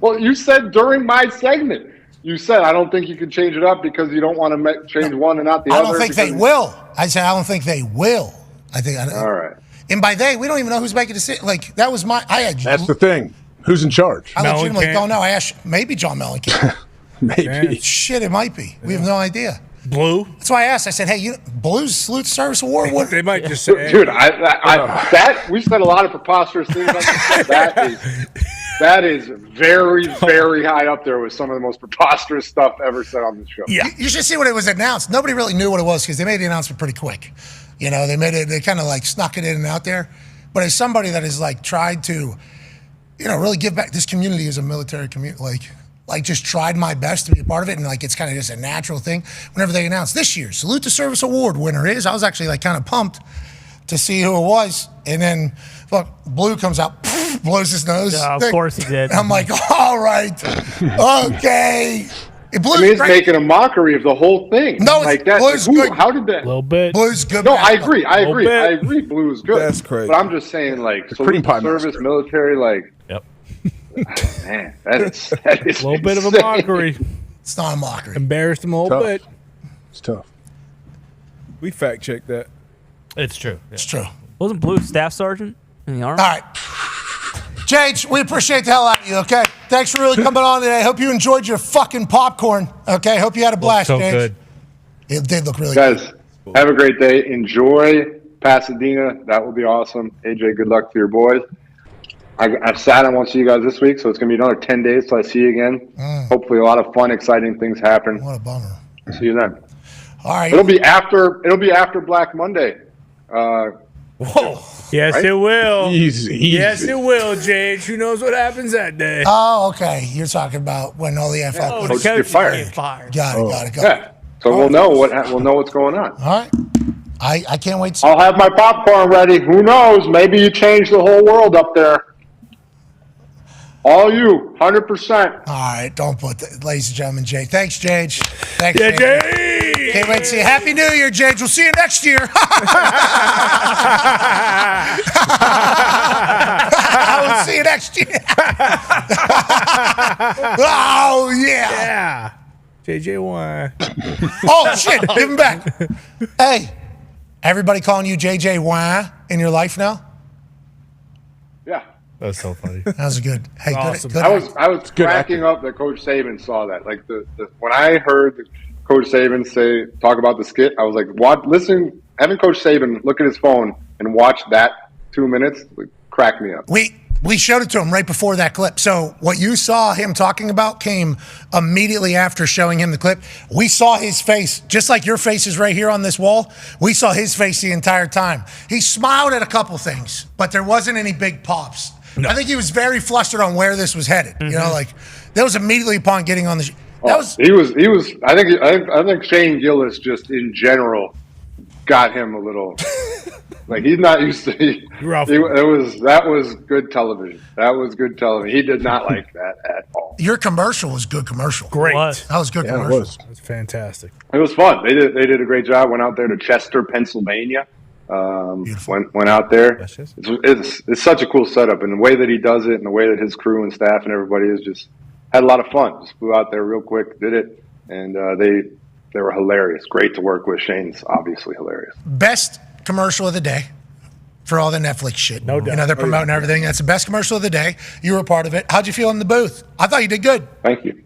Well, you said during my segment, you said I don't think you can change it up because you don't want to change one and not the other. I don't think they will. I said I don't think they will. All right. And by they, we don't even know who's making the decision. Like, that was That's the thing. Who's in charge? I legitimately don't know. I asked, maybe John Mellencamp. Maybe. Shit, it might be. We have no idea. Blue? That's why I asked. I said, hey, Blue's Salute Service Award. What? They might just say, dude, that we said a lot of preposterous things like that is very, very high up there with some of the most preposterous stuff ever said on this show. Yeah. You should see when it was announced. Nobody really knew what it was because they made the announcement pretty quick. They kind of like snuck it in and out there. But as somebody that has like tried to, really give back, this community is a military community, like just tried my best to be a part of it, and like it's kind of just a natural thing. Whenever they announced this year's Salute to Service Award winner I was actually like kind of pumped to see who it was, and then Blue comes out, blows his nose. Yeah, of course he did. And I'm like, all right, okay. He's making a mockery of the whole thing. No, like that. Blue's good. How did that? A little bit. Blue's good. No, I agree. Blue is good. That's crazy. But I'm just saying, like, cream pie service, master. military, like. Yep. Man, that is a little bit of a insane. mockery. It's not a mockery. Embarrassed him a little bit. It's tough. We fact checked that. It's true. It's true. Wasn't Blue staff sergeant in the Army? All right. Jage, we appreciate the hell out of you, okay? Thanks for really coming on today. Hope you enjoyed your fucking popcorn, okay? Hope you had a blast, so Jage. good. It did look really Guys, have a great day. Enjoy Pasadena. That will be awesome. AJ, good luck to your boys. I've sat and won't see you guys this week, so it's going to be another 10 days till I see you again. Hopefully a lot of fun, exciting things happen. What a bummer. See you then. All right. It'll be after Black Monday. Whoa. Yes, right? it will. Easy. Yes, it will, Jage. Who knows what happens that day? Oh, okay. You're talking about when all the NFL Coach get fired. Got it. Yeah. So we'll know what's going on. All right. I can't wait to see. I'll have my popcorn ready. Who knows? Maybe you change the whole world up there. All you, 100%. All right, don't put that. Ladies and gentlemen, Jay. Thanks, Jage. Thanks, Yeah, Jage. Jay. Can't wait to see you. Happy New Year, Jage. We'll see you next year. I will see you next year. Oh, yeah. Yeah. JJ1. Oh, shit. Give him back. Hey, everybody calling you JJ Wah in your life now? Yeah. That was so funny. That was good. Hey, Awesome. good. I was cracking up that Coach Saban saw that. Like when I heard Coach Saban talk about the skit, I was like, "What? Listen, having Coach Saban look at his phone and watch that 2 minutes cracked me up." We showed it to him right before that clip. So what you saw him talking about came immediately after showing him the clip. We saw his face, just like your face is right here on this wall. We saw his face the entire time. He smiled at a couple things, but there wasn't any big pops. No. I think he was very flustered on where this was headed. Mm-hmm. You know, like that was immediately upon getting on the. He was. I think Shane Gillis just in general got him a little. Like he's not used to. That was good television. That was good television. He did not like that at all. Your commercial was good commercial. Great. That was good commercial. It was fantastic. It was fun. They did a great job. Went out there to Chester, Pennsylvania. Went out there. It's such a cool setup, and the way that he does it, and the way that his crew and staff and everybody is just had a lot of fun. Just flew out there real quick, did it, and they were hilarious. Great to work with. Shane's obviously hilarious. Best commercial of the day for all the Netflix shit. No doubt. You know, they're promoting everything. That's the best commercial of the day. You were a part of it. How'd you feel in the booth? I thought you did good. Thank you.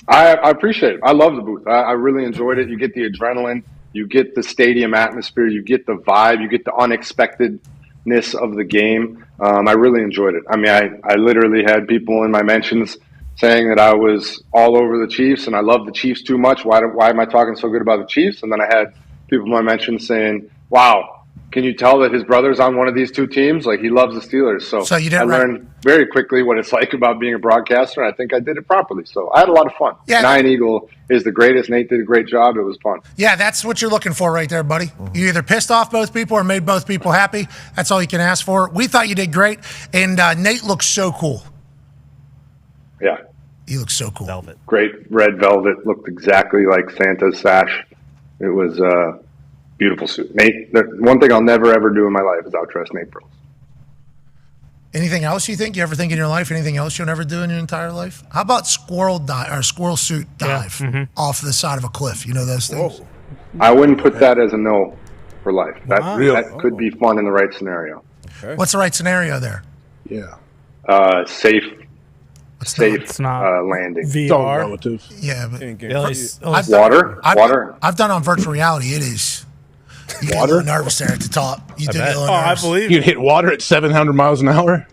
I appreciate it. I love the booth. I really enjoyed it. You get the adrenaline. You get the stadium atmosphere. You get the vibe. You get the unexpectedness of the game. I really enjoyed it. I mean, I literally had people in my mentions saying that I was all over the Chiefs and I love the Chiefs too much. Why am I talking so good about the Chiefs? And then I had people in my mentions saying, wow, can you tell that his brother's on one of these two teams? Like, he loves the Steelers. So you didn't I learned very quickly what it's like about being a broadcaster, and I think I did it properly. So I had a lot of fun. Yeah. Nine Eagle is the greatest. Nate did a great job. It was fun. Yeah, that's what you're looking for right there, buddy. You either pissed off both people or made both people happy. That's all you can ask for. We thought you did great, and Nate looks so cool. Yeah. He looks so cool. Velvet. Great red velvet. Looked exactly like Santa's sash. It was beautiful suit. Nate, the one thing I'll never, ever do in my life is outdress Nate Burles. Anything else you think? You ever think in your life? Anything else you'll never do in your entire life? How about squirrel suit dive off the side of a cliff? You know those things? Whoa. I wouldn't put that as a no for life. That could be fun in the right scenario. Okay. What's the right scenario there? Yeah. Safe landing. VR. Relative. Yeah, but water. I've done on virtual reality. It is. You get a little nervous there at the top. You do get a little nervous. I believe you'd hit water at 700 miles an hour.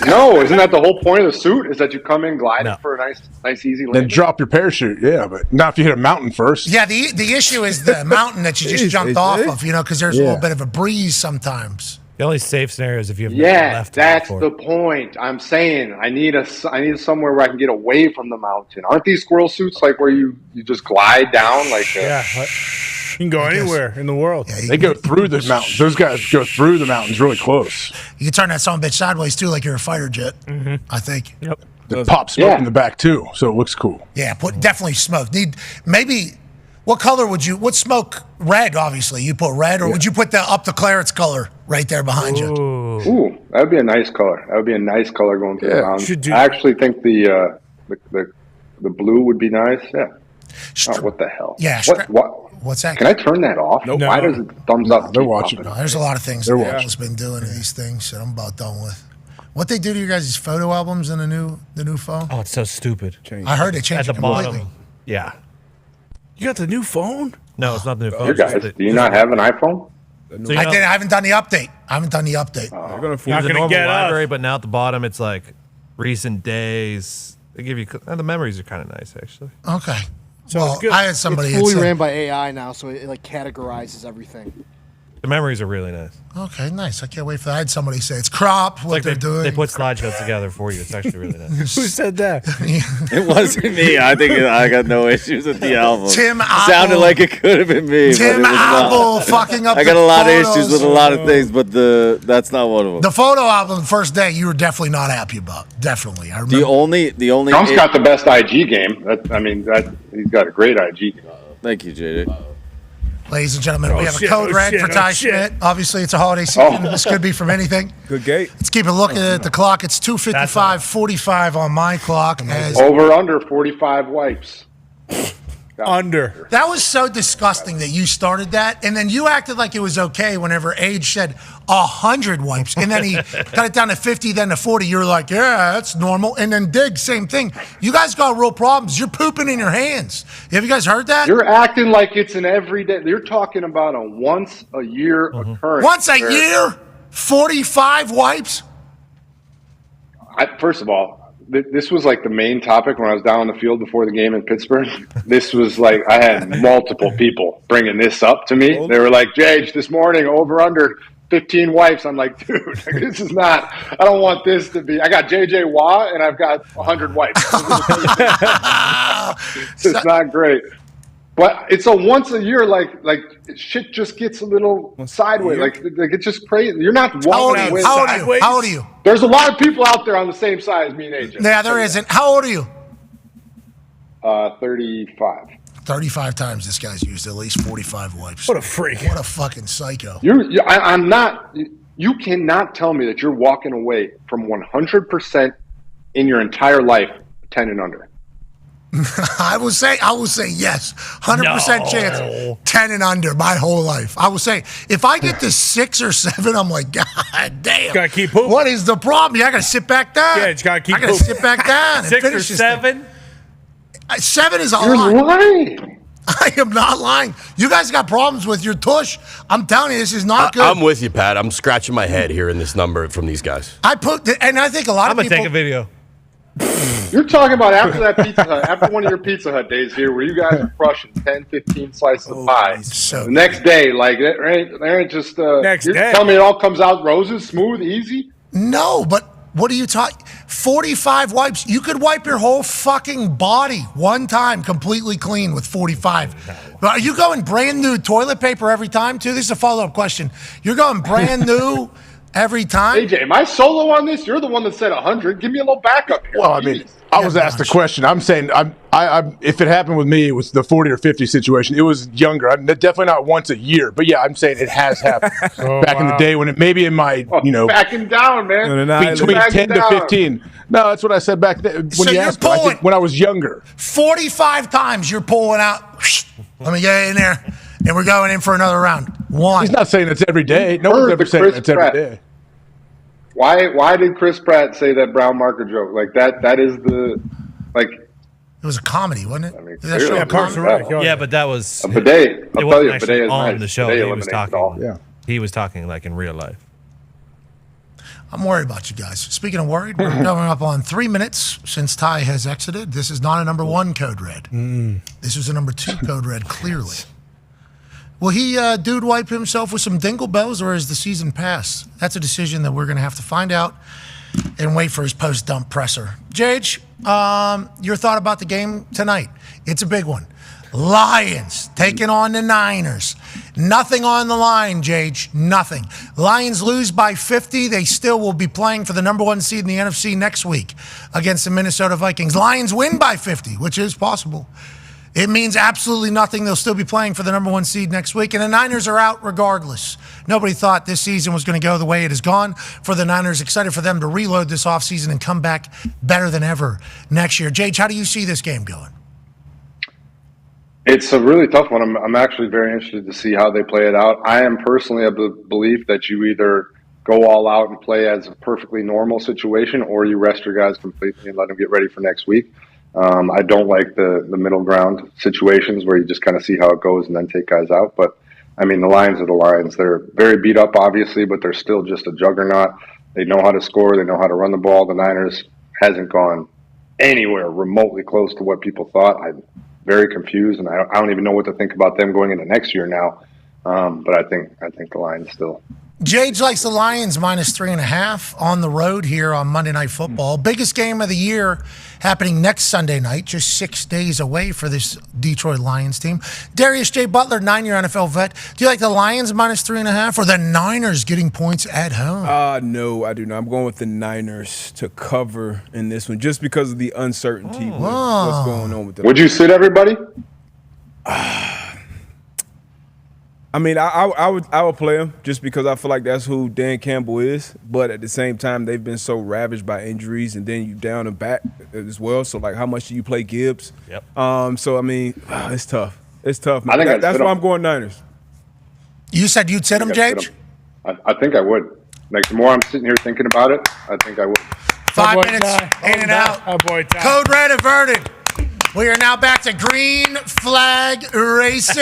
No, isn't that the whole point of the suit? Is that you come in gliding for a nice, easy landing? Then drop your parachute. Yeah, but not if you hit a mountain first. Yeah, the issue is the mountain that you just jumped off of. You know, because there's a little bit of a breeze sometimes. The only safe scenario is if you have left. That's the point. I'm saying I need somewhere where I can get away from the mountain. Aren't these squirrel suits like where you just glide down like? You can go anywhere in the world. Yeah, they go through the mountains. Those guys go through the mountains really close. You can turn that son of a bitch sideways too, like you're a fighter jet. I think. Yep. It pops smoke in the back too, so it looks cool. Yeah, definitely smoke. Maybe. What color would you? What smoke? Red, obviously. You put red, or would you put the up to Clarence color right there behind you? Ooh, that would be a nice color. That would be a nice color going through the mountain. I actually think the blue would be nice. Yeah. Oh, what the hell? Yeah. What's that? Can I turn that off? Nope. Why does it thumbs up? They're watching. No, there's a lot of things that Apple's been doing to these things that I'm about done with. What they do to you guys' photo albums in the new phone? Oh, it's so stupid. I heard they changed at the it completely. bottom. Yeah. You got the new phone? No, it's not the new phone. You guys, do you not have an iPhone? So I haven't done the update. You're going to the normal library, but now at the bottom it's like recent days. They give you the memories are kind of nice actually. Okay. So I had somebody. It's fully ran by AI now, so it like categorizes everything. The memories are really nice. Okay, nice. I can't wait for that. I had somebody say it's crop, what Like they're doing. They put slideshows together for you. It's actually really nice. Who said that? It wasn't me. I think I got no issues with the album. Tim Sounded Apple. like it could have been me. Tim but it was Apple not. fucking up I got the a lot of photos. issues with a lot of things, but that's not one of them. The photo album, the first day, you were definitely not happy about. Definitely. I remember. The only Trump's got the best IG game. He's got a great IG game. Thank you, JD. Ladies and gentlemen, we have shit, a code red for Ty Schmidt. Obviously, it's a holiday season. This could be from anything. Good gate. Let's keep a look at the clock. It's 2:55:45 on my clock. Over under 45 wipes. Under. That was so disgusting that you started that, and then you acted like it was okay whenever Age said 100 wipes, and then he cut it down to 50, then to 40. You're like, yeah, that's normal. And then Dig, same thing. You guys got real problems. You're pooping in your hands. Have you guys heard that? You're acting like it's an everyday. You're talking about a once a year occurrence. Once a year? 45 wipes? First of all, this was like the main topic when I was down on the field before the game in Pittsburgh. This was like, I had multiple people bringing this up to me. They were like, Jage, this morning, over under 15 wipes. I'm like, dude, this is not, I don't want this to be, I got JJ Watt and I've got 100 wipes. It's not great. But it's a once a year, like shit just gets a little sideways. Like it's just crazy. You're not walking away. How old are you? There's a lot of people out there on the same side as me and AJ. Yeah, there isn't. How old are you? 35. 35 times this guy's used at least 45 wipes. What a freak. What a fucking psycho. I'm not. You cannot tell me that you're walking away from 100% in your entire life 10 and under. I will say yes. 100% chance. 10 and under my whole life. I will say if I get to 6 or 7, I'm like, God damn. Gotta keep pooping. What is the problem? You gotta sit back down. Yeah, you gotta keep I gotta pooping. sit back down. And 6 or finish this 7? thing. 7 is a You're lot. lying. I am not lying. You guys got problems with your tush. I'm telling you, this is not good. I'm with you, Pat. I'm scratching my head hearing this number from these guys. And I think a lot of people. I'm gonna take a video. You're talking about after that Pizza Hut, after one of your Pizza Hut days here, where you guys are crushing 10, 15 slices of pie. The next day, like there ain't just. Next you're day. telling me it all comes out roses, smooth, easy. No, but what are you talking? 45 wipes. You could wipe your whole fucking body one time completely clean with 45. But are you going brand new toilet paper every time, too? This is a follow-up question. You're going brand new every time? AJ, am I solo on this? You're the one that said 100. Give me a little backup here. Well, I mean, I was asked a question. I'm saying, if it happened with me, it was the 40 or 50 situation. It was younger. Definitely not once a year. But yeah, I'm saying it has happened back in the day when it maybe in my, backing down, man. between 10 to 15. No, that's what I said back then when So you you're asked me. I think when I was younger. 45 times you're pulling out. Let me get in there. And we're going in for another round. One. He's not saying it's every day. No one's ever saying it's every day. Why did Chris Pratt say that brown marker joke? Like that is the like. It was a comedy, wasn't it? I mean, That show clearly. a comedy? Yeah, but that was A bidet. I'll It tell you, wasn't a actually bidet is on nice. the show. Bidet He was eliminates it talking. all. Yeah. He was talking like in real life. I'm worried about you guys. Speaking of worried, we're coming up on 3 minutes since Ty has exited. This is not a number 1 code red. This is a number 2 code red, clearly. Will he dude wipe himself with some dingle bells, or is the season pass? That's a decision that we're going to have to find out and wait for his post-dump presser. Jage, your thought about the game tonight? It's a big one. Lions taking on the Niners. Nothing on the line, Jage. Nothing. Lions lose by 50. They still will be playing for the number 1 seed in the NFC next week against the Minnesota Vikings. Lions win by 50, which is possible. It means absolutely nothing. They'll still be playing for the number 1 seed next week. And the Niners are out regardless. Nobody thought this season was going to go the way it has gone for the Niners. Excited for them to reload this offseason and come back better than ever next year. Jage, how do you see this game going? It's a really tough one. I'm actually very interested to see how they play it out. I am personally of the belief that you either go all out and play as a perfectly normal situation, or you rest your guys completely and let them get ready for next week. I don't like the middle ground situations where you just kind of see how it goes and then take guys out. But, I mean, the Lions are the Lions. They're very beat up, obviously, but they're still just a juggernaut. They know how to score. They know how to run the ball. The Niners hasn't gone anywhere remotely close to what people thought. I'm very confused, and I don't even know what to think about them going into next year now But I think the Lions still. Jage likes the Lions -3.5 on the road here on Monday Night Football. Biggest game of the year happening next Sunday night, just 6 days away for this Detroit Lions team. Darius J. Butler, 9-year NFL vet. Do you like the Lions -3.5 or the Niners getting points at home? No, I do not. I'm going with the Niners to cover in this one just because of the uncertainty with what's going on with them. Would you sit everybody? I mean, I would play him just because I feel like that's who Dan Campbell is. But at the same time, they've been so ravaged by injuries, and then you down and back as well. So, like, how much do you play Gibbs? Yep. So, I mean, it's tough. It's tough. I think That's why I'm going Niners. You said you'd sit him, Jage? I think I would. Like, the more I'm sitting here thinking about it, I think I would. 5 minutes in and out. Oh, boy, Ty. Code red averted. We are now back to green flag racing.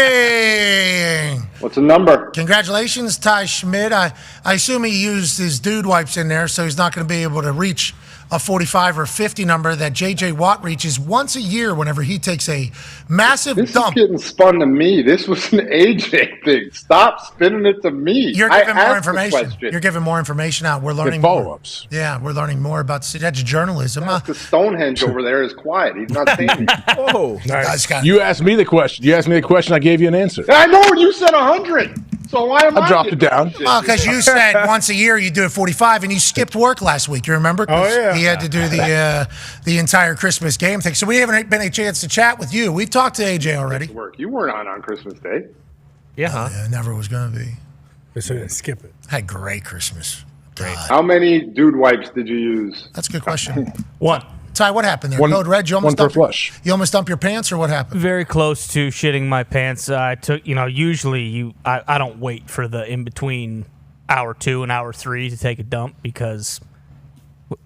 What's the number? Congratulations, Ty Schmidt. I assume he used his dude wipes in there, so he's not going to be able to reach a 45 or 50 number that J.J. Watt reaches once a year whenever he takes a massive dump. This is getting spun to me. This was an AJ thing. Stop spinning it to me. You're giving more information. You're giving more information out. We're learning follow-ups. Yeah, we're learning more about that's journalism. The Stonehenge over there is quiet. He's not saying anything. Oh, nice. You asked me the question. I gave you an answer. I know you said 100. So why am I? I dropped it down. Well, because you said once a year you do it 45, and you skipped work last week. You remember? Oh, yeah. He had to do the entire Christmas game thing. So we haven't been a chance to chat with you. We've talked to AJ already. Work. You weren't on Christmas Day. Yeah. Yeah, never was going to be. So I didn't skip it. Had great Christmas. God. How many dude wipes did you use? That's a good question. One. Ty, what happened there? One- Code red. You almost one per dumped flush. You almost dumped your pants, or what happened? Very close to shitting my pants. I took, usually I don't wait for the in between hour 2 and hour 3 to take a dump because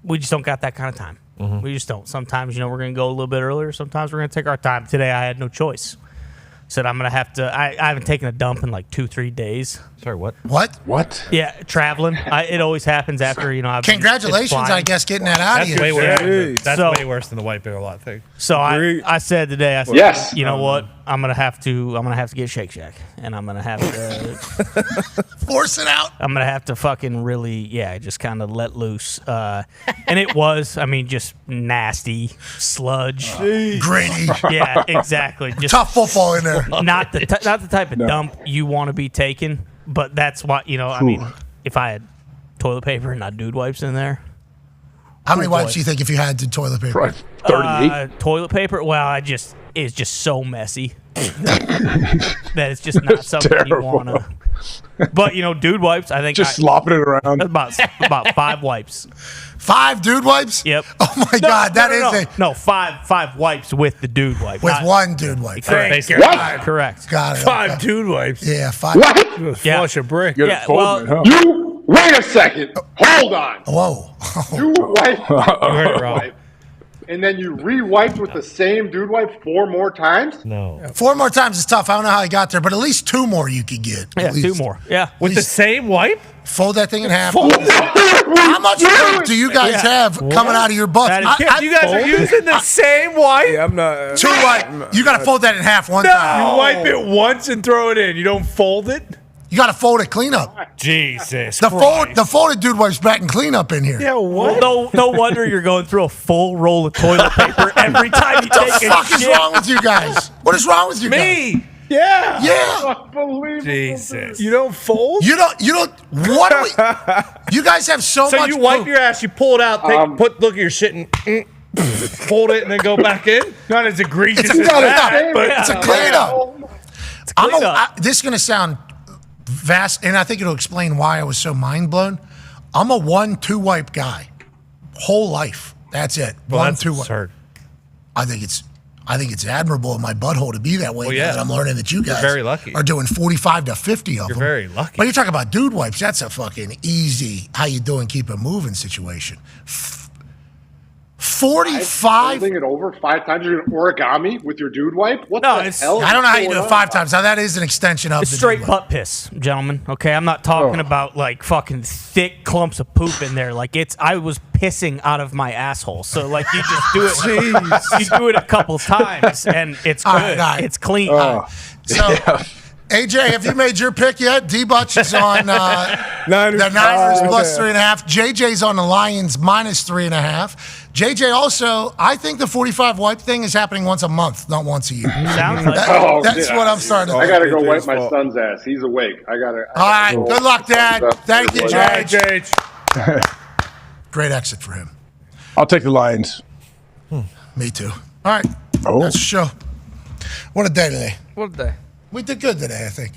we just don't got that kind of time. Mm-hmm. We just don't. Sometimes, we're going to go a little bit earlier. Sometimes we're going to take our time. Today I had no choice. Said I'm going to have to. I haven't taken a dump in like 2-3 days. Sorry, what? What? Yeah, traveling. It always happens after, I've been Congratulations, flying. I guess, getting that out of That's you. way worse. Hey. That's So- way worse than the white bear lot thing. So I said today, I said, Yes. you know what? I'm gonna have to get Shake Shack, and I'm gonna have to Force it out. I'm gonna have to fucking really, just kind of let loose. And it was, just nasty sludge, Gritty. Yeah, exactly. Just Tough football in there. not the type of dump you want to be taking, but that's what if I had toilet paper and not dude wipes in there. How many Oh, wipes boy. do you think if you had the toilet paper? Right. 38. Toilet paper? Well, it's just so messy that it's just not something terrible. you want to. But dude wipes. I think Just slopping it around. about 5 wipes. 5 dude wipes? Yep. Oh my God, that is no 5 wipes with the dude wipe. with not- one dude wipe. Correct. What? Correct. Got it. 5 dude wipes. Yeah, 5. What? Yeah. Flush a brick. Good Yeah, folding, well- huh? You wait a second. Hold on. Whoa. You wiped, You heard it wrong. and then you re-wiped with the same dude wipe 4 more times. No. 4 more times is tough. I don't know how he got there, but at least 2 more you could get. Yeah, At least. 2 more. Yeah. With the same wipe? Fold that thing in half. How much food do you guys have coming out of your butts? That is- You guys are using the same wipe? Yeah, I'm not. 2 wipe. You got to fold that in half one time. You wipe it once and throw it in. You don't fold it? You got to fold it clean up. Jesus The folded dude wipes back and clean up in here. Yeah, what? Well, no wonder you're going through a full roll of toilet paper every time you What the take a fuck is shit. wrong with you guys? What is wrong with you guys? Me! Yeah. Yeah. Unbelievable. Jesus. You don't fold? You don't. What do we? You guys have so So much. you wipe food. your ass, you pull it out, look at your shit and fold it and then go back in? Not as egregious It's a as cleanup. that, but It's a cleanup. cleanup. This is going to sound vast, and I think it'll explain why I was so mind blown. I'm a 1-2 wipe guy, whole life. That's it. Well, 1-2 that's wipe. absurd. I think it's admirable in my butthole to be that way. Well, yeah. Guys. I'm learning that you guys very lucky. are doing 45 to 50 of You're them. very lucky. But you're talking about dude wipes. That's a fucking easy, how you doing, keep it moving situation. 45. Folding it over 5 times. You're going to origami with your dude wipe? What No, the it's- hell? I don't know how you is do it going 5 on? times. Now that is an extension of It's the straight dude wipe. butt piss, gentlemen. Okay, I'm not talking about like fucking thick clumps of poop in there. Like I was pissing out of my asshole. So like you just do it. You do it a couple times and it's good. All right. It's clean. So AJ, have you made your pick yet? D-Butch is on the Niners plus 3.5. JJ's on the Lions minus 3.5. JJ also, I think the 45 wipe thing is happening once a month, not once a year. Sounds like That's what I'm starting to I think. got to go wipe my son's ass. He's awake. I got to. All right. Good luck, Dad. Thank you, JJ. JJ. Great exit for him. I'll take the Lions. Me too. All right. That's the show. What a day today. What a day. We did good today, I think.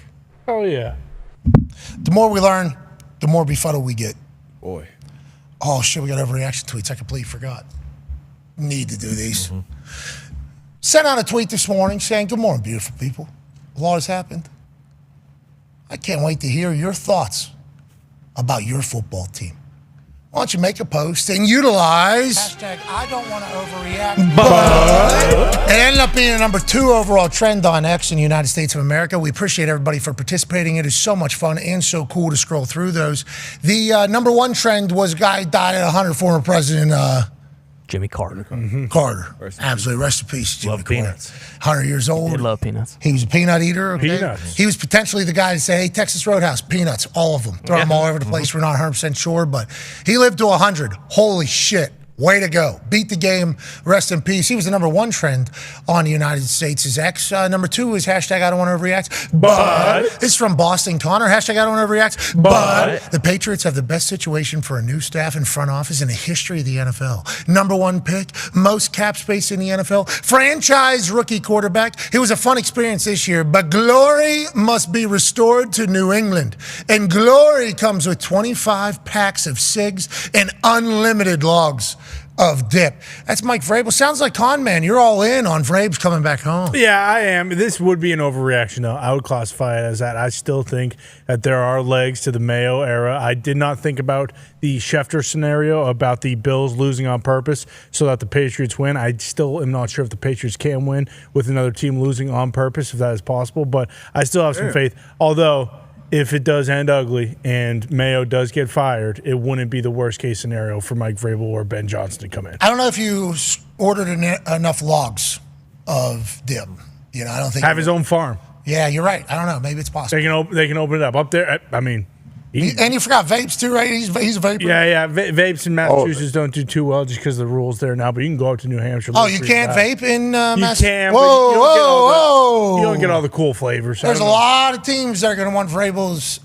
Oh, yeah. The more we learn, the more befuddled we get. Boy. Oh, shit, we got overreaction tweets. I completely forgot. Need to do these. Sent out a tweet this morning saying, good morning, beautiful people. A lot has happened. I can't wait to hear your thoughts about your football team. Why don't you make a post and utilize hashtag I don't want to overreact, but it ended up being a number 2 overall trend on X in the United States of America. We appreciate everybody for participating. It is so much fun and so cool to scroll through those. The number 1 trend was a guy who died at 100, former President Jimmy Carter. Carter. Absolutely. Rest in peace, Jimmy Carter. Peanuts. 100 years old. Did love peanuts. He was a peanut eater. Okay? Peanuts. He was potentially the guy to say, hey, Texas Roadhouse, peanuts, all of them. Throw them all over the place. We're not 100% sure, but he lived to 100. Holy shit. Way to go. Beat the game. Rest in peace. He was the number 1 trend on the United States' X. Number 2 is hashtag I don't want to overreact. But this is from Boston Connor. Hashtag I don't want to overreact. But the Patriots have the best situation for a new staff and front office in the history of the NFL. Number 1 pick, most cap space in the NFL, franchise rookie quarterback. It was a fun experience this year, but glory must be restored to New England. And glory comes with 25 packs of cigs and unlimited logs of dip. That's Mike Vrabel. Sounds like con man. You're all in on Vrabes coming back home. Yeah, I am. This would be an overreaction, though. I would classify it as that. I still think that there are legs to the Mayo era. I did not think about the Schefter scenario about the Bills losing on purpose so that the Patriots win. I still am not sure if the Patriots can win with another team losing on purpose, if that is possible. But I still have some faith. Although, if it does end ugly and Mayo does get fired, it wouldn't be the worst case scenario for Mike Vrabel or Ben Johnson to come in. I don't know if you ordered enough logs of dip. You know, I don't think have his own farm. Yeah, you're right. I don't know. Maybe it's possible. They can open it up there. I mean, and you forgot vapes too, right? He's a vapor. Yeah. Vapes in Massachusetts don't do too well just because of the rules there now. But you can go up to New Hampshire. Oh, you can't vape in Massachusetts? You can. Whoa. You don't get all the cool flavors. There's a lot of teams that are going to want Vrabel's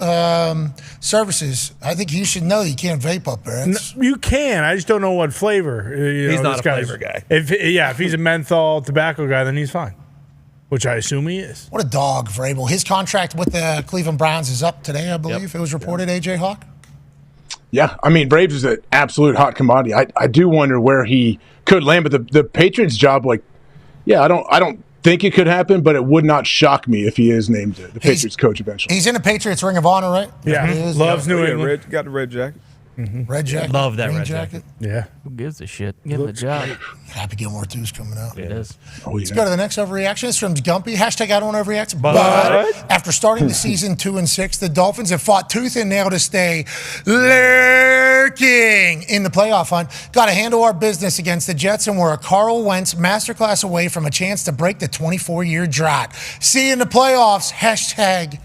services. I think you should know you can't vape up there. You can. I just don't know what flavor. He's not a flavor guy. If he's a menthol tobacco guy, then he's fine. Which I assume he is. What a dog, Vrabel. His contract with the Cleveland Browns is up today, I believe. It was reported, AJ Hawk. Yeah, I mean, Braves is an absolute hot commodity. I do wonder where he could land, but the Patriots job, I don't think it could happen, but it would not shock me if he is named the Patriots coach eventually. He's in the Patriots Ring of Honor, right? Yeah, loves New England. Got the red jacket. Red jacket. Love that green red jacket. Yeah. Who gives a shit? Give him the job. Happy Gilmore 2 is coming out. It is. Let's go to the next overreaction. It's from Gumpy. Hashtag I don't want to overreact. But after starting the season 2-6, the Dolphins have fought tooth and nail to stay lurking in the playoff hunt. Got to handle our business against the Jets, and we're a Carl Wentz masterclass away from a chance to break the 24-year drought. See you in the playoffs. Hashtag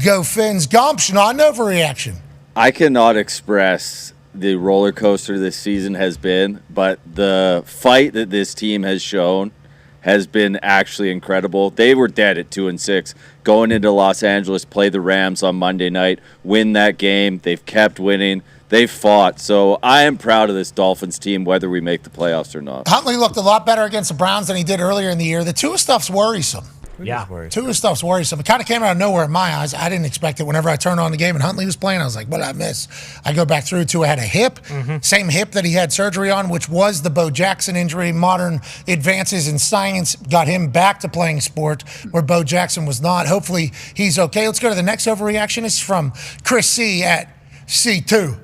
go Fins. Gump, not an overreaction. I cannot express the roller coaster this season has been, but the fight that this team has shown has been actually incredible. They were dead at 2-6, going into Los Angeles, play the Rams on Monday night, win that game. They've kept winning. They've fought. So I am proud of this Dolphins team, whether we make the playoffs or not. Huntley looked a lot better against the Browns than he did earlier in the year. The Tua stuff's worrisome. Yeah. Tua stuff's worrisome. It kind of came out of nowhere in my eyes. I didn't expect it. Whenever I turned on the game and Huntley was playing, I was like, what did I miss? I go back through. Tua had a hip, same hip that he had surgery on, which was the Bo Jackson injury. Modern advances in science got him back to playing sport where Bo Jackson was not. Hopefully he's okay. Let's go to the next overreaction. It's from Chris C. at C2.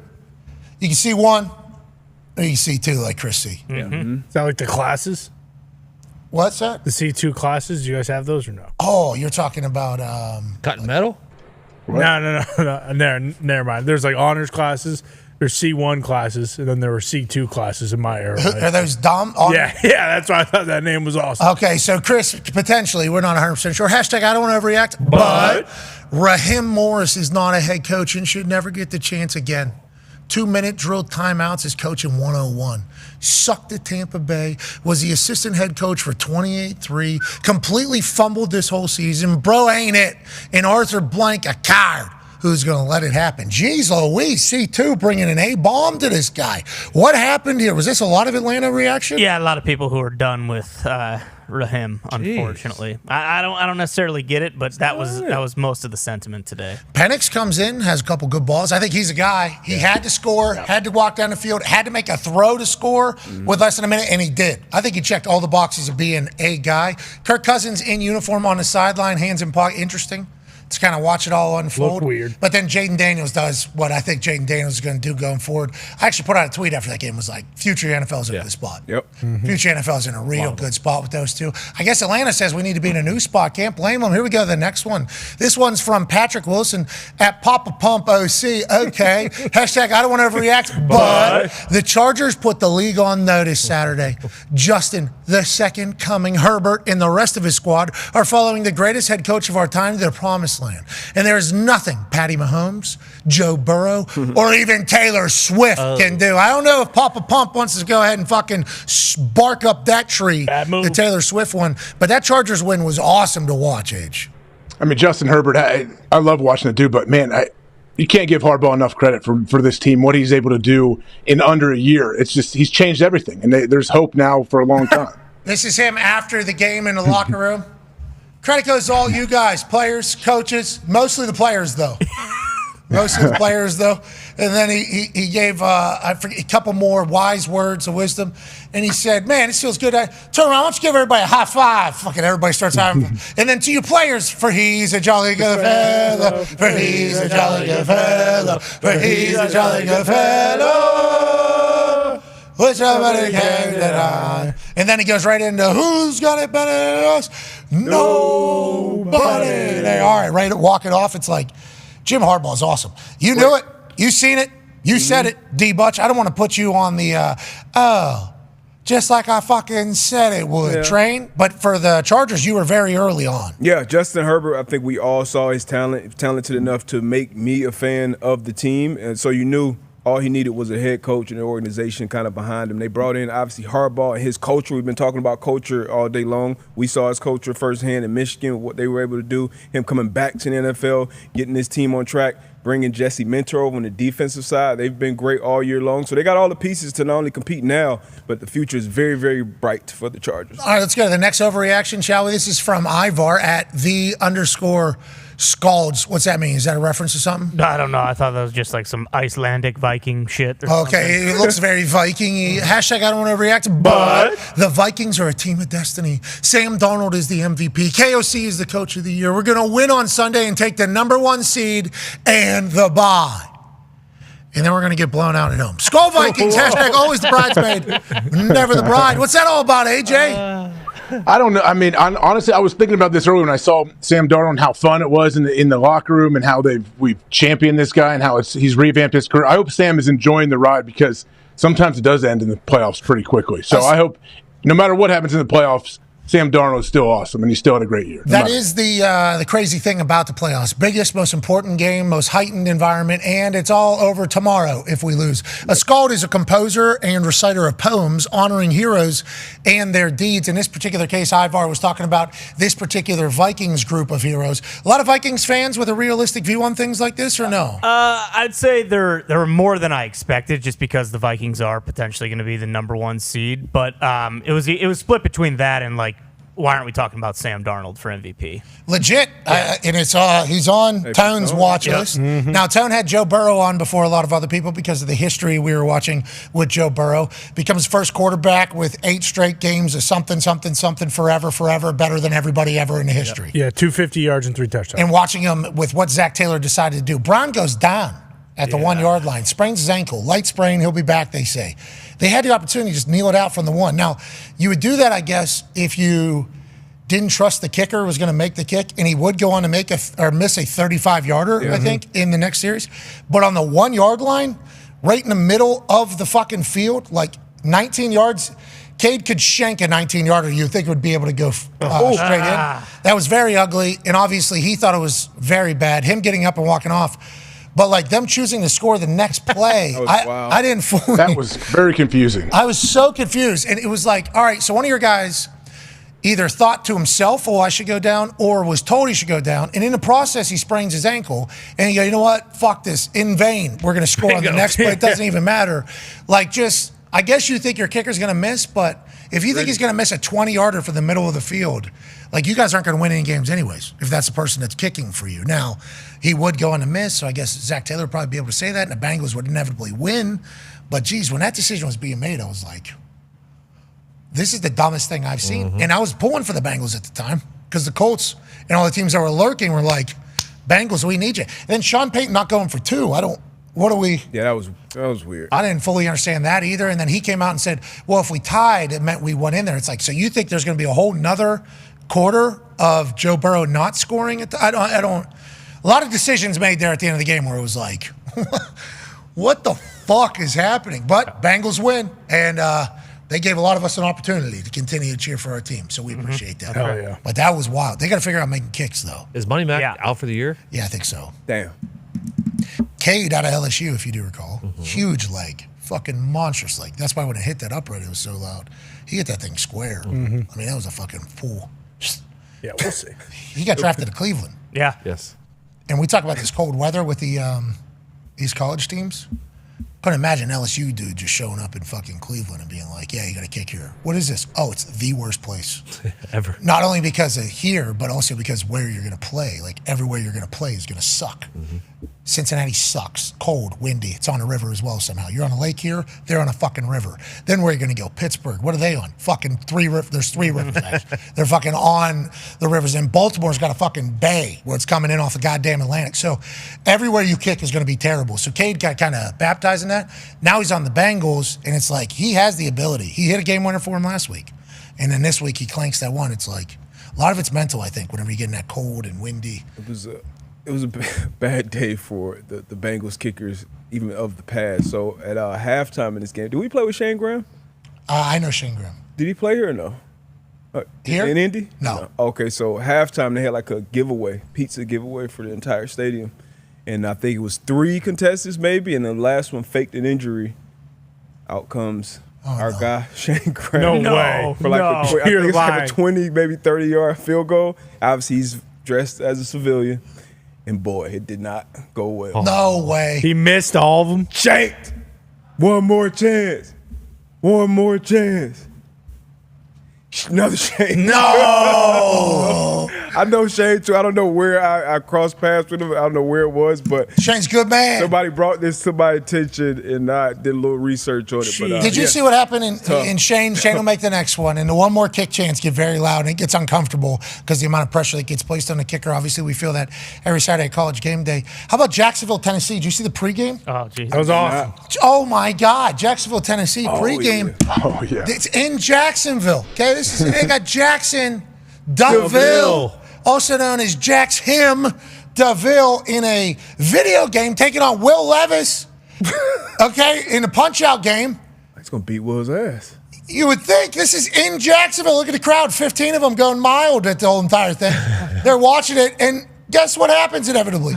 You can see one, or you can see two like Chris C. Is that like the classes? What's that? The C2 classes? Do you guys have those or no? Oh, you're talking about cutting metal? No. Never mind. There's like honors classes, There's C1 classes, and then there were C2 classes in my era. Are those dumb? Yeah, that's why I thought that name was awesome. Okay, so Chris, potentially, we're not 100% sure. Hashtag I don't want to overreact, but Raheem Morris is not a head coach and should never get the chance again. 2-minute drilled timeouts is coaching 101. Sucked at Tampa Bay, was the assistant head coach for 28-3, completely fumbled this whole season. Bro ain't it. And Arthur Blank, a coward. Who's going to let it happen? Jeez Louise, C2 bringing an A-bomb to this guy. What happened here? Was this a lot of Atlanta reaction? Yeah, a lot of people who are done with Raheem, unfortunately. I don't necessarily get it, but that was most of the sentiment today. Penix comes in, has a couple good balls. I think he's a guy. He had to score, had to walk down the field, had to make a throw to score with less than a minute, and he did. I think he checked all the boxes of being a guy. Kirk Cousins in uniform on the sideline, hands in pocket. Interesting. To kind of watch it all unfold. Looked weird. But then Jaden Daniels does what I think Jaden Daniels is going to do going forward. I actually put out a tweet after that game, was like, future NFL's in a good spot. Yep. Future NFL's in a real good spot with those two. I guess Atlanta says we need to be in a new spot. Can't blame them. Here we go, the next one. This one's from Patrick Wilson at Papa Pump OC. Okay. Hashtag I don't want to overreact, but the Chargers put the league on notice Saturday. Justin, the second coming, Herbert, and the rest of his squad are following the greatest head coach of our time to the promised land. And there is nothing Patty Mahomes, Joe Burrow, or even Taylor Swift can do. I don't know if Papa Pump wants to go ahead and fucking bark up that tree, the Taylor Swift one, but that Chargers win was awesome to watch, Age. I mean, Justin Herbert, I love watching the dude, but man, you can't give Harbaugh enough credit for this team, what he's able to do in under a year. It's just, he's changed everything, and there's hope now for a long time. This is him after the game in the locker room. Credit goes to all you guys, players, coaches, mostly the players, though. Mostly the players, though. And then he gave a couple more wise words of wisdom. And he said, man, this feels good. Turn around, why don't you give everybody a high five? Fucking everybody starts having And then to you players, for he's a jolly good fellow. For he's a jolly good fellow. For he's a jolly good fellow. Which somebody can deny. And then he goes right into who's got it better than us? Nobody. They are right. Walk it off. It's like Jim Harbaugh is awesome. You knew it. You seen it. You said it, D. Butch. I don't want to put you on the just like I fucking said it would train. But for the Chargers, you were very early on. Yeah, Justin Herbert, I think we all saw his talent, talented enough to make me a fan of the team. And so you knew all he needed was a head coach and an organization kind of behind him. They brought in, obviously, Harbaugh and his culture. We've been talking about culture all day long. We saw his culture firsthand in Michigan, what they were able to do, him coming back to the NFL, getting his team on track, bringing Jesse Minter over on the defensive side. They've been great all year long. So they got all the pieces to not only compete now, but the future is very, very bright for the Chargers. All right, let's go to the next overreaction, shall we? This is from Ivar at _Scalds. What's that mean? Is that a reference to something? I don't know. I thought that was just like some Icelandic Viking shit. Okay, it looks very Viking-y. Hashtag I don't want to react, but the Vikings are a team of destiny. Sam Darnold is the MVP. KOC is the coach of the year. We're going to win on Sunday and take the #1 seed and the bye. And then we're going to get blown out at home. Skull Vikings, hashtag always the bridesmaid, never the bride. What's that all about, AJ? I don't know. I mean, honestly, I was thinking about this earlier when I saw Sam Darnold and how fun it was in the locker room and how we've championed this guy and how he's revamped his career. I hope Sam is enjoying the ride because sometimes it does end in the playoffs pretty quickly. So I hope no matter what happens in the playoffs, Sam Darnold is still awesome, and he still had a great year. That is the crazy thing about the playoffs. Biggest, most important game, most heightened environment, and it's all over tomorrow if we lose. A skald is a composer and reciter of poems honoring heroes and their deeds. In this particular case, Ivar was talking about this particular Vikings group of heroes. A lot of Vikings fans with a realistic view on things like this, or no? I'd say there were more than I expected, just because the Vikings are potentially going to be the #1 seed. But it was split between that and like, why aren't we talking about Sam Darnold for MVP? Legit, and it's he's on Tone's watch list. Now, Tone had Joe Burrow on before a lot of other people because of the history we were watching with Joe Burrow. Becomes first quarterback with 8 straight games of something, forever, better than everybody ever in the history. Yeah, 250 yards and 3 touchdowns. And watching him with what Zach Taylor decided to do. Brown goes down at the 1-yard line, sprains his ankle, light sprain, he'll be back, they say. They had the opportunity to just kneel it out from the 1. Now, you would do that, I guess, if you didn't trust the kicker was going to make the kick, and he would go on to miss a 35-yarder, I think, in the next series. But on the 1-yard line, right in the middle of the fucking field, like 19 yards. Cade could shank a 19-yarder. You'd think it would be able to go straight in. That was very ugly, and obviously he thought it was very bad. Him getting up and walking off. But, like, them choosing to score the next play, I didn't fully. That was very confusing. I was so confused. And it was like, all right, so one of your guys either thought to himself, oh, I should go down, or was told he should go down. And in the process, he sprains his ankle. And you go, you know what? Fuck this. In vain. We're going to score on the next play. It doesn't even matter. Like, just, I guess you think your kicker's going to miss, but if you think he's going to miss a 20-yarder for the middle of the field, like, you guys aren't going to win any games anyways, if that's the person that's kicking for you. Now, he would go on a miss, so I guess Zach Taylor would probably be able to say that, and the Bengals would inevitably win. But, geez, when that decision was being made, I was like, this is the dumbest thing I've seen. And I was pulling for the Bengals at the time because the Colts and all the teams that were lurking were like, Bengals, we need you. And then Sean Payton not going for 2. What do we? Yeah, that was weird. I didn't fully understand that either. And then he came out and said, well, if we tied, it meant we went in there. It's like, so you think there's going to be a whole nother quarter of Joe Burrow not scoring? I don't. A lot of decisions made there at the end of the game where it was like, what the fuck is happening? But Bengals win. And, they gave a lot of us an opportunity to continue to cheer for our team, so we appreciate that. Hell yeah. But that was wild. They got to figure out making kicks, though. Is Money Mac out for the year? Yeah, I think so. Damn. Cade out of LSU, if you do recall. Huge leg. Fucking monstrous leg. That's why when it hit that upright, it was so loud. He hit that thing square. I mean, that was a fucking fool. Yeah, we'll see. He got drafted to Cleveland. Yeah. Yes. And we talk about this cold weather with these college teams. Couldn't imagine LSU dude just showing up in fucking Cleveland and being like, yeah, you got to kick here. What is this? Oh, it's the worst place. Ever. Not only because of here, but also because where you're going to play. Like, everywhere you're going to play is going to suck. Cincinnati sucks. Cold, windy. It's on a river as well somehow. You're on a lake here, they're on a fucking river. Then where are you going to go? Pittsburgh. What are they on? Fucking 3 rivers. There's 3 rivers. They're fucking on the rivers. And Baltimore's got a fucking bay where it's coming in off the goddamn Atlantic. So everywhere you kick is going to be terrible. So Cade got kind of baptized in that. Now he's on the Bengals, and it's like he has the ability. He hit a game winner for him last week. And then this week he clanks that one. It's like a lot of it's mental, I think, whenever you get in that cold and windy. It was a bad day for the Bengals kickers, even of the past. So at halftime in this game, did we play with Shane Graham? I know Shane Graham. Did he play here or no? Here? In Indy? No. Okay, so halftime they had like a giveaway, pizza giveaway for the entire stadium. And I think it was 3 contestants maybe, and the last one faked an injury. Out comes our guy, Shane Graham. No way. For like I think You're it's lying. like a 20, maybe 30-yard field goal. Obviously, he's dressed as a civilian. And boy, it did not go well. No way. He missed all of them. Shanked. One more chance. One more chance. Another Shane. No. I know Shane too. I don't know where I crossed paths with him. I don't know where it was, but Shane's a good man. Somebody brought this to my attention, and I did a little research on it. But, did you see what happened in Shane? Shane will make the next one, and the one more kick chance get very loud, and it gets uncomfortable because the amount of pressure that gets placed on the kicker. Obviously, we feel that every Saturday at College Game Day. How about Jacksonville, Tennessee? Did you see the pregame? Oh, geez. That was awesome. Oh my God, Jacksonville, Tennessee pregame. Oh yeah. It's in Jacksonville. Okay, they got Jackson DeVille, also known as Jax Him DeVille, in a video game taking on Will Levis. Okay, in a punch-out game. He's gonna beat Will's ass. You would think this is in Jacksonville. Look at the crowd, 15 of them going mild at the whole entire thing. They're watching it, and guess what happens inevitably?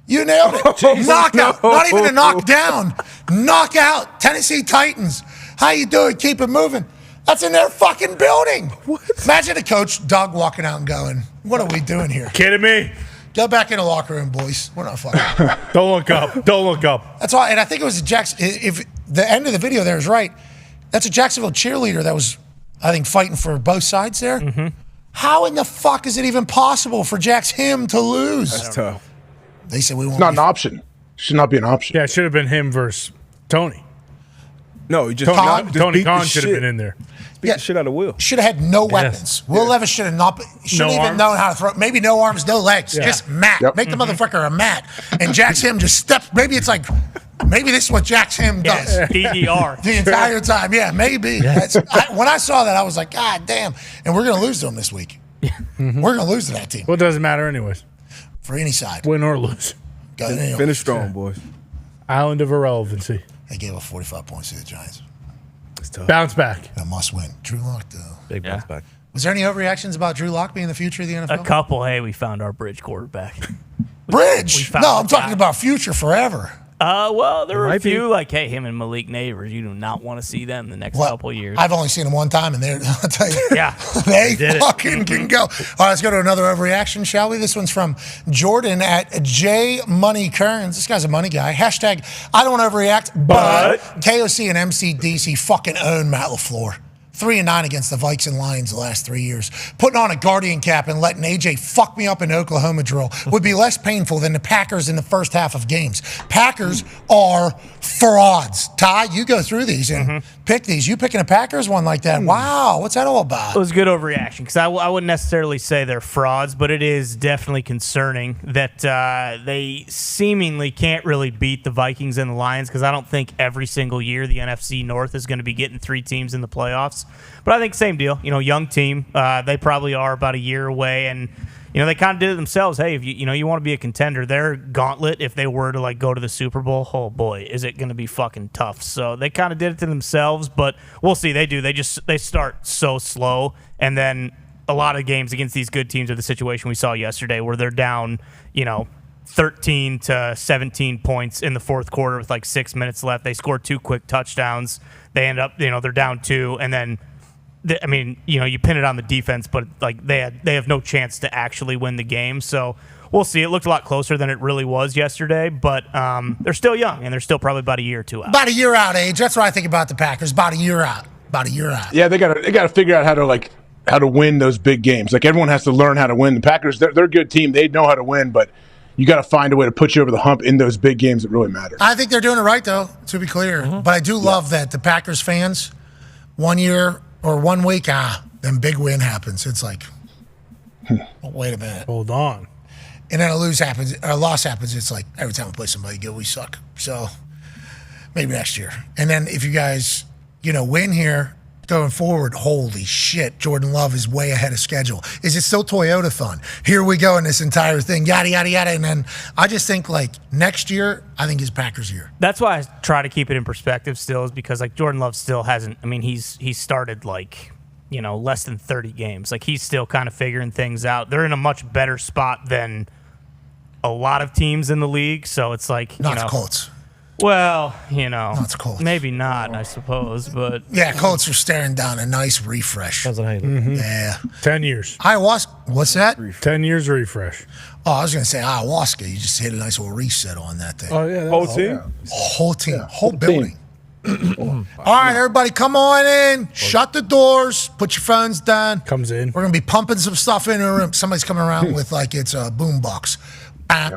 You nailed it. Knockout. Not even a knockdown. Knockout. Tennessee Titans. How you doing? Keep it moving. That's in their fucking building. What? Imagine a coach, Doug, walking out and going, what are we doing here? Kidding me? Go back in the locker room, boys. We're not fucking. Don't look up. Don't look up. That's all. And I think it was if the end of the video there is right, that's a Jacksonville cheerleader that was, I think, fighting for both sides there. How in the fuck is it even possible for Jax Him to lose? That's tough. They said we won't. It's not an option. Should not be an option. Yeah, it should have been him versus Tony. No, he just Tony Khan should have been in there. Beat the shit out of Will. Should have had no weapons. Will Levis should have not. Shouldn't No even arms? known how to throw. Maybe no arms, no legs. Yeah. Just mat. Yep. Make the motherfucker a mat. And Jax Him just steps. Maybe it's like. Maybe this is what Jax Him does. DDR. The entire time. Yeah, maybe. When I saw that, I was like, God damn. And we're going to lose to them this week. We're going to lose to that team. Well, it doesn't matter anyways. For any side. Win or lose. Anyway. Finish strong, boys. Island of irrelevancy. They gave up 45 points to the Giants. It's tough. Bounce back. A must win. Drew Lock, though. Big bounce back. Was there any overreactions about Drew Lock being the future of the NFL? A couple. Hey, we found our bridge quarterback. Bridge? No, I'm talking about future forever. Well, there were a might be. few like, hey, him and Malik Neighbors. You do not want to see them the next couple of years. I've only seen them one time, and I'll tell you, Yeah. they Did it. fucking can go. All right, let's go to another overreaction, shall we? This one's from Jordan at J Money Kearns. This guy's a money guy. Hashtag I don't overreact, but KOC and MCDC fucking own Matt LaFleur. 3-9 against the Vikes and Lions the last 3 years. Putting on a Guardian cap and letting AJ fuck me up in Oklahoma drill would be less painful than the Packers in the first half of games. Packers are frauds. Ty, you go through these and pick these. You picking a Packers one like that? Wow, what's that all about? It was a good overreaction because I wouldn't necessarily say they're frauds, but it is definitely concerning that they seemingly can't really beat the Vikings and the Lions because I don't think every single year the NFC North is going to be getting 3 teams in the playoffs. But I think same deal. Young team. They probably are about a year away, and they kind of did it themselves. Hey, if you want to be a contender, their gauntlet, if they were to go to the Super Bowl, oh boy, is it going to be fucking tough. So they kind of did it to themselves, but we'll see. They do. They start so slow, and then a lot of games against these good teams are the situation we saw yesterday, where they're down, 13 to 17 points in the fourth quarter with 6 minutes left. They scored 2 quick touchdowns. They end up, they're down 2, and then. You pin it on the defense, but they have no chance to actually win the game. So we'll see. It looked a lot closer than it really was yesterday, but they're still young, and they're still probably about a year or 2 out. About a year out, Age. That's what I think about the Packers. About a year out. Yeah, they got to figure out how to win those big games. Everyone has to learn how to win. The Packers, they're a good team. They know how to win, but you got to find a way to put you over the hump in those big games that really matter. I think they're doing it right, though, to be clear. But I do love that the Packers fans, 1 year or 1 week, then big win happens. It's like, wait a minute. Hold on. And then a loss happens. It's like every time we play somebody good, we suck. So maybe next year. And then if you guys, win here going forward, holy shit, Jordan Love is way ahead of schedule. Is it still Toyota-thon? Here we go in this entire thing, yada, yada, yada. And then I just think next year, I think is Packers' year. That's why I try to keep it in perspective still, is because Jordan Love still hasn't, he's started less than 30 games. He's still kind of figuring things out. They're in a much better spot than a lot of teams in the league. So it's not the Colts. Well, Not Colts. Maybe not, I suppose, but yeah, Colts are staring down a nice refresh. Depends on how you look. Yeah, 10 years. Ayahuasca. What's that? 10 years refresh. Oh, I was going to say ayahuasca. You just hit a nice little reset on that thing. Oh yeah, Whole team. Whole team, whole building. All right, everybody, come on in. Shut the doors. Put your phones down. Comes in. We're gonna be pumping some stuff in the room. Somebody's coming around with it's a boombox. And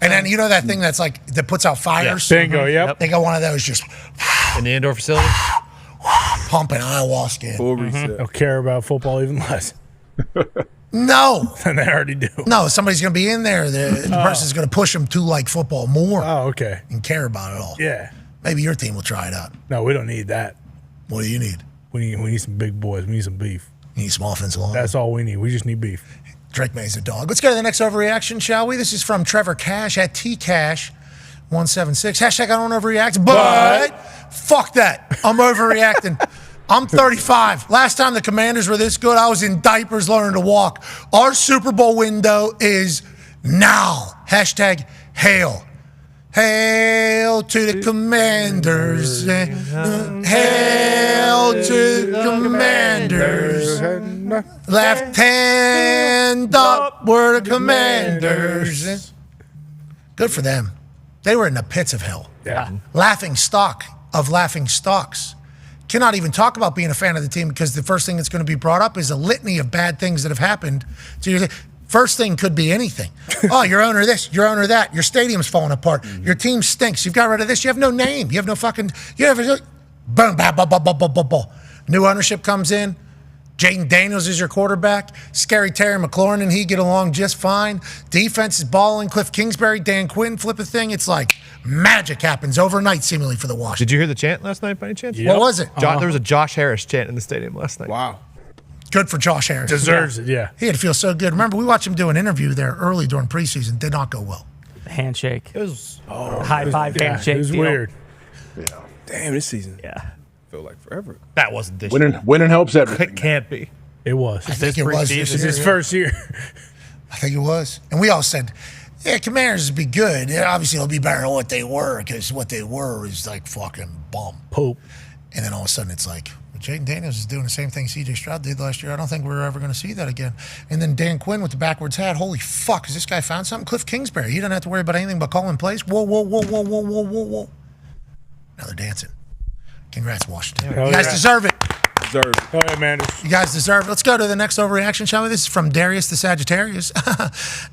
then that thing that's that puts out fires. Bingo. Yep. They got one of those just In the indoor facility? pumping ayahuasca. Full reset. Don't care about football even less. No. And they already do. No, somebody's going to be in there. The person's going to push them to like football more. Oh, okay. And care about it all. Yeah. Maybe your team will try it out. No, we don't need that. What do you need? We need some big boys. We need some beef. You need some offensive line. That's all we need. We just need beef. Drake May's a dog. Let's go to the next overreaction, shall we? This is from Trevor Cash at TCash176. Hashtag I don't overreact, but fuck that. I'm overreacting. I'm 35. Last time the Commanders were this good, I was in diapers learning to walk. Our Super Bowl window is now. Hashtag hail. Hail to the Commanders. Hail to the Commanders. Left hand up, we're the Commanders. Good for them. They were in the pits of hell. Yeah. Laughing stock of laughing stocks. Cannot even talk about being a fan of the team because the first thing that's going to be brought up is a litany of bad things that have happened to your first thing could be anything. Oh, your owner this, your owner that. Your stadium's falling apart. Your team stinks. You've got rid of this. You have no name. You have no fucking. Boom, boom, boom, boom, boom, boom, boom, boom. New ownership comes in. Jaden Daniels is your quarterback. Scary Terry McLaurin and he get along just fine. Defense is balling. Cliff Kingsbury, Dan Quinn flip a thing. It's like magic happens overnight, seemingly, for the Washington. Did you hear the chant last night by any chance? What was it? There was a Josh Harris chant in the stadium last night. Wow. Good for Josh Harris. Deserves it, yeah. He had to feel so good. Remember, we watched him do an interview there early during preseason. Did not go well. Handshake. It was high five handshake. It was deal. weird. Damn, this season. Yeah. Feel like forever. That wasn't this year. Winning helps everything. It can't be. It was. I think it was this It's year. his first year. I think it was. And we all said, yeah, Commanders would be good. Yeah, obviously, it'll be better than what they were because what they were is like fucking bum. Pope. And then all of a sudden, it's like, Jaden Daniels is doing the same thing C.J. Stroud did last year. I don't think we're ever going to see that again. And then Dan Quinn with the backwards hat. Holy fuck, has this guy found something? Cliff Kingsbury. He doesn't have to worry about anything but calling plays. Whoa, whoa, whoa, whoa, whoa, whoa, whoa, whoa. Now they're dancing. Congrats, Washington. Oh, you guys yeah. deserve it. Deserve it. Oh, yeah, man. You guys deserve it. Let's go to the next overreaction, shall we? This is from Darius the Sagittarius.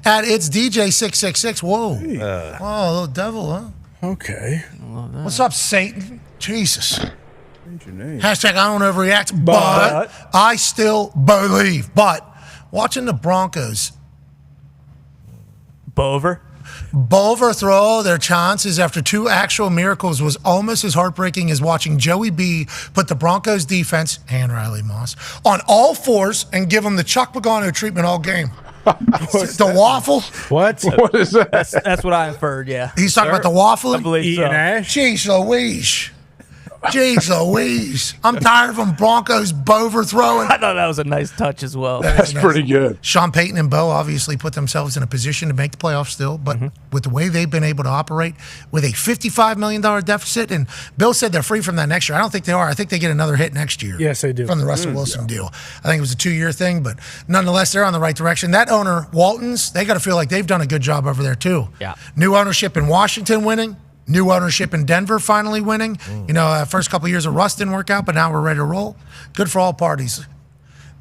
At It's DJ666. Whoa. Oh, little devil, huh? Okay. What's up, Satan? Jesus. Your name. Hashtag I don't overreact, but I still believe. But watching the Broncos Bover throw their chances after two actual miracles was almost as heartbreaking as watching Joey B put the Broncos defense, and Riley Moss, on all fours and give them the Chuck Pagano treatment all game. The waffle? What? What is that? That's what I inferred. Yeah. He's talking about the waffle? I believe so. Eating ass? Jeez Louise. Jeez Louise. I'm tired of them Broncos Bover throwing. I thought that was a nice touch as well. That's pretty good. Sean Payton and Bo obviously put themselves in a position to make the playoffs still, but with the way they've been able to operate with a $55 million deficit, and Bill said they're free from that next year. I don't think they are. I think they get another hit next year. Yes, they do. From the Russell Wilson deal. I think it was a 2-year thing, but nonetheless, they're on the right direction. That owner, Waltons, they got to feel like they've done a good job over there too. Yeah. New ownership in Washington winning. New ownership in Denver finally winning. You know, first couple of years of Russ didn't work out, but now we're ready to roll. Good for all parties.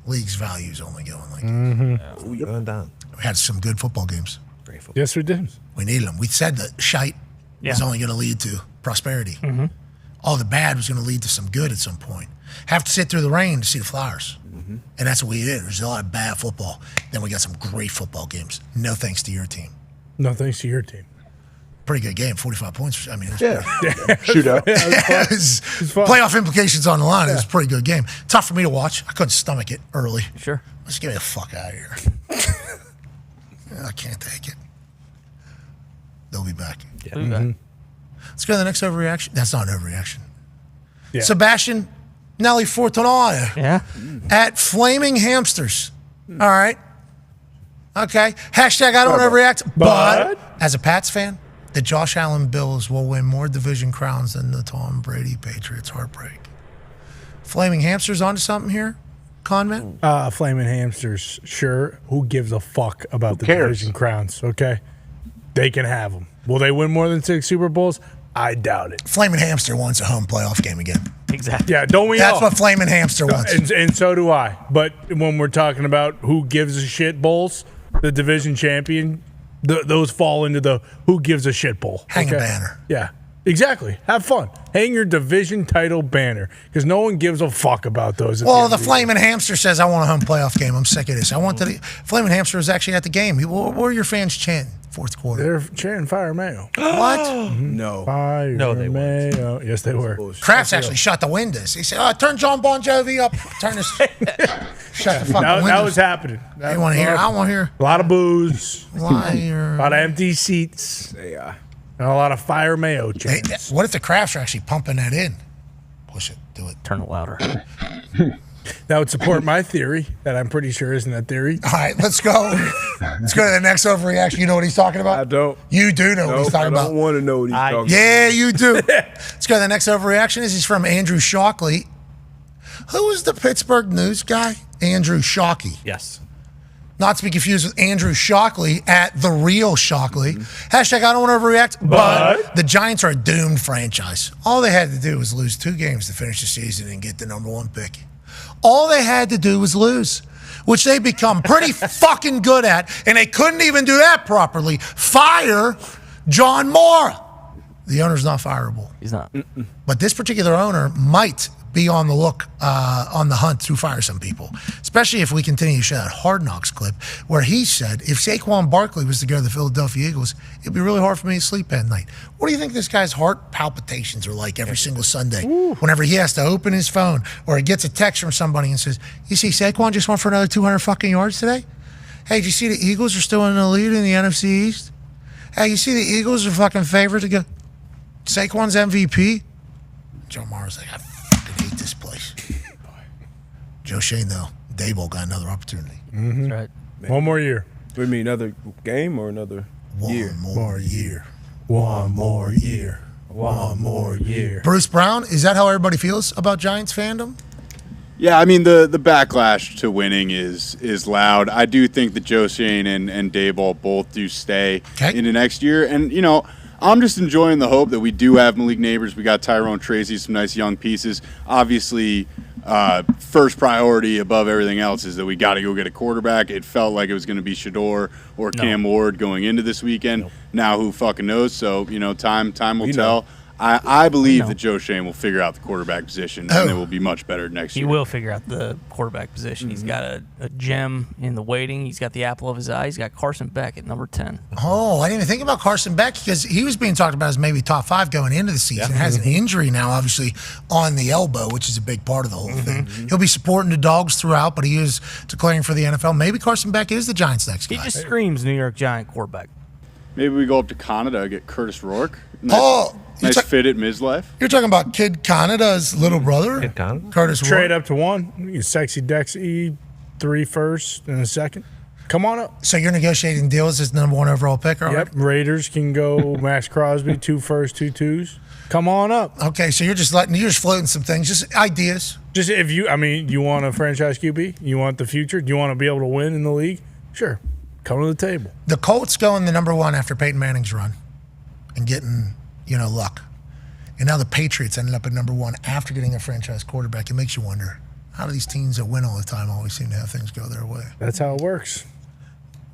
League's values only going like Going down. We had some good football games. Great football. Yes, we did. We needed them. We said that shite was only going to lead to prosperity. All the bad was going to lead to some good at some point. Have to sit through the rain to see the flowers. And that's what we did. There's a lot of bad football. Then we got some great football games. No thanks to your team. No thanks to your team. Pretty good game, 45 points. I mean, it's Shootout. it was playoff implications on the line. It was a pretty good game. Tough for me to watch. I couldn't stomach it early. Sure. Let's get me the fuck out of here. I can't take it. They'll be back. Let's go to the next overreaction. That's not an overreaction. Yeah. Sebastian Nelly Fortunato at Flaming Hamsters. All right. Okay. Hashtag I don't overreact. But as a Pats fan, the Josh Allen Bills will win more division crowns than the Tom Brady Patriots heartbreak. Flaming Hamsters onto something here? Conman? Flaming Hamsters, sure. Who gives a fuck about the division crowns, okay? They can have them. Will they win more than 6 Super Bowls? I doubt it. Flaming Hamster wants a home playoff game again. Exactly. Yeah, don't we That's all? what Flaming Hamster wants. And so do I. But when we're talking about who gives a shit bowls, the division champion, those fall into the who gives a shit bowl. Hang a banner. Yeah, exactly. Have fun. Hang your division title banner because no one gives a fuck about those. Well, the Flaming Hamster says, I want a home playoff game. I'm sick of this. I want the Flaming Hamster was actually at the game. What were your fans chanting? Fourth quarter. They're chanting Fire Mayo. What? No. Fire they Mayo. Yes, they were. Kraft's actually shut the windows. He said, turn John Bon Jovi up. Turn this. Shut the fucking windows. That was happening. I want to hear. I want to hear. A lot of booze. Liar. A lot of empty seats. Yeah. And a lot of Fire Mayo chants. What if the Krafts are actually pumping that in? Push it. Do it. Turn it louder. That would support my theory that I'm pretty sure isn't that theory. All right, let's go. Let's go to the next overreaction. You know what he's talking about? I don't. You do know what he's talking about. I don't want to know what he's talking about. Yeah, you do. Let's go to the next overreaction. This is from Andrew Shockley. Who is the Pittsburgh News guy? Andrew Shockey. Yes. Not to be confused with Andrew Shockley at The Real Shockley. Hashtag I don't want to overreact, but the Giants are a doomed franchise. All they had to do was lose 2 games to finish the season and get the #1 pick. All they had to do was lose, which they become pretty fucking good at, and they couldn't even do that properly. Fire John Mora. the owner's not fireable. He's not. But this particular owner might be on the hunt to fire some people, especially if we continue to show that Hard Knocks clip where he said if Saquon Barkley was to go to the Philadelphia Eagles, it'd be really hard for me to sleep at night. What do you think this guy's heart palpitations are like every single Sunday whenever he has to open his phone or he gets a text from somebody and says, you see Saquon just went for another 200 fucking yards today? Hey, did you see the Eagles are still in the lead in the NFC East? Hey, you see the Eagles are fucking favorite to go Saquon's MVP? Joe Mara's like, I fucking hate this place. Joe Shane, though, Daboll got another opportunity. Mm-hmm. That's right. One more year. What do you mean, another game or another year? One more year. One more year. One more year. Bruce Brown, is that how everybody feels about Giants fandom? Yeah, I mean, the backlash to winning is loud. I do think that Joe Shane and Daboll both do stay into next year. And, you know, I'm just enjoying the hope that we do have Malik Neighbors. We got Tyrone Tracy, some nice young pieces. Obviously, first priority above everything else is that we got to go get a quarterback. It felt like it was going to be Shador or Cam Ward going into this weekend. Now who fucking knows? So, you know, time will tell. I believe that Joe Shane will figure out the quarterback position, and it will be much better next year. He will figure out the quarterback position. He's got a gem in the waiting. He's got the apple of his eye. He's got Carson Beck at number 10. Oh, I didn't even think about Carson Beck because he was being talked about as maybe top 5 going into the season. Has an injury now, obviously, on the elbow, which is a big part of the whole thing. He'll be supporting the Dogs throughout, but he is declaring for the NFL. Maybe Carson Beck is the Giants' next guy. He just screams New York Giant quarterback. Maybe we go up to Canada and get Curtis Rourke. Nice fit at Mizlife. You're talking about Kid Canada's little brother? Kid Canada? Curtis Trade Rourke. up to 1. You get Sexy Dexy, 3 firsts and a second. Come on up. So you're negotiating deals as the number 1 overall pick, all right? Yep. Raiders can go Max Crosby, 2 firsts, 2 twos. Come on up. Okay, so you're just floating some things, just ideas. Just if you want a franchise QB, you want the future, do you want to be able to win in the league? Sure. Come to the table. The Colts going the number 1 after Peyton Manning's run and getting, luck. And now the Patriots ended up at number 1 after getting a franchise quarterback. It makes you wonder, how do these teams that win all the time always seem to have things go their way? That's how it works.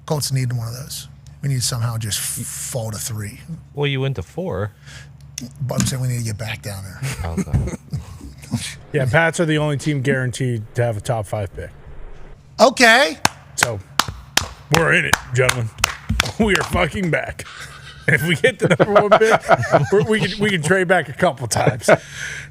Colts need one of those. We need to somehow just fall to 3. Well, you went to 4. But I'm saying we need to get back down there. Okay. Yeah, Pats are the only team guaranteed to have a top 5 pick. Okay. So we're in it, gentlemen. We are fucking back. And if we get the number 1 pick, we can trade back a couple times.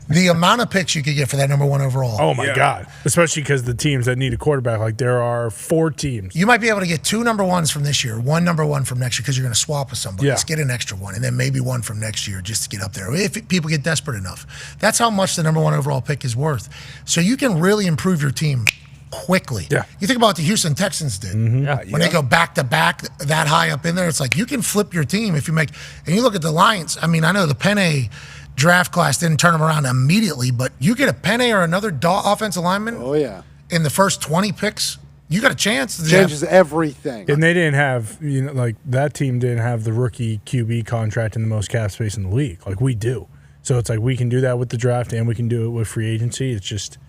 The amount of picks you could get for that number 1 overall. Oh, my God. Especially because the teams that need a quarterback, like there are 4 teams. You might be able to get 2 number 1s from this year, 1 number 1 from next year because you're going to swap with somebody. Yeah. Let's get an extra 1, and then maybe 1 from next year just to get up there if people get desperate enough. That's how much the number 1 overall pick is worth. So you can really improve your team quickly. Yeah. You think about what the Houston Texans did. When they go back-to-back that high up in there, it's like you can flip your team if you make – and you look at the Lions. I mean, I know the Penny draft class didn't turn them around immediately, but you get a Penny or another offensive lineman in the first 20 picks, you got a chance. Changes everything. And they didn't have, that team didn't have the rookie QB contract in the most cap space in the league like we do. So it's like we can do that with the draft and we can do it with free agency. It's just –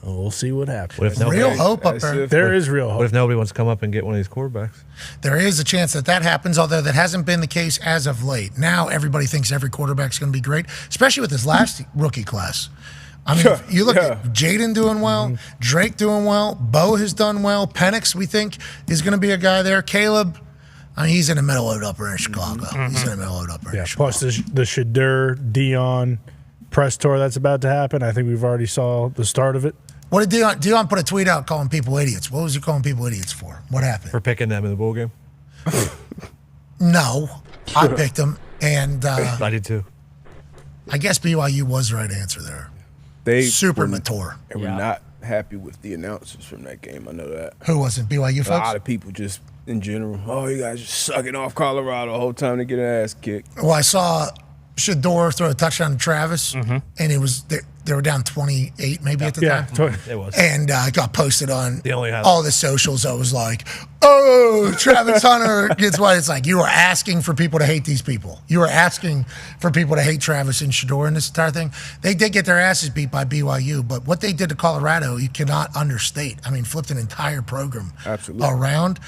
we'll see what happens. What if real hope up there. There is real hope. What if nobody wants to come up and get one of these quarterbacks? There is a chance that happens, although that hasn't been the case as of late. Now everybody thinks every quarterback's going to be great, especially with this last rookie class. I mean, you look at Jaden doing well, Drake doing well, Bo has done well, Penix we think is going to be a guy there. Caleb, I mean, he's in the middle of it up there in Chicago. He's in the middle of it up there in Chicago. Plus the Shador, Dion press tour that's about to happen. I think we've already saw the start of it. What did Dion put a tweet out calling people idiots? What was he calling people idiots for? What happened? For picking them in the bowl game? No. I picked them, and I did too. I guess BYU was the right answer there. They super mature. They were not happy with the announcers from that game. I know that. Who wasn't? BYU folks? A lot of people just in general. Oh, you guys just sucking off Colorado the whole time to get an ass kicked. Well, I saw Shador throw a touchdown to Travis, and it was they were down 28 maybe at the time. It was. And it got posted on The only all the socials. I was like, oh, Travis Hunter gets what? It's like you were asking for people to hate these people. You were asking for people to hate Travis and Shador in this entire thing. They did get their asses beat by BYU, but what they did to Colorado, you cannot understate. I mean, flipped an entire program around.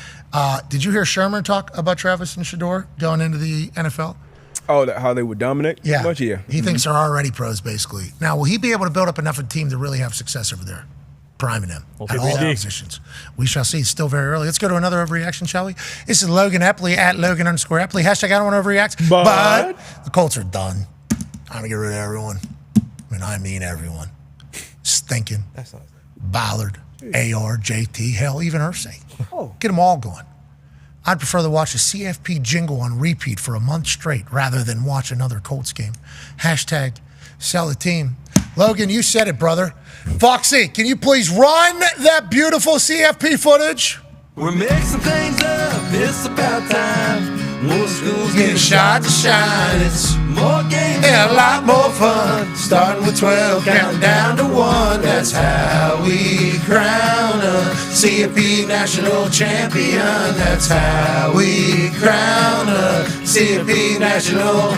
Did you hear Sherman talk about Travis and Shador going into the NFL? Oh, how they would dominate? Yeah. Much, yeah. He thinks they're already pros, basically. Now, will he be able to build up enough of a team to really have success over there? Priming them at all positions. We shall see. It's still very early. Let's go to another overreaction, shall we? This is Logan Epley at Logan_Epley. Hashtag I don't want to overreact. But the Colts are done. I'm going to get rid of everyone. I mean everyone. Stinking. That's not Ballard, AR, JT, hell, even Irsay. Get them all going. I'd prefer to watch a CFP jingle on repeat for a month straight rather than watch another Colts game. Hashtag sell the team. Logan, you said it, brother. Foxy, can you please run that beautiful CFP footage? We're mixing things up, it's about time. More schools Get a shot to shine. It's more games and a lot more fun. Starting with 12, counting down to 1. That's how we crown a CFP national champion. That's how we crown a CFP national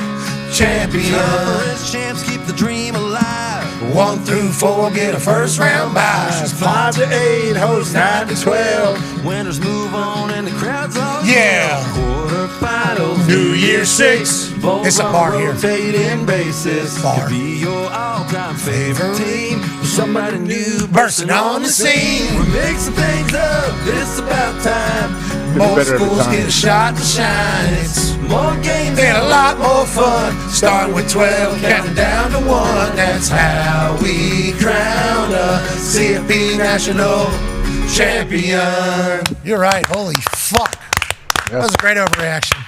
champion. Conference champs keep the dream alive. 1 through 4 get a first round bye. 5 to 8 host 9 to 12. Winners move on and the crowd's all Yeah. Quarterfinals. New Year's 6. It's a bar here. Rotating bases. Bar. Could be your all-time favorite team. Somebody new bursting on the scene. We're mixing things up. It's about time. More schools get a shot to shine. It's more games and a lot more fun. Starting with 12, counting down to 1. That's how we crown a CFP national champion. You're right. Holy fuck. That was a great overreaction.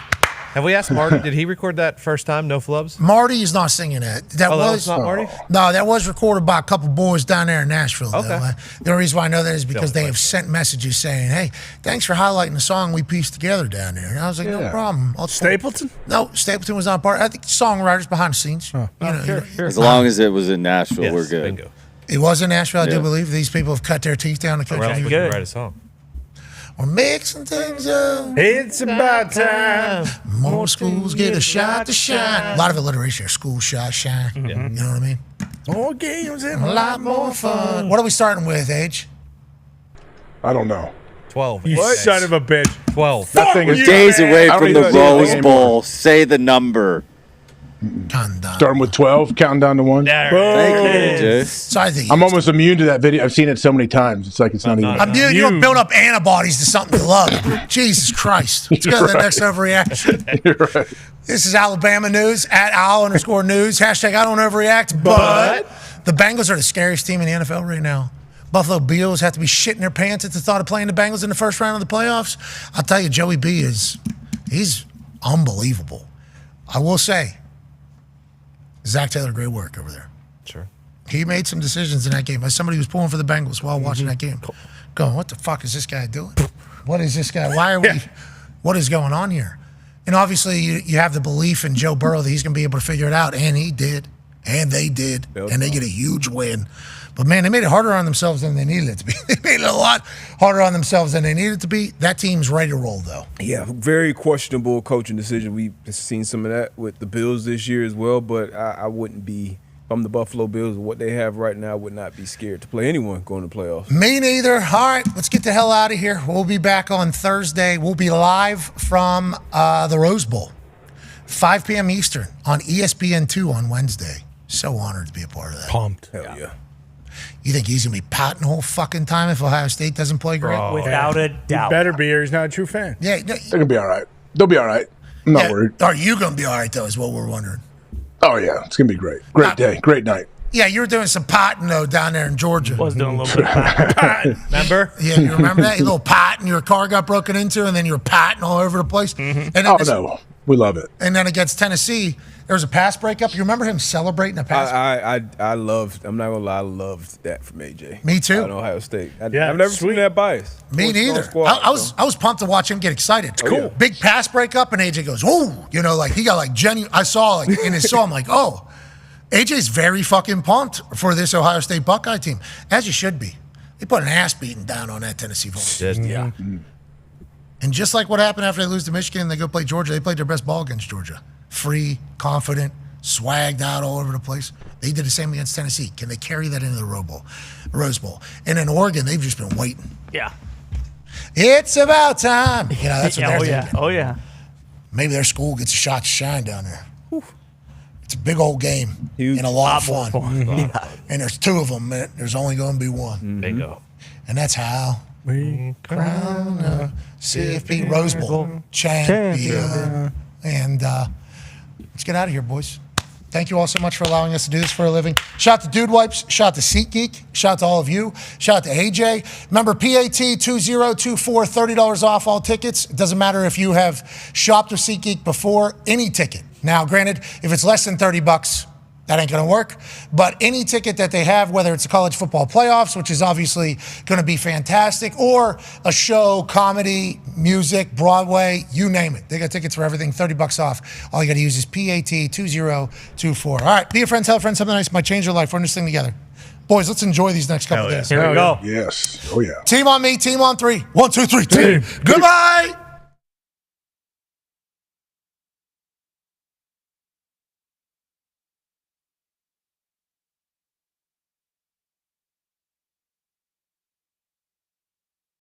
Have we asked Marty? Did he record that first time? No flubs. Marty is not singing that. That was not Marty. No, that was recorded by a couple boys down there in Nashville. Okay. Though. The only reason why I know that is because they have sent messages saying, "Hey, thanks for highlighting the song we pieced together down there." And I was like, "No problem." Stapleton? No, Stapleton was not part. I think songwriters behind the scenes. As long as it was in Nashville, we're good. Bingo. It was in Nashville. I do Yeah. believe these people have cut their teeth down to Or else country. we could write a song. We're mixing things up. It's about time. More schools get a shot to shine. A lot of alliteration here. School shot, shine. You know what I mean? More games and A lot more fun. What are we starting with, Age? I don't know. 12. You son of a bitch. 12. That thing is Days away I don't from even the see it Rose anymore. Bowl. Say the number. Starting with 12, counting down to 1. Thank you, AJ. So I think I'm almost immune to that video. I've seen it so many times. It's like it's not even. you don't build up antibodies to something you love. Jesus Christ. Let's go to the You're next overreaction. You're right. This is Alabama news at Al_news. Hashtag I don't overreact. But the Bengals are the scariest team in the NFL right now. Buffalo Bills have to be shitting their pants at the thought of playing the Bengals in the first round of the playoffs. I'll tell you, Joey B he's unbelievable. I will say, Zach Taylor, great work over there. Sure. He made some decisions in that game. As somebody who was pulling for the Bengals while watching that game, going, what the fuck is this guy doing? What is this guy? Why are we? What is going on here? And obviously, you have the belief in Joe Burrow that he's going to be able to figure it out, and he did, and they did, and they get a huge win. But man, they made it harder on themselves than they needed it to be. They made it a lot harder on themselves than they needed it to be. That team's ready to roll, though. Yeah, very questionable coaching decision. We've seen some of that with the Bills this year as well, but I wouldn't be, if I'm the Buffalo Bills, what they have right now, I would not be scared to play anyone going to playoffs. Me neither. All right, let's get the hell out of here. We'll be back on Thursday. We'll be live from the Rose Bowl, 5 p.m. Eastern on ESPN2 on Wednesday. So honored to be a part of that. Pumped. Hell yeah. You think he's going to be pouting the whole fucking time if Ohio State doesn't play great? Without a He doubt. better be or he's not a true fan. Yeah. They're going to be all right. They'll be all right. I'm not worried. Are you going to be all right, though, is what we're wondering. Oh, yeah. It's going to be great. Great day. Great night. Yeah, you were doing some potting, though, down there in Georgia. Was doing a little bit of potting. Remember? Yeah, you remember that? You little potting, your car got broken into, and then you were potting all over the place. And then No. We love it. And then against Tennessee, there was a pass breakup. You remember him celebrating a pass? I loved, I'm not going to lie, I loved that from AJ. Me too. At Ohio State. I've Yeah, never sweet. seen that bias. Me neither. I was pumped to watch him get excited. It's cool. Yeah. Big pass breakup, and AJ goes, "Oh," like he got like genuine. I saw like in his soul, I'm like, "Oh, AJ's very fucking pumped for this Ohio State Buckeye team, as you should be." They put an ass beating down on that Tennessee football. Yeah. And just like what happened after they lose to Michigan and they go play Georgia, they played their best ball against Georgia. Free, confident, swagged out all over the place. They did the same against Tennessee. Can they carry that into the Rose Bowl? And in Oregon, they've just been waiting. Yeah. It's about time. That's what they're thinking. Oh, yeah. Maybe their school gets a shot to shine down there. It's a big old game and a lot of fun. And there's two of them. And there's only going to be one. Bingo. And that's how we crown a CFP Rose Bowl champion. And let's get out of here, boys. Thank you all so much for allowing us to do this for a living. Shout out to Dude Wipes. Shout out to SeatGeek. Shout out to all of you. Shout out to AJ. Remember, PAT 2024, $30 off all tickets. It doesn't matter if you have shopped with SeatGeek before, any ticket. Now, granted, if it's less than $30, that ain't going to work. But any ticket that they have, whether it's the college football playoffs, which is obviously going to be fantastic, or a show, comedy, music, Broadway, you name it. They got tickets for everything, $30 off. All you got to use is PAT 2024. All right, be a friend, tell a friend something nice might change your life. Run this thing together. Boys, let's enjoy these next couple days. Here we go. Yes. Oh, yeah. Team on me, team on three. 1, 2, 3, team. Goodbye.